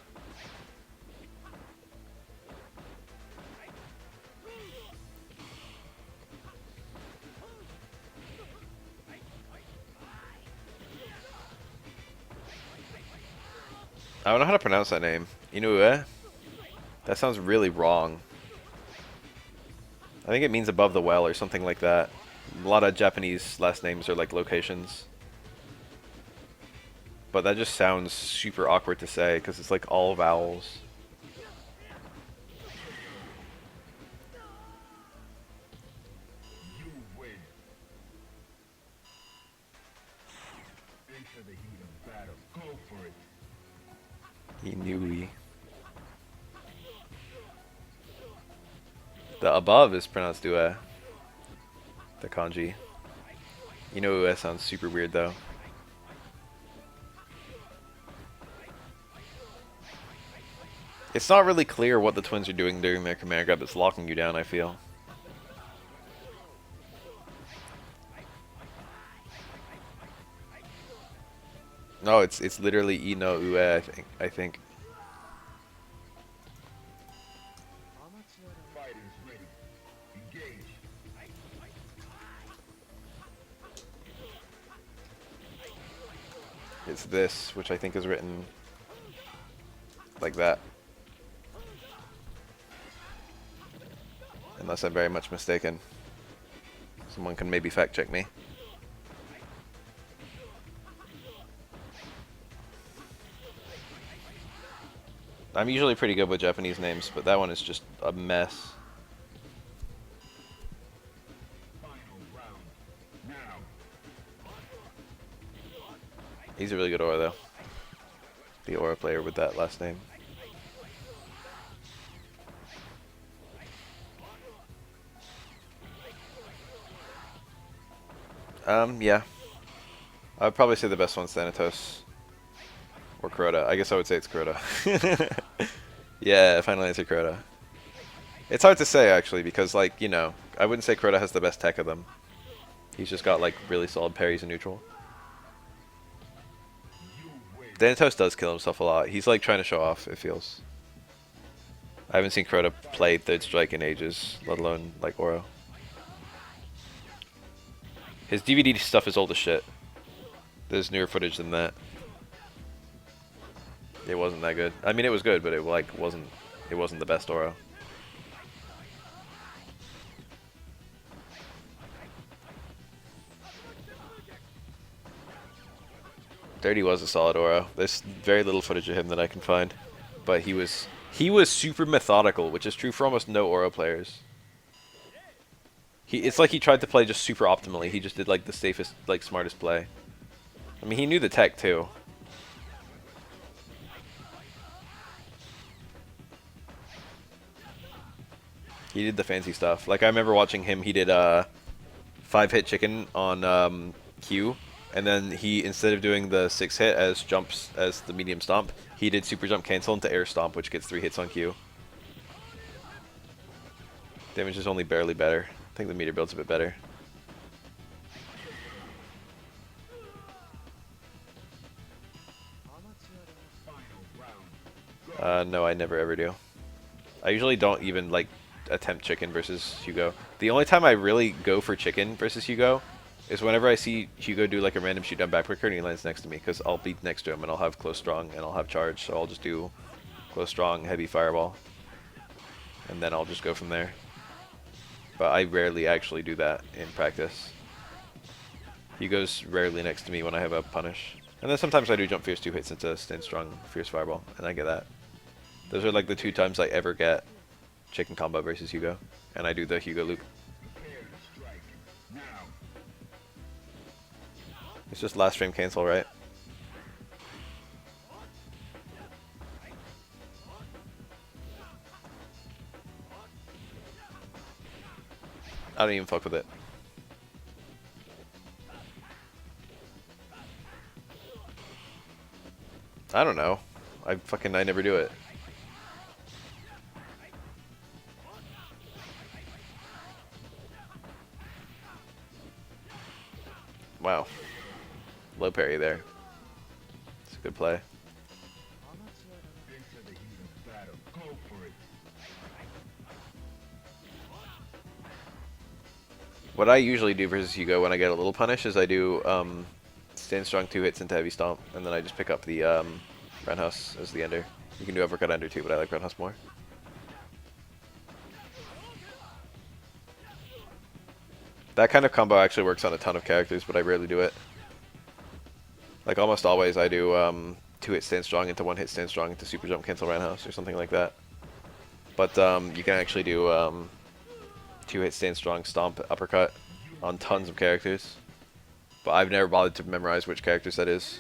I don't know how to pronounce that name. Inoue? That sounds really wrong. I think it means above the well or something like that. A lot of Japanese last names are like locations. But that just sounds super awkward to say because it's like all vowels. You win. Into the heat of battle. Go for it. Inui. The above is pronounced ue. The kanji. Inoue sounds super weird though. It's not really clear what the twins are doing during their command grab that's locking you down, I feel. No, it's literally Ino Ue, I think. Fighters ready. Engage. It's this, which I think is written like that. Unless I'm very much mistaken. Someone can maybe fact check me. I'm usually pretty good with Japanese names, but that one is just a mess. Final round. Now. He's a really good aura though. The aura player with that last name. Yeah. I would probably say the best one's Thanatos. Or Kuroda. I guess I would say it's Kuroda. Yeah, final answer Kuroda. It's hard to say actually because like, you know, I wouldn't say Kuroda has the best tech of them. He's just got like really solid parries and neutral. Thanatos does kill himself a lot. He's like trying to show off, it feels. I haven't seen Kuroda play Third Strike in ages, let alone like Oro. His DVD stuff is old as shit. There's newer footage than that. It wasn't that good. I mean, it was good, but it like wasn't the best Oro. Dirty was a solid Oro. There's very little footage of him that I can find, but he was super methodical, which is true for almost no Oro players. It's like he tried to play just super optimally. He just did like the safest, like smartest play. I mean, he knew the tech too. He did the fancy stuff. Like I remember watching him. He did 5-hit chicken on Q, and then he instead of doing the 6-hit as jumps as the medium stomp, he did super jump cancel into air stomp, which gets 3 hits on Q. Damage is only barely better. I think the meter build's a bit better. No, I never ever do. I usually don't even like attempt chicken versus Hugo. The only time I really go for chicken versus Hugo is whenever I see Hugo do like a random shoot down back quicker and he lands next to me, because I'll be next to him and I'll have close strong and I'll have charge, so I'll just do close strong, heavy fireball, and then I'll just go from there. But I rarely actually do that in practice. Hugo's rarely next to me when I have a punish. And then sometimes I do jump fierce 2 hits into stand strong fierce fireball, and I get that. Those are like the 2 times I ever get chicken combo versus Hugo, and I do the Hugo loop. Prepare to strike. Now. It's just last frame cancel, right? I don't even fuck with it. I don't know. I never do it. Wow. Low parry there. It's a good play. Into the heat of battle. Go for it. What I usually do versus Hugo when I get a little punish is I do stand strong 2 hits into heavy stomp, and then I just pick up the roundhouse as the ender. You can do uppercut under too, but I like roundhouse more. That kind of combo actually works on a ton of characters, but I rarely do it. Like almost always I do 2 hit stand strong into 1 hit stand strong into super jump cancel roundhouse or something like that. But you can actually do 2 hit stand strong stomp uppercut on tons of characters. But I've never bothered to memorize which characters that is,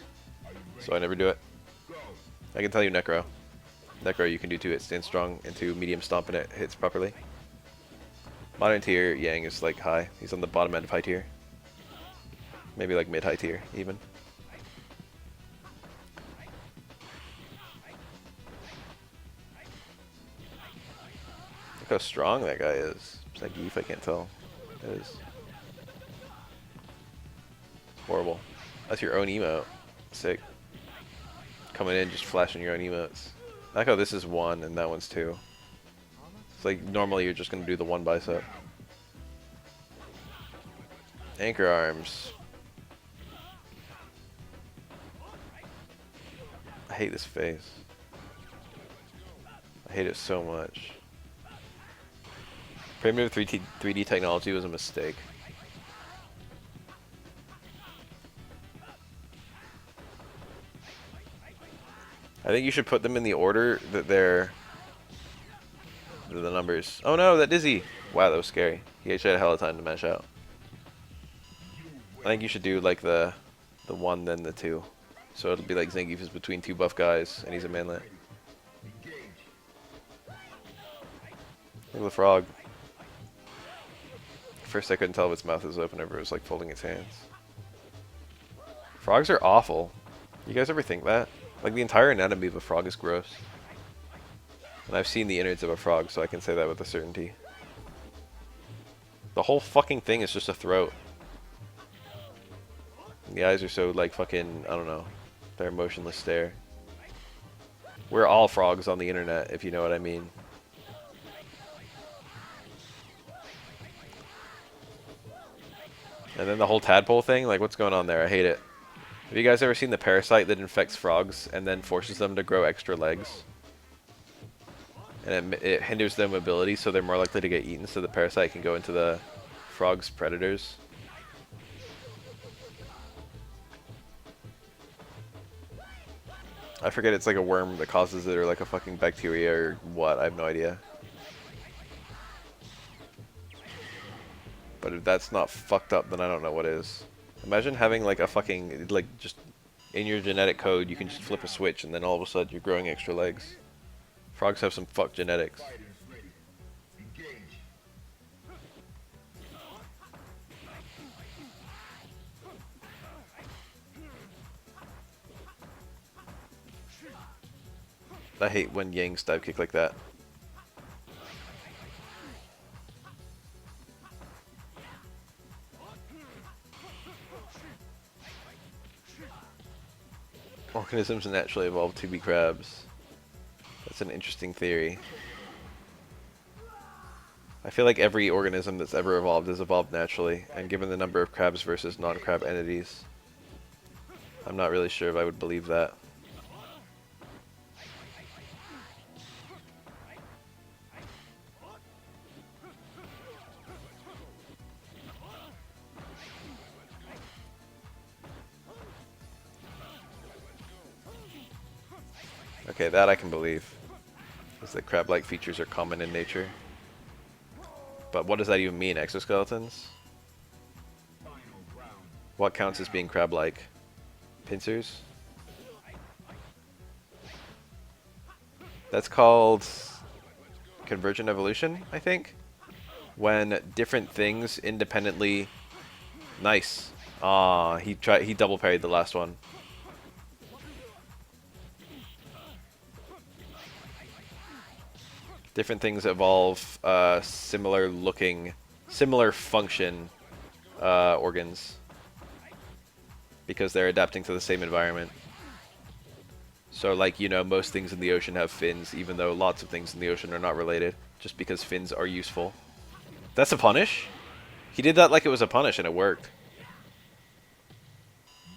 so I never do it. I can tell you Necro. Necro you can do 2 hit stand strong into medium stomp and it hits properly. Modern tier Yang is like high. He's on the bottom end of high tier. Maybe like mid high tier even. Look how strong that guy is. It's like Geef, I can't tell. It is. Horrible. That's your own emote. Sick. Coming in, just flashing your own emotes. I like how this is 1 and that one's 2. It's like normally you're just gonna do the 1 bicep. Anchor arms. I hate this face. I hate it so much. Primitive 3D technology was a mistake. I think you should put them in the order that they're the numbers. Oh no, that Dizzy! Wow, that was scary. He actually had a hell of a time to mash out. I think you should do like the 1 then the 2. So it'll be like Zangief is between 2 buff guys and he's a manlet. Look at the frog. First I couldn't tell if its mouth was open or if it was like folding its hands. Frogs are awful. You guys ever think that? Like the entire anatomy of a frog is gross. And I've seen the innards of a frog, so I can say that with a certainty. The whole fucking thing is just a throat. And the eyes are so like fucking, I don't know. They're a motionless stare. We're all frogs on the internet, if you know what I mean. And then the whole tadpole thing, like what's going on there? I hate it. Have you guys ever seen the parasite that infects frogs and then forces them to grow extra legs? And it hinders their mobility, so they're more likely to get eaten, so the parasite can go into the frog's predators. I forget, it's like a worm that causes it, or like a fucking bacteria, or what, I have no idea. But if that's not fucked up, then I don't know what is. Imagine having like a fucking, like just in your genetic code, you can just flip a switch and then all of a sudden you're growing extra legs. Frogs have some fucked genetics. I hate when Yang's dive kick like that. Organisms naturally evolved to be crabs. That's an interesting theory. I feel like every organism that's ever evolved has evolved naturally, and given the number of crabs versus non-crab entities, I'm not really sure if I would believe that. Okay, that I can believe. Because the crab-like features are common in nature. But what does that even mean, exoskeletons? What counts as being crab-like? Pincers? That's called convergent evolution, I think? When different things independently... Nice. Ah, he double parried the last one. Different things evolve similar looking, similar function organs because they're adapting to the same environment. So like, you know, most things in the ocean have fins, even though lots of things in the ocean are not related, just because fins are useful. That's a punish? He did that like it was a punish and it worked.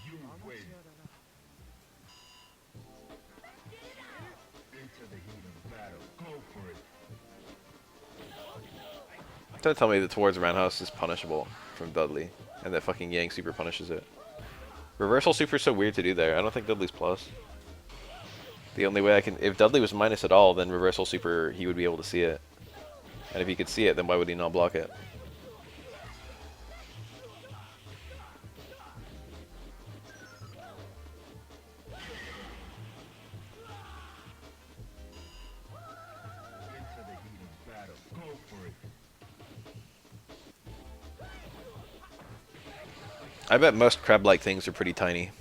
You win. Into the heat of battle. Go for it. Don't tell me that Towards Roundhouse is punishable from Dudley, and that fucking Yang super punishes it. Reversal super is so weird to do there. I don't think Dudley's plus. The only way I can... If Dudley was minus at all, then reversal super, he would be able to see it. And if he could see it, then why would he not block it? Into the heat of battle. Go for it. I bet most crab-like things are pretty tiny.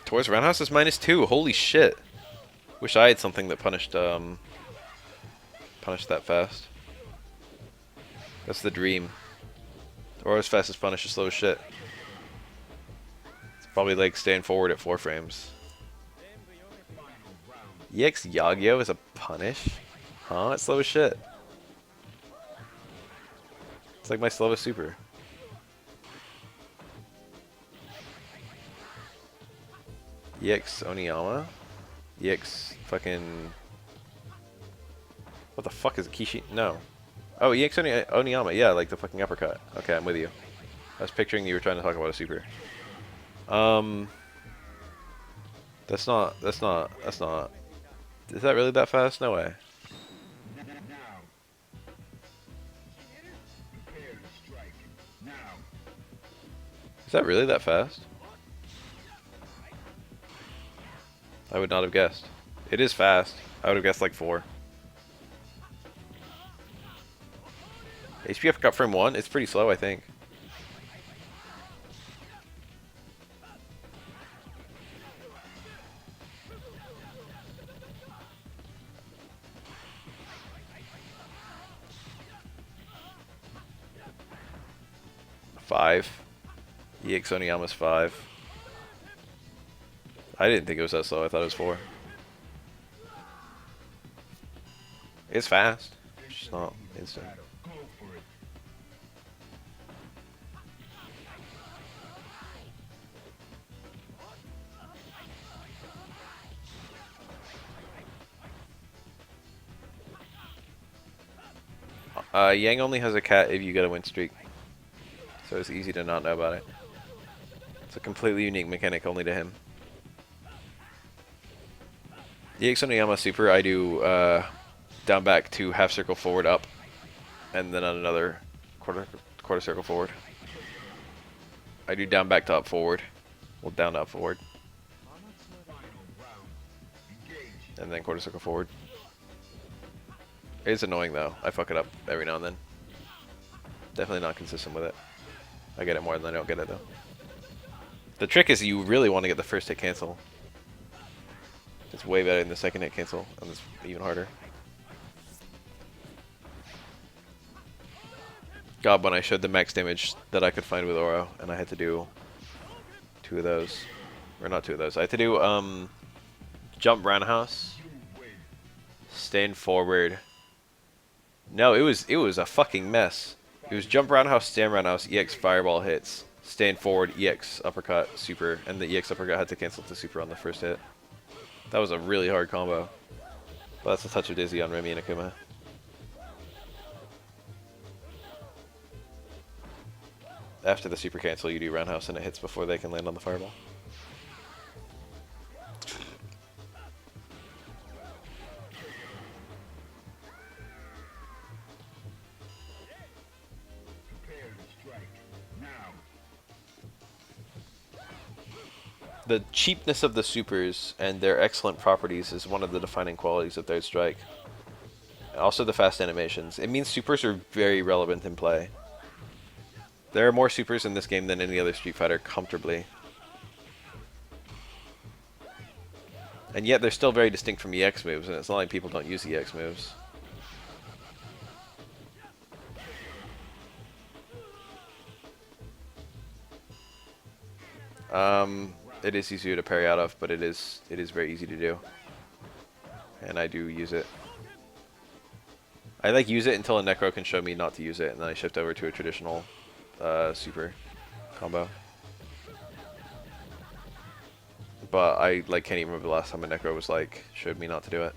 Towards Roundhouse is -2. Holy shit. Wish I had something that punished punished that fast. That's the dream. Or as fast as punish is slow as shit. It's probably like staying forward at 4 frames. EX Yagyo is a punish? Huh? It's slow as shit. It's like my slowest super. EX Oniyama? EX fucking... What the fuck is Kishi? No. Oh, EX Oniyama. Yeah, like the fucking uppercut. Okay, I'm with you. I was picturing you were trying to talk about a super. That's not... Is that really that fast? No way. Now. Prepare to strike. Now. Is that really that fast? I would not have guessed. It is fast. I would have guessed like 4. HPF got frame 1? It's pretty slow, I think. Five. EX Oniyama's 5. I didn't think it was that slow. I thought it was 4. It's fast. It's just not instant. Go for it. Yang only has a cat if you get a win streak. So it's easy to not know about it. It's a completely unique mechanic only to him. EX Oniyama super, I do down back to half circle forward up, and then on another quarter circle forward. I do down back to up forward, well down to up forward, and then quarter circle forward. It's annoying though. I fuck it up every now and then. Definitely not consistent with it. I get it more than I don't get it though. The trick is you really want to get the first hit cancel. It's way better than the second hit cancel, and it's even harder. God, when I showed the max damage that I could find with Oro, and I had to do 2 of those. Or not 2 of those. I had to do, jump roundhouse, stand forward. No, it was a fucking mess. It was jump roundhouse, stand roundhouse, EX fireball hits, stand forward, EX uppercut, super, and the EX uppercut had to cancel to super on the first hit. That was a really hard combo. But that's a touch of Dizzy on Remy and Akuma. After the super cancel, you do roundhouse and it hits before they can land on the fireball. The cheapness of the supers and their excellent properties is one of the defining qualities of Third Strike. Also the fast animations. It means supers are very relevant in play. There are more supers in this game than any other Street Fighter, comfortably. And yet they're still very distinct from EX moves, and it's not like people don't use EX moves. It is easier to parry out of, but it is very easy to do. And I do use it. I like use it until a Necro can show me not to use it, and then I shift over to a traditional super combo. But I like can't even remember the last time a Necro was like showed me not to do it.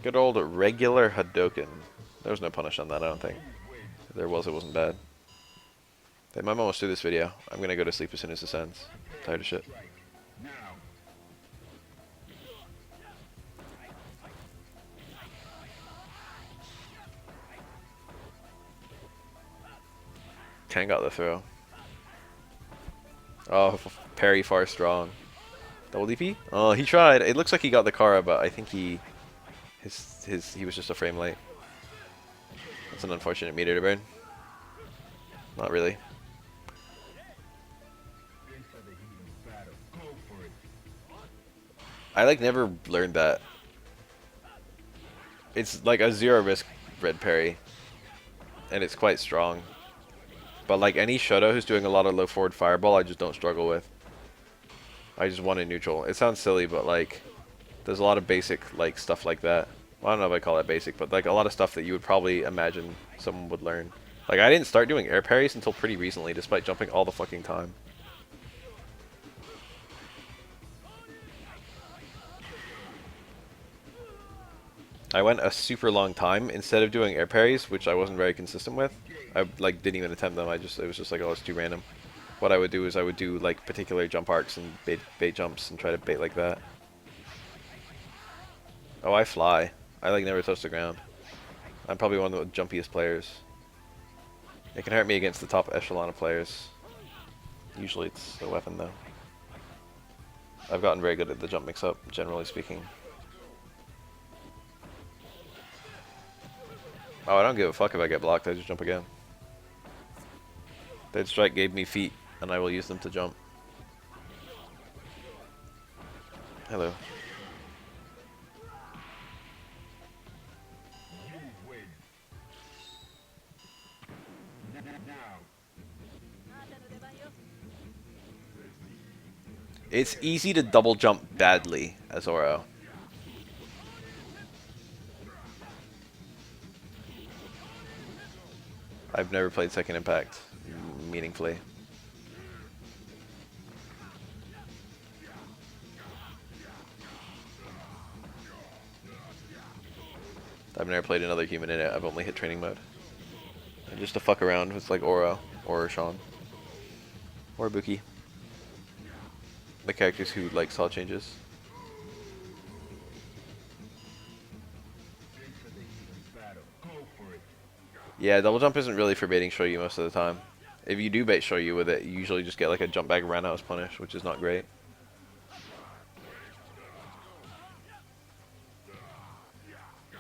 Good old regular Hadoken. There was no punish on that, I don't think. If there was, it wasn't bad. I'm almost through this video. I'm gonna go to sleep as soon as this ends. Tired of shit. Now. Ken got the throw. Oh, parry far strong. Double DP? Oh, he tried. It looks like he got the Kara, but I think he was just a frame late. That's an unfortunate meter to burn. Not really. Into the heat of battle. Go for it. I like never learned that. It's like a zero risk red parry, and it's quite strong. But like any Shoto who's doing a lot of low forward fireball, I just don't struggle with. I just want it neutral. It sounds silly, but like there's a lot of basic like stuff like that. Well, I don't know if I call that basic, but like a lot of stuff that you would probably imagine someone would learn. Like I didn't start doing air parries until pretty recently, despite jumping all the fucking time. I went a super long time instead of doing air parries, which I wasn't very consistent with. I like didn't even attempt them. It was just like, oh, it's too random. What I would do is I would do like particular jump arcs and bait jumps and try to bait like that. Oh, I fly. I like never touch the ground. I'm probably one of the jumpiest players. It can hurt me against the top echelon of players. Usually it's a weapon though. I've gotten very good at the jump mix-up, generally speaking. Oh, I don't give a fuck if I get blocked, I just jump again. Third Strike gave me feet, and I will use them to jump. Hello. You win. Now. It's easy to double jump badly as Oro. I've never played Second Impact meaningfully. I've never played another human in it. I've only hit training mode. And just to fuck around with like Oro or Sean or Buki. The characters who like saw changes. Into the heat of battle. Go for it. Yeah, double jump isn't really for baiting Shoyu most of the time. If you do bait Shoyu with it, you usually just get like a jump back roundhouse punish, which is not great.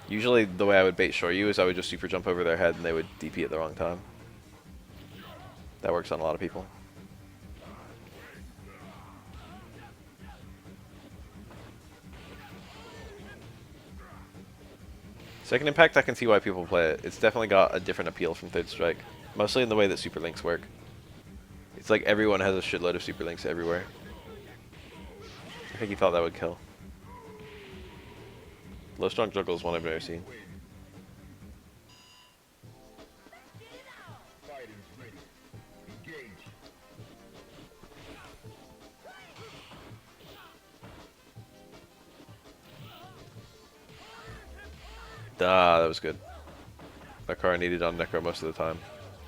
Usually the way I would bait Shoryu is I would just super jump over their head and they would DP at the wrong time. That works on a lot of people. Second Impact, I can see why people play it. It's definitely got a different appeal from Third Strike. Mostly in the way that Super Links work. It's like everyone has a shitload of Super Links everywhere. I think he thought that would kill. Low Strong Juggle is one I've never seen. Fighters ready. Engage. Ah, that was good. That car needed on Necro most of the time.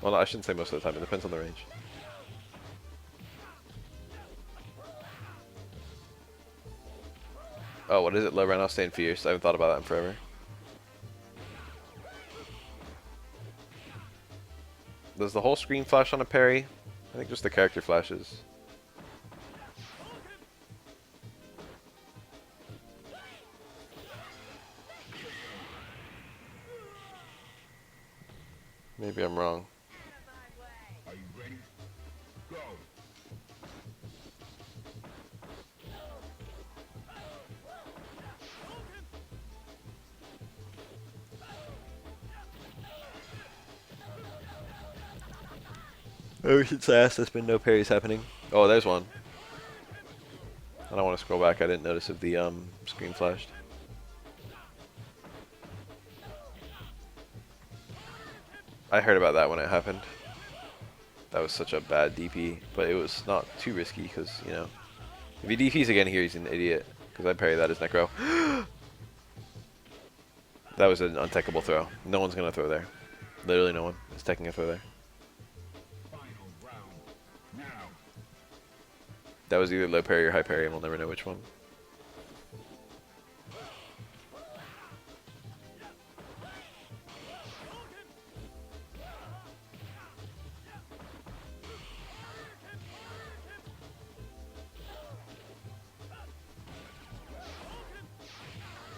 Well, no, I shouldn't say most of the time. It depends on the range. Oh, what is it? Low runoff, staying fierce. I haven't thought about that in forever. Does the whole screen flash on a parry? I think just the character flashes. Maybe I'm wrong. Are you ready? Go. Ever since I asked, there's been no parries happening. Oh, there's one. I don't want to scroll back. I didn't notice if the screen flashed. I heard about that when it happened. That was such a bad DP, but it was not too risky because, you know, if he DPs again here, he's an idiot. Because I parry that as Necro. That was an untechable throw. No one's going to throw there. Literally no one is taking a throw there. Final round. Now. That was either low parry or high parry, and we'll never know which one.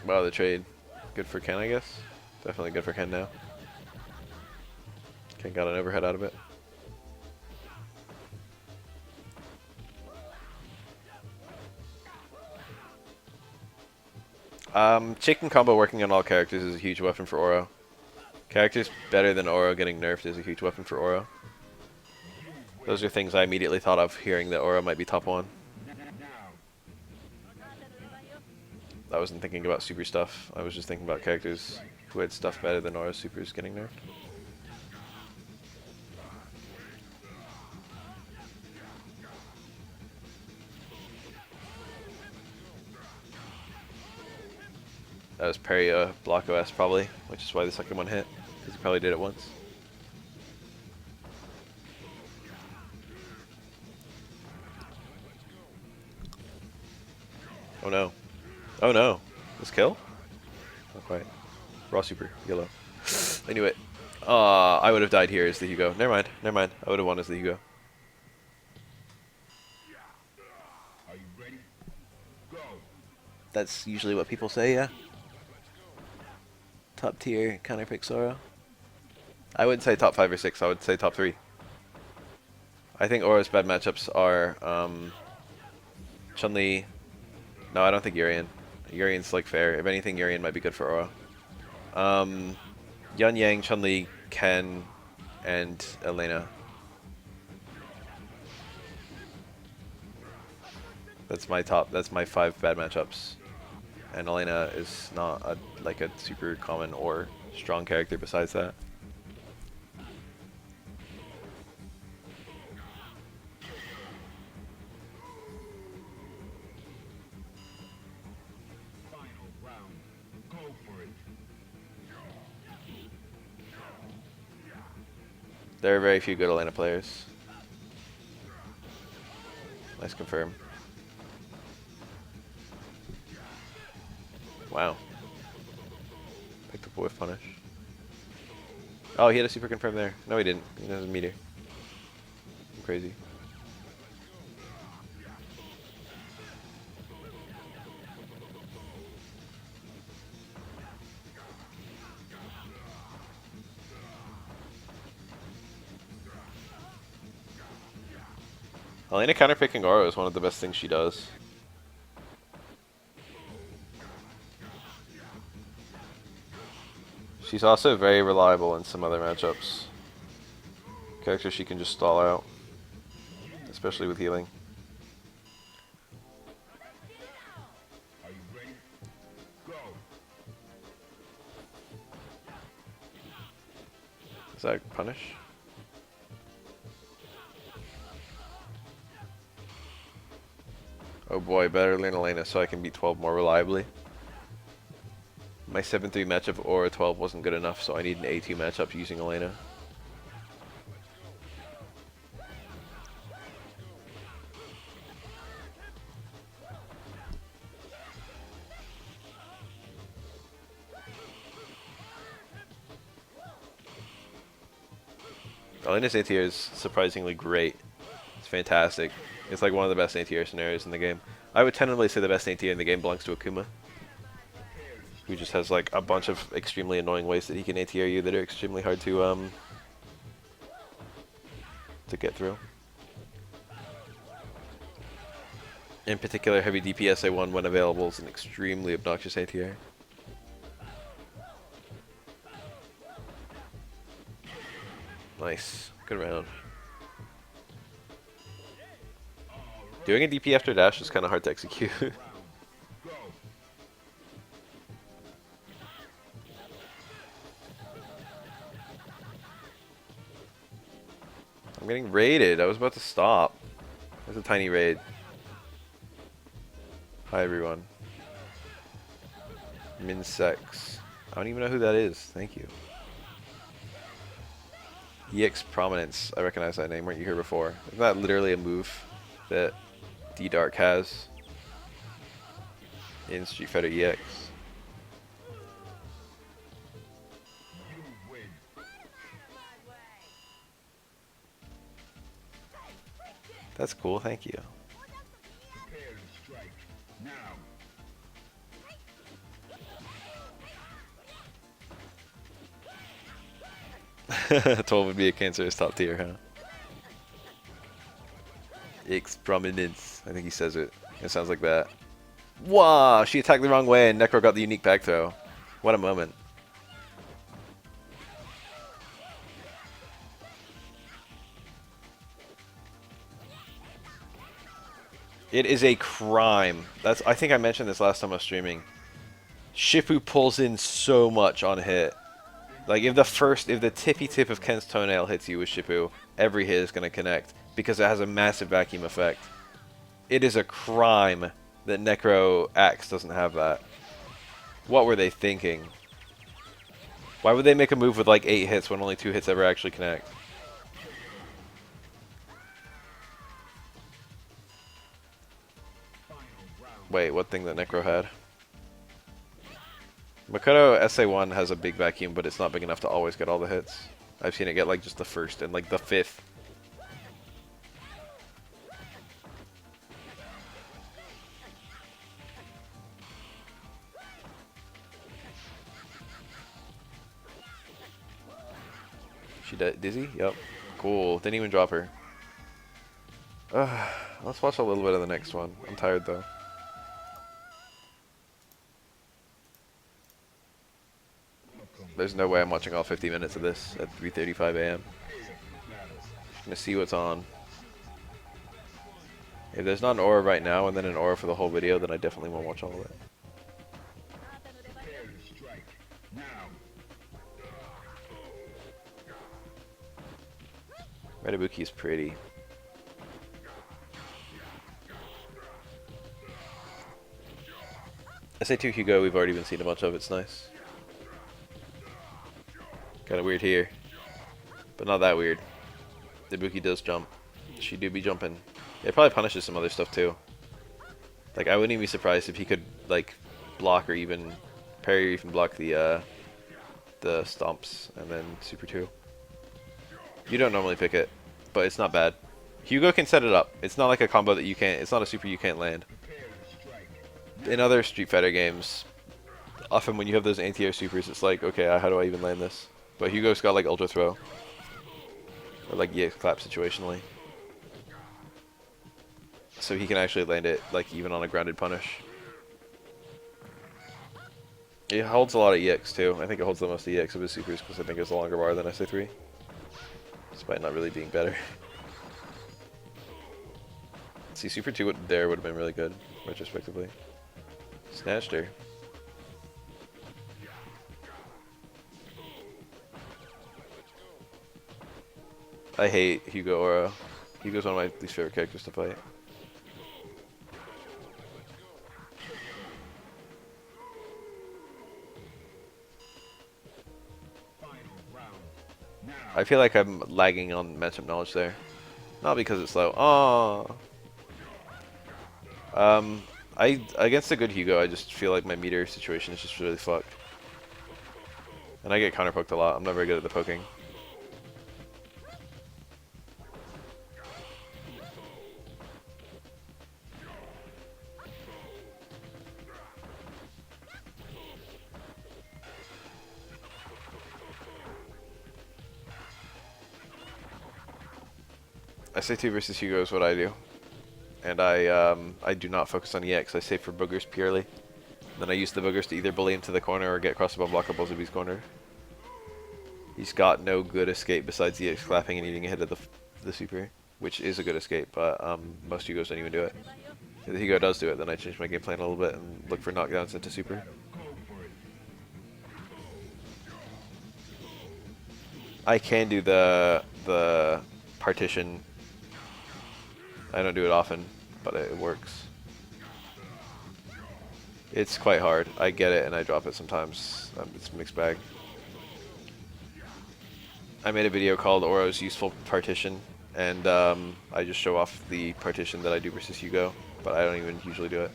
Wow, the trade. Good for Ken, I guess. Definitely good for Ken now. Ken got an overhead out of it. Chicken combo working on all characters is a huge weapon for Oro. Characters better than Oro getting nerfed is a huge weapon for Oro. Those are things I immediately thought of hearing that Oro might be top 1. I wasn't thinking about super stuff. I was just thinking about characters who had stuff better than Oro's supers getting nerfed. That was parry block OS probably, which is why the second one hit, because he probably did it once. Oh no. Oh no. This kill? Not quite. Raw super. Yellow. I knew it. I would have died here as the Hugo. Never mind. Never mind. I would have won as the Hugo. Are you ready? Go. That's usually what people say, yeah. Top tier counter pick Oro. I wouldn't say top 5 or 6. I would say top 3. I think Oro's bad matchups are Chun-Li. No, I don't think Urian. Urian's like fair. If anything, Urian might be good for Oro. Yun Yang, Chun-Li, Ken, and Elena. That's my top. That's my 5 bad matchups. And Elena is not like a super common or strong character besides that. Final round. Go for it. There are very few good Elena players. Nice confirm. Wow. Picked up a whiff punish. Oh, he had a super confirm there. No, he didn't. He has a meter. I'm crazy. Elena counterpicking Oro is one of the best things she does. She's also very reliable in some other matchups. Characters she can just stall out, especially with healing. Are you ready? Go. Is that punish? Oh boy, better learn Elena so I can beat 12 more reliably. My 7-3 matchup of Aura 12 wasn't good enough, so I need an A2 matchup using Elena. Elena's ATR is surprisingly great. It's fantastic. It's like one of the best ATR scenarios in the game. I would tentatively say the best ATR in the game belongs to Akuma, who just has like a bunch of extremely annoying ways that he can ATR you that are extremely hard to get through. In particular, heavy DPS A1 when available is an extremely obnoxious ATR. Nice. Good round. Doing a DP after dash is kind of hard to execute. I'm getting raided. I was about to stop. There's a tiny raid. Hi everyone. Minsex. I don't even know who that is. Thank you. EX Prominence. I recognize that name. Weren't you here before? Isn't that literally a move that D-Dark has in Street Fighter EX? That's cool. Thank you. Prepare to strike. Now. 12 would be a cancerous top tier, huh? X prominence. I think he says it. It sounds like that. Wow, she attacked the wrong way and Necro got the unique back throw. What a moment. It is a crime. I think I mentioned this last time I was streaming. Shippu pulls in so much on hit. Like if the tippy tip of Ken's toenail hits you with Shippu, every hit is gonna connect because it has a massive vacuum effect. It is a crime that Necro Axe doesn't have that. What were they thinking? Why would they make a move with like 8 hits when only 2 hits ever actually connect? Wait, what thing that Necro had? Makoto SA1 has a big vacuum, but it's not big enough to always get all the hits. I've seen it get like just the first and like the 5th. She dizzy? Yep. Cool. Didn't even drop her. Let's watch a little bit of the next one. I'm tired though. There's no way I'm watching all 50 minutes of this at 3:35 a.m. Just gonna see what's on. If there's not an aura right now and then an aura for the whole video, then I definitely won't watch all of it. Redabuki is pretty. SA2 Hugo, we've already been seeing a bunch of. It's nice. Kind of weird here, but not that weird. Ibuki does jump. She do be jumping. It probably punishes some other stuff too. Like I wouldn't even be surprised if he could like block or even parry or even block the stomps and then Super 2. You don't normally pick it, but it's not bad. Hugo can set it up. It's not like a combo that you can't. It's not a super you can't land. In other Street Fighter games, often when you have those anti-air supers, it's like, okay, how do I even land this? But Hugo's got like Ultra Throw. Or like EX Clap situationally. So he can actually land it like even on a grounded punish. It holds a lot of EX too. I think it holds the most EX of his supers because I think it's a longer bar than SA3. Despite not really being better. See, Super 2 would have been really good, retrospectively. Snatched her. I hate Hugo Aura. Hugo's one of my least favorite characters to fight. I feel like I'm lagging on matchup knowledge there. Not because it's slow. Oh. I against a good Hugo, I just feel like my meter situation is just really fucked. And I get counter poked a lot. I'm not very good at the poking. SA2 versus Hugo is what I do. And I do not focus on EX. I save for boogers purely. Then I use the boogers to either bully him to the corner or get crossable blockable if he's cornered. He's got no good escape besides EX clapping and eating a hit of the super, which is a good escape, but most Hugos don't even do it. If the Hugo does do it, then I change my game plan a little bit and look for knockdowns into super. I can do the partition. I don't do it often, but it works. It's quite hard. I get it and I drop it sometimes. It's a mixed bag. I made a video called Oro's Useful Partition, and I just show off the partition that I do versus Hugo, but I don't even usually do it.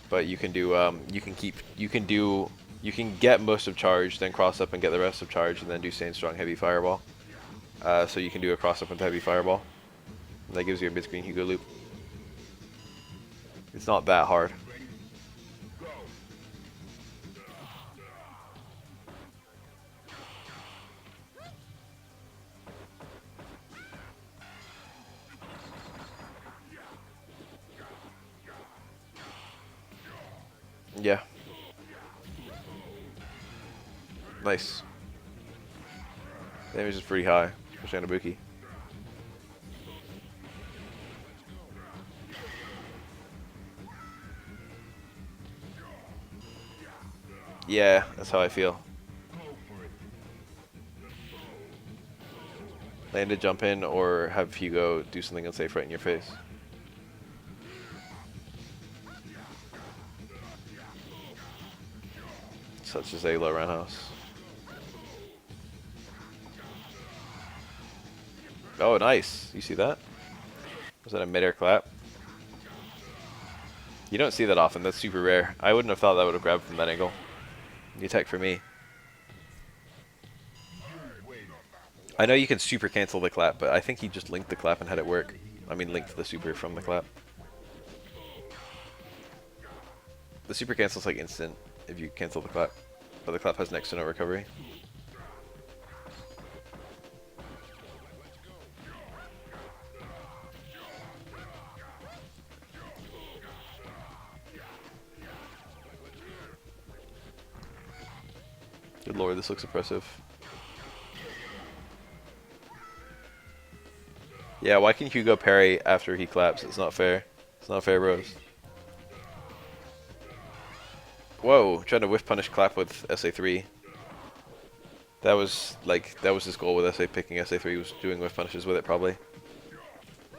But you can do, you can get most of charge, then cross up and get the rest of charge, and then do Staying Strong Heavy Fireball. So you can do a cross up into Heavy Fireball. And that gives you a mid-screen Hugo loop. It's not that hard. Yeah. Nice. Damage is pretty high for Shanabuki. Yeah, that's how I feel. Land to jump in or have Hugo do something unsafe right in your face. Such as a low roundhouse. Oh, nice. You see that? Was that a mid-air clap? You don't see that often. That's super rare. I wouldn't have thought that would have grabbed from that angle. New tech for me. I know you can super cancel the clap, but I think he just linked the clap and had it work. I mean, linked the super from the clap. The super cancel's like instant if you cancel the clap, but the clap has next to no recovery. Good lord, this looks oppressive. Yeah, why can Hugo parry after he claps? It's not fair. It's not fair, bros. Whoa, trying to whiff punish clap with SA3. That was his goal with SA picking SA3, was doing whiff punishes with it probably.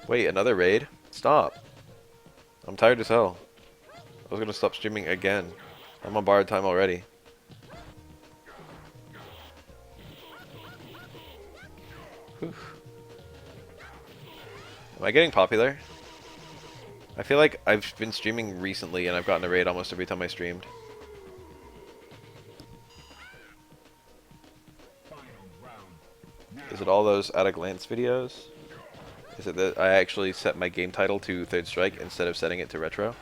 Wait, another raid? Stop. I'm tired as hell. I was gonna stop streaming again. I'm on borrowed time already. Whew. Am I getting popular? I feel like I've been streaming recently and I've gotten a raid almost every time I streamed. Is it all those at a glance videos? Is it that I actually set my game title to Third Strike instead of setting it to Retro?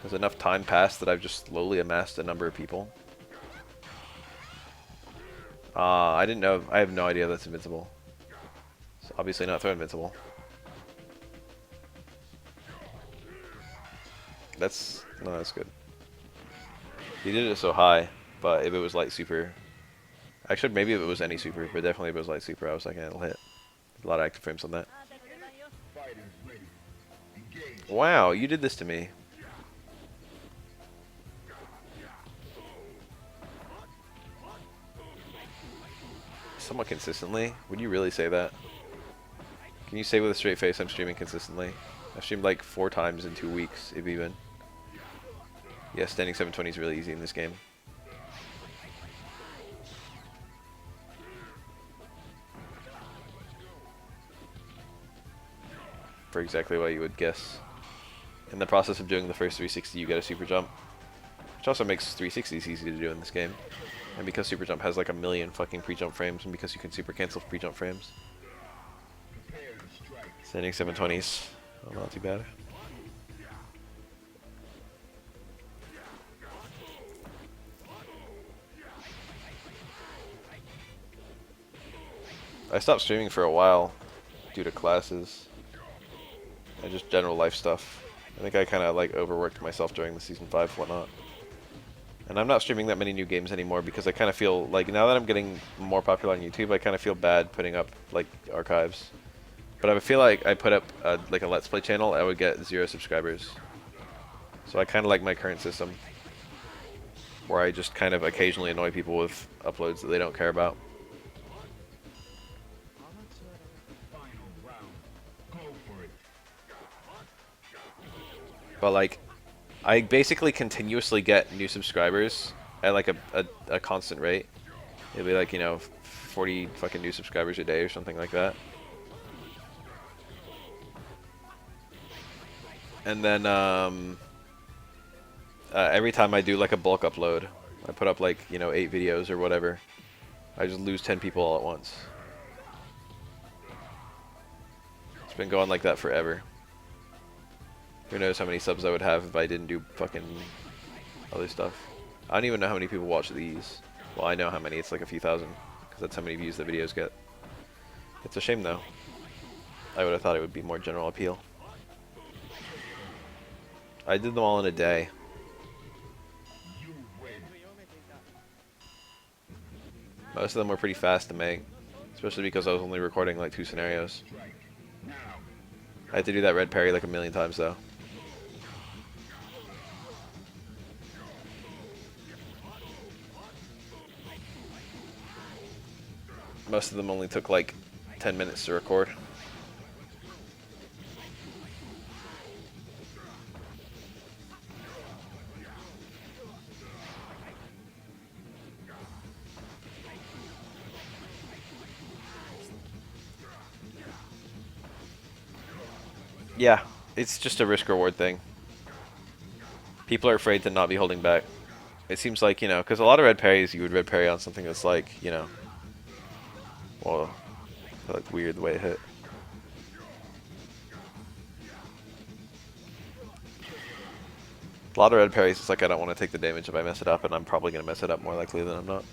Has enough time passed that I've just slowly amassed a number of people? I didn't know. I have no idea that's invincible. It's obviously not throw invincible. That's good. He did it so high, but if it was light super, actually maybe if it was any super, but definitely if it was light super, I was like, yeah, it'll hit. A lot of active frames on that. Wow, you did this to me. Somewhat consistently? Would you really say that? Can you say with a straight face I'm streaming consistently? I've streamed like 4 times in 2 weeks, if even. Yeah, standing 720 is really easy in this game. for exactly what you would guess. In the process of doing the first 360, you get a super jump, which also makes 360s easy to do in this game. And because super jump has like a million fucking pre-jump frames, and because you can super cancel pre-jump frames. Standing 720s. Oh, not too bad. I stopped streaming for a while due to classes and just general life stuff. I think I kind of like overworked myself during the season 5 whatnot. And I'm not streaming that many new games anymore because I kind of feel like now that I'm getting more popular on YouTube, I kind of feel bad putting up like archives. But I feel like I put up like a Let's Play channel, I would get 0 subscribers. So I kind of like my current system, where I just kind of occasionally annoy people with uploads that they don't care about. But like, I basically continuously get new subscribers at like a constant rate. It'll be like, you know, 40 fucking new subscribers a day or something like that. And then every time I do like a bulk upload, I put up like, you know, 8 videos or whatever, I just lose 10 people all at once. It's been going like that forever. Who knows how many subs I would have if I didn't do fucking other stuff. I don't even know how many people watch these. Well, I know how many. It's like a few thousand, because that's how many views the videos get. It's a shame, though. I would have thought it would be more general appeal. I did them all in a day. Most of them were pretty fast to make, especially because I was only recording like 2 scenarios. I had to do that red parry like a million times, though. Most of them only took like 10 minutes to record. Yeah, it's just a risk-reward thing. People are afraid to not be holding back. It seems like, you know, because a lot of red parries, you would red parry on something that's like, you know, well, like weird the way it hit. A lot of red parries, it's like I don't want to take the damage if I mess it up, and I'm probably going to mess it up more likely than I'm not.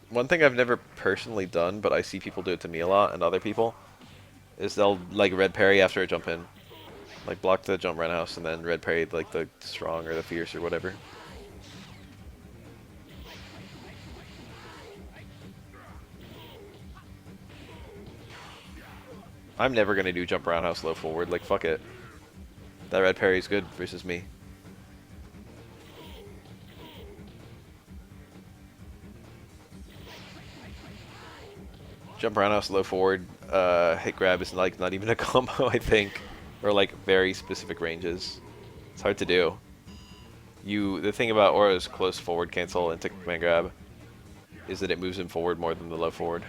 One thing I've never personally done, but I see people do it to me a lot, and other people, is they'll like red parry after a jump in. Like block the jump roundhouse and then red parry like the strong or the fierce or whatever. I'm never gonna do jump roundhouse low forward, like fuck it. That red parry is good versus me. Jump roundhouse low forward, hit grab is like not even a combo, I think. Or like very specific ranges. It's hard to do. The thing about Aura's close forward cancel into command grab is that it moves him forward more than the low forward.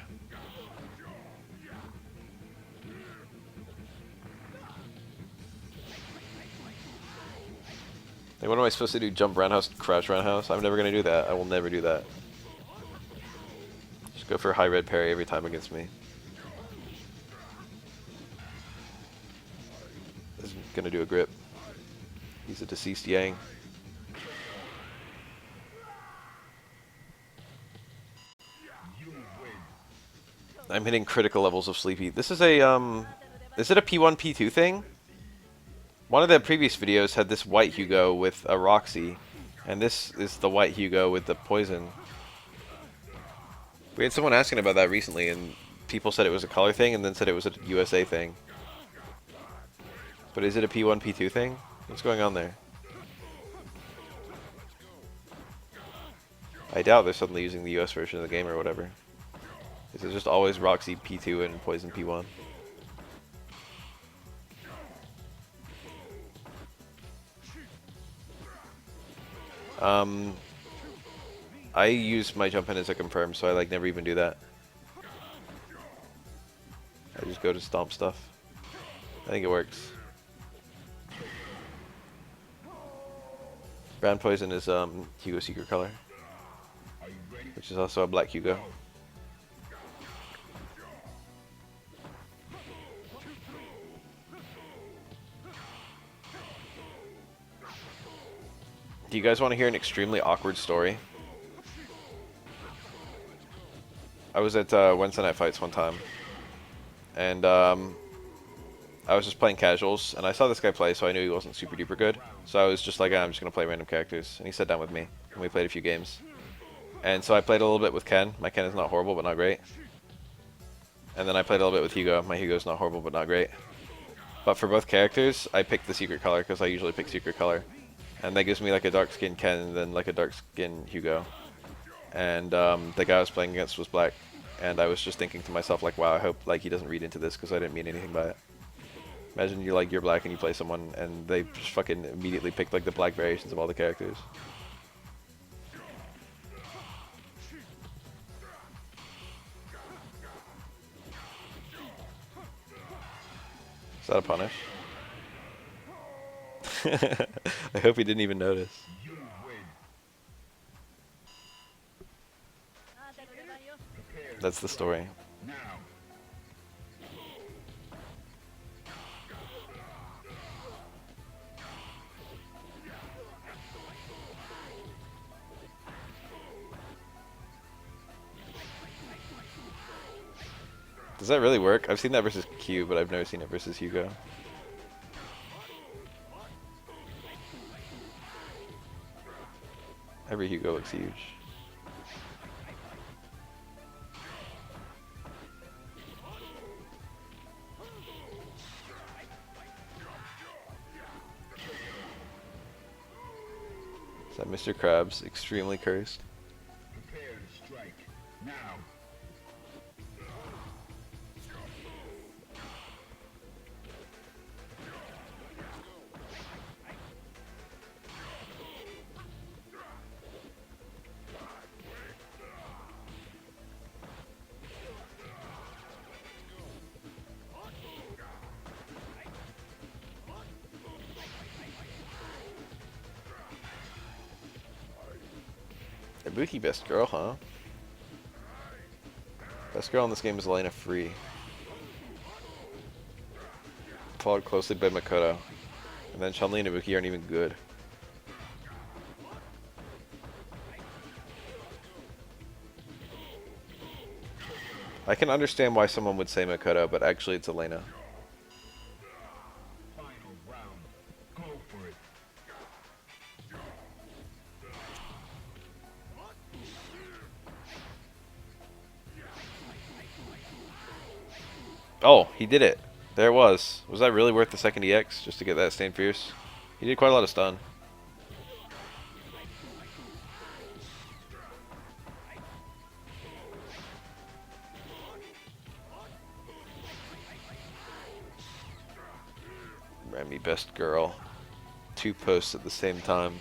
Like, what am I supposed to do? Jump roundhouse, crouch roundhouse? I'm never gonna do that. I will never do that. Just go for high red parry every time against me. This is gonna do a grip. He's a deceased Yang. I'm hitting critical levels of sleepy. This is a is it a P1 P2 thing? One of the previous videos had this white Hugo with a Roxy, and this is the white Hugo with the poison. We had someone asking about that recently, and people said it was a color thing, and then said it was a USA thing. But is it a P1 P2 thing? What's going on there? I doubt they're suddenly using the US version of the game or whatever. Is it just always Roxy P2 and Poison P1? I use my jump in as a confirm, so I like never even do that. I just go to stomp stuff. I think it works. Brown poison is Hugo's secret color, which is also a black Hugo. Do you guys want to hear an extremely awkward story? I was at Wednesday Night Fights one time, and I was just playing casuals, and I saw this guy play, so I knew he wasn't super duper good. So I was just like, I'm just gonna play random characters, and he sat down with me, and we played a few games. And so I played a little bit with Ken. My Ken is not horrible, but not great. And then I played a little bit with Hugo. My Hugo's not horrible, but not great. But for both characters, I picked the secret color, because I usually pick secret color. And that gives me like a dark skin Ken, and then like a dark skin Hugo. And the guy I was playing against was black. And I was just thinking to myself, like, wow, I hope like he doesn't read into this, because I didn't mean anything by it. Imagine you're black and you play someone and they just fucking immediately pick like the black variations of all the characters. Is that a punish? I hope he didn't even notice. That's the story. Does that really work? I've seen that versus Q, but I've never seen it versus Hugo. Every Hugo looks huge. Is that Mr. Krabs? Extremely cursed. Prepare to strike. Now. Ibuki best girl, huh? Best girl in this game is Elena Free. Followed closely by Makoto. And then Chun-Li and Ibuki aren't even good. I can understand why someone would say Makoto, but actually it's Elena. Final round. Go for it. Oh, he did it. There it was. Was that really worth the second EX just to get that Staying Fierce? He did quite a lot of stun. Remy best girl. 2 posts at the same time.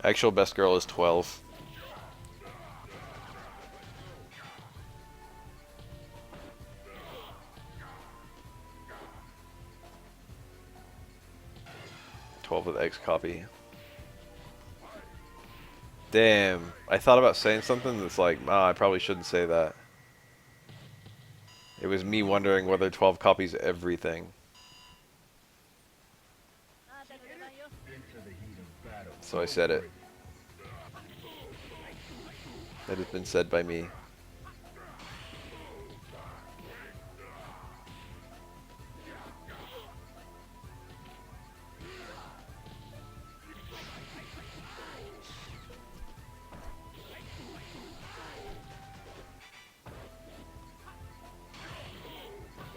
Actual best girl is 12. With X copy. Damn, I thought about saying something that's like, I probably shouldn't say that. It was me wondering whether 12 copies everything. So I said it. That has been said by me.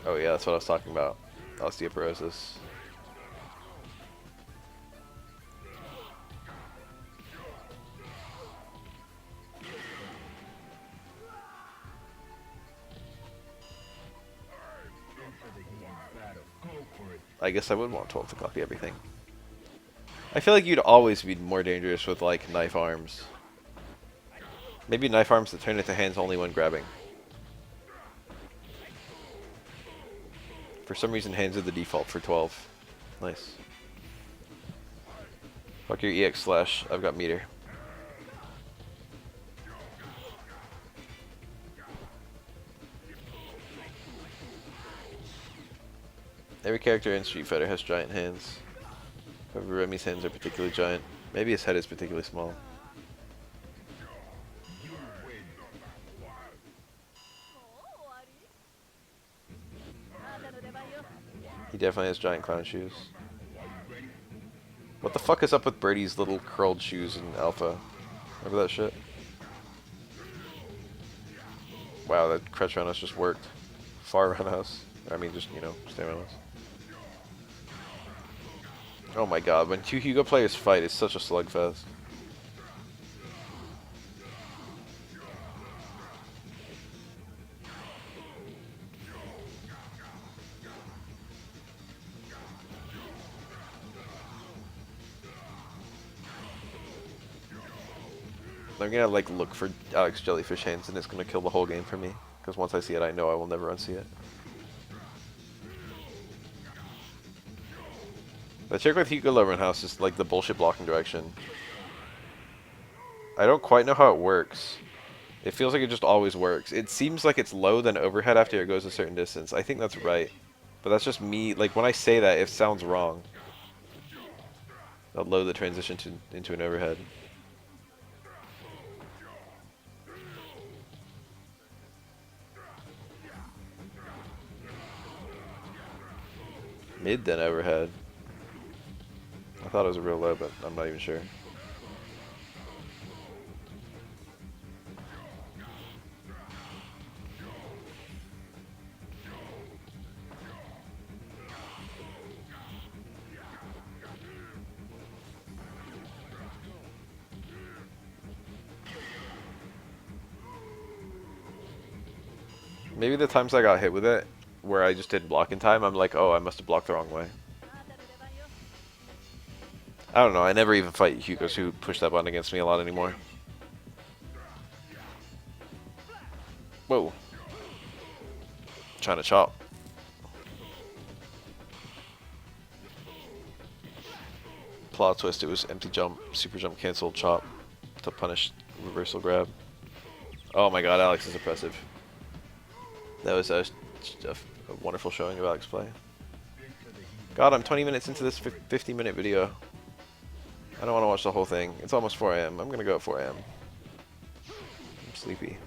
Oh yeah, that's what I was talking about. Osteoporosis. I guess I would want 12 to copy everything. I feel like you'd always be more dangerous with like knife arms. Maybe knife arms that turn into hands only when grabbing. For some reason, hands are the default for 12. Nice. Fuck your EX slash. I've got meter. Every character in Street Fighter has giant hands. However, Remy's hands are particularly giant. Maybe his head is particularly small. He definitely has giant clown shoes. What the fuck is up with Birdie's little curled shoes in Alpha? Remember that shit? Wow, that crouch roundhouse just worked. Far roundhouse. I mean, just, you know, stay roundhouse. Oh my god, when two Hugo players fight, it's such a slugfest. I'm gonna like look for Alex Jellyfish hands and it's gonna kill the whole game for me. Because once I see it, I know I will never unsee it. The trick with Hugo Low House is like the bullshit blocking direction. I don't quite know how it works. It feels like it just always works. It seems like it's low then overhead after it goes a certain distance. I think that's right. But that's just me. Like when I say that, it sounds wrong. I'll load the transition into an overhead. Mid then overhead. I thought it was a real low, but I'm not even sure. Maybe the times I got hit with it, where I just didn't block in time, I'm like, oh, I must have blocked the wrong way. I don't know, I never even fight Hugos who push that button against me a lot anymore. Whoa. Trying to chop. Plot twist, it was empty jump, super jump cancel, chop to punish reversal grab. Oh my god, Alex is oppressive. That was a wonderful showing of Alex play. God, I'm 20 minutes into this 50-minute video. I don't want to watch the whole thing. It's almost 4 AM. I'm gonna go at 4 AM. I'm sleepy.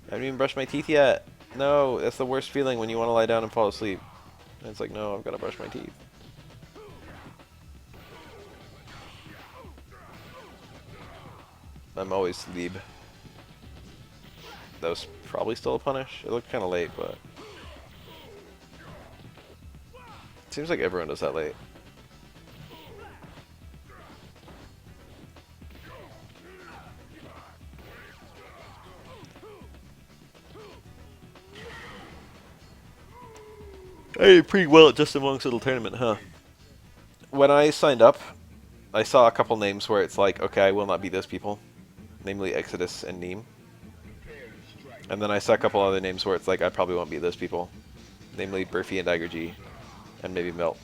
I haven't even brushed my teeth yet. No, that's the worst feeling when you want to lie down and fall asleep. And it's like, no, I've got to brush my teeth. I'm always Lieb. That was probably still a punish. It looked kind of late, but... It seems like everyone does that late. I did pretty well at Just Amongst Little Tournament, huh? When I signed up, I saw a couple names where it's like, okay, I will not beat those people. Namely Exodus and Neem. And then I saw a couple other names where it's like, I probably won't beat those people. Namely Burfy and Dagger G. And maybe Melt.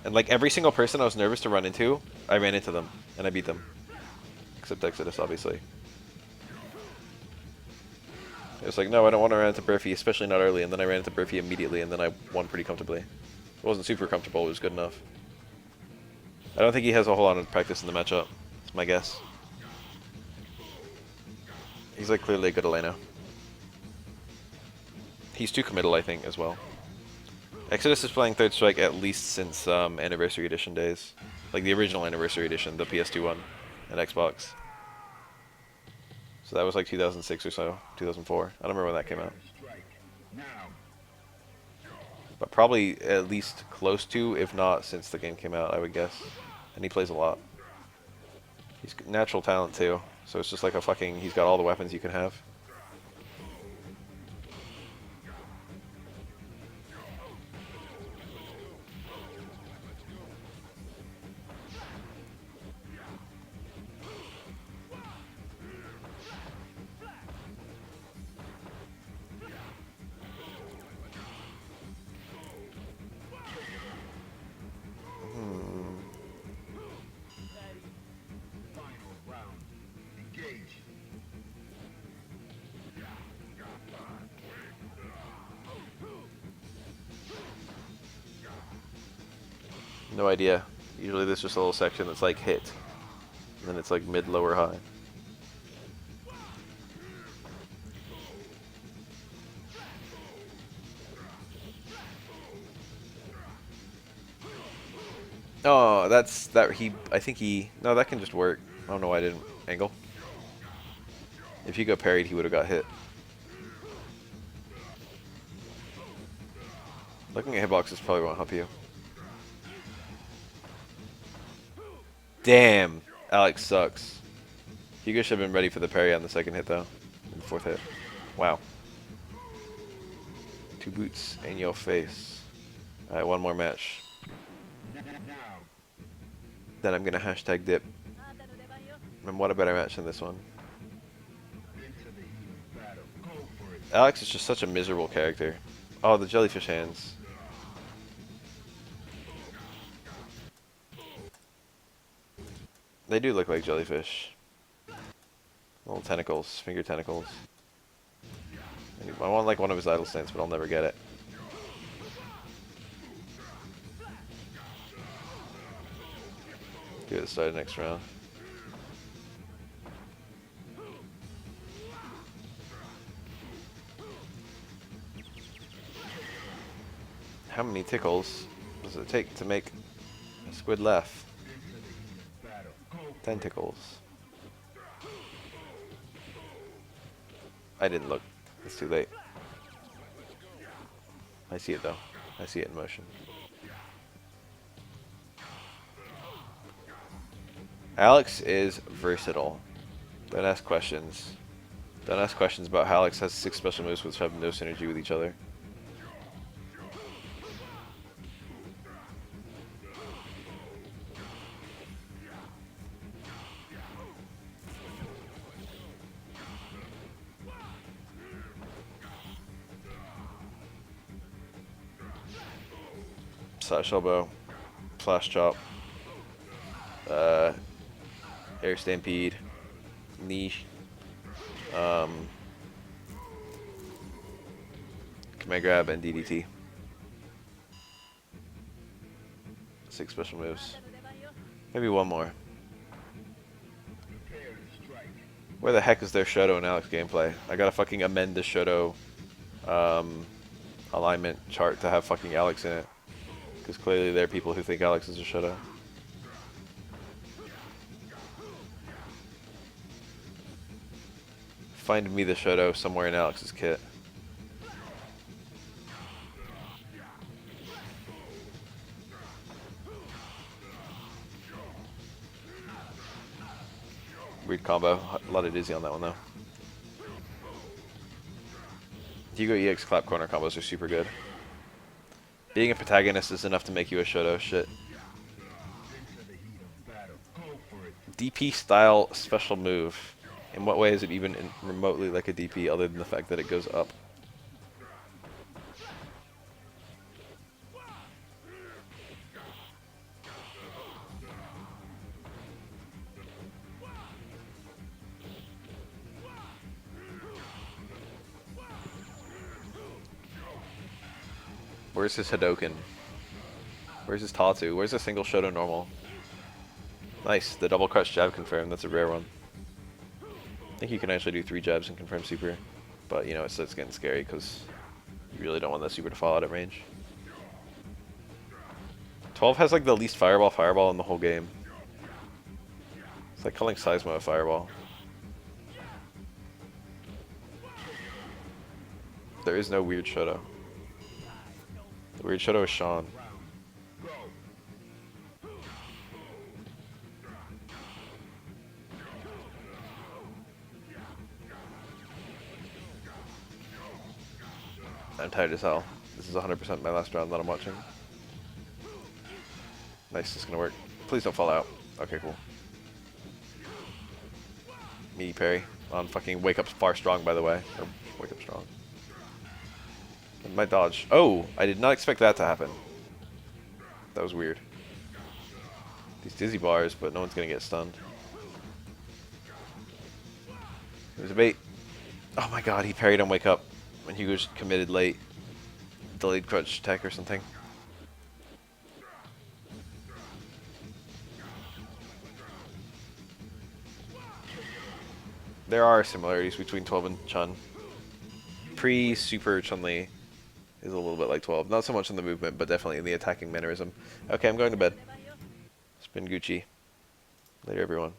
And like every single person I was nervous to run into, I ran into them. And I beat them. Except Exodus, obviously. It was like, no, I don't want to run into Burfy, especially not early. And then I ran into Burfy immediately, and then I won pretty comfortably. It wasn't super comfortable, it was good enough. I don't think he has a whole lot of practice in the matchup. That's my guess. He's like clearly a good Elena. He's too committal, I think, as well. Exodus is playing Third Strike at least since Anniversary Edition days. Like the original Anniversary Edition, the PS2 one, and Xbox. So that was like 2006 or so, 2004. I don't remember when that came out. But probably at least close to, if not since the game came out, I would guess. And he plays a lot. He's natural talent too, so it's just like a fucking, he's got all the weapons you can have. No idea. Usually there's just a little section that's like hit. And then it's like mid, low, or high. Oh, that's that he. I think he. No, that can just work. I don't know why I didn't angle. If he got parried, he would have got hit. Looking at hitboxes probably won't help you. Damn, Alex sucks. Hugo should have been ready for the parry on the second hit though. The fourth hit. Wow. 2 boots in your face. Alright, one more match. Then I'm gonna hashtag dip. And what a better match than this one. Alex is just such a miserable character. Oh, the jellyfish hands. They do look like jellyfish. Little tentacles, finger tentacles. I want like one of his idle stance, but I'll never get it. Do it at the start of the next round. How many tickles does it take to make a squid laugh? 10 tickles. I didn't look. It's too late. I see it though. I see it in motion. Alex is versatile. Don't ask questions. Don't ask questions about how Alex has 6 special moves which have no synergy with each other. Slash elbow, flash chop, air stampede, knee, command grab, and DDT. 6 special moves. Maybe one more. Where the heck is their Shoto and Alex gameplay? I gotta fucking amend the Shoto alignment chart to have fucking Alex in it. Because clearly there are people who think Alex is a Shoto. Find me the Shoto somewhere in Alex's kit. Weird combo. A lot of dizzy on that one though. Hugo EX clap corner combos are super good. Being a protagonist is enough to make you a Shoto. Shit. DP style special move. In what way is it even remotely like a DP other than the fact that it goes up? Where's his Hadoken? Where's his Tatsu? Where's a single Shoto normal? Nice, the double crush jab confirmed. That's a rare one. I think you can actually do 3 jabs and confirm super. But, you know, it's getting scary because you really don't want that super to fall out at range. 12 has like the least fireball in the whole game. It's like calling Seismo a fireball. There is no weird Shoto. The weird Shoto is Sean. I'm tired as hell. This is 100% my last round that I'm watching. Nice, this is gonna work. Please don't fall out. Okay, cool. Me parry on fucking Wake Up Far Strong, by the way. Or Wake Up Strong. And my dodge. Oh, I did not expect that to happen. That was weird. These dizzy bars, but no one's gonna get stunned. There's a bait. Oh my god, he parried on Wake Up when Hugo was committed late. Delayed crutch tech or something. There are similarities between 12 and Chun. Pre-Super Chun-Li is a little bit like 12. Not so much in the movement, but definitely in the attacking mannerism. Okay, I'm going to bed. It's been Gucci. Later, everyone.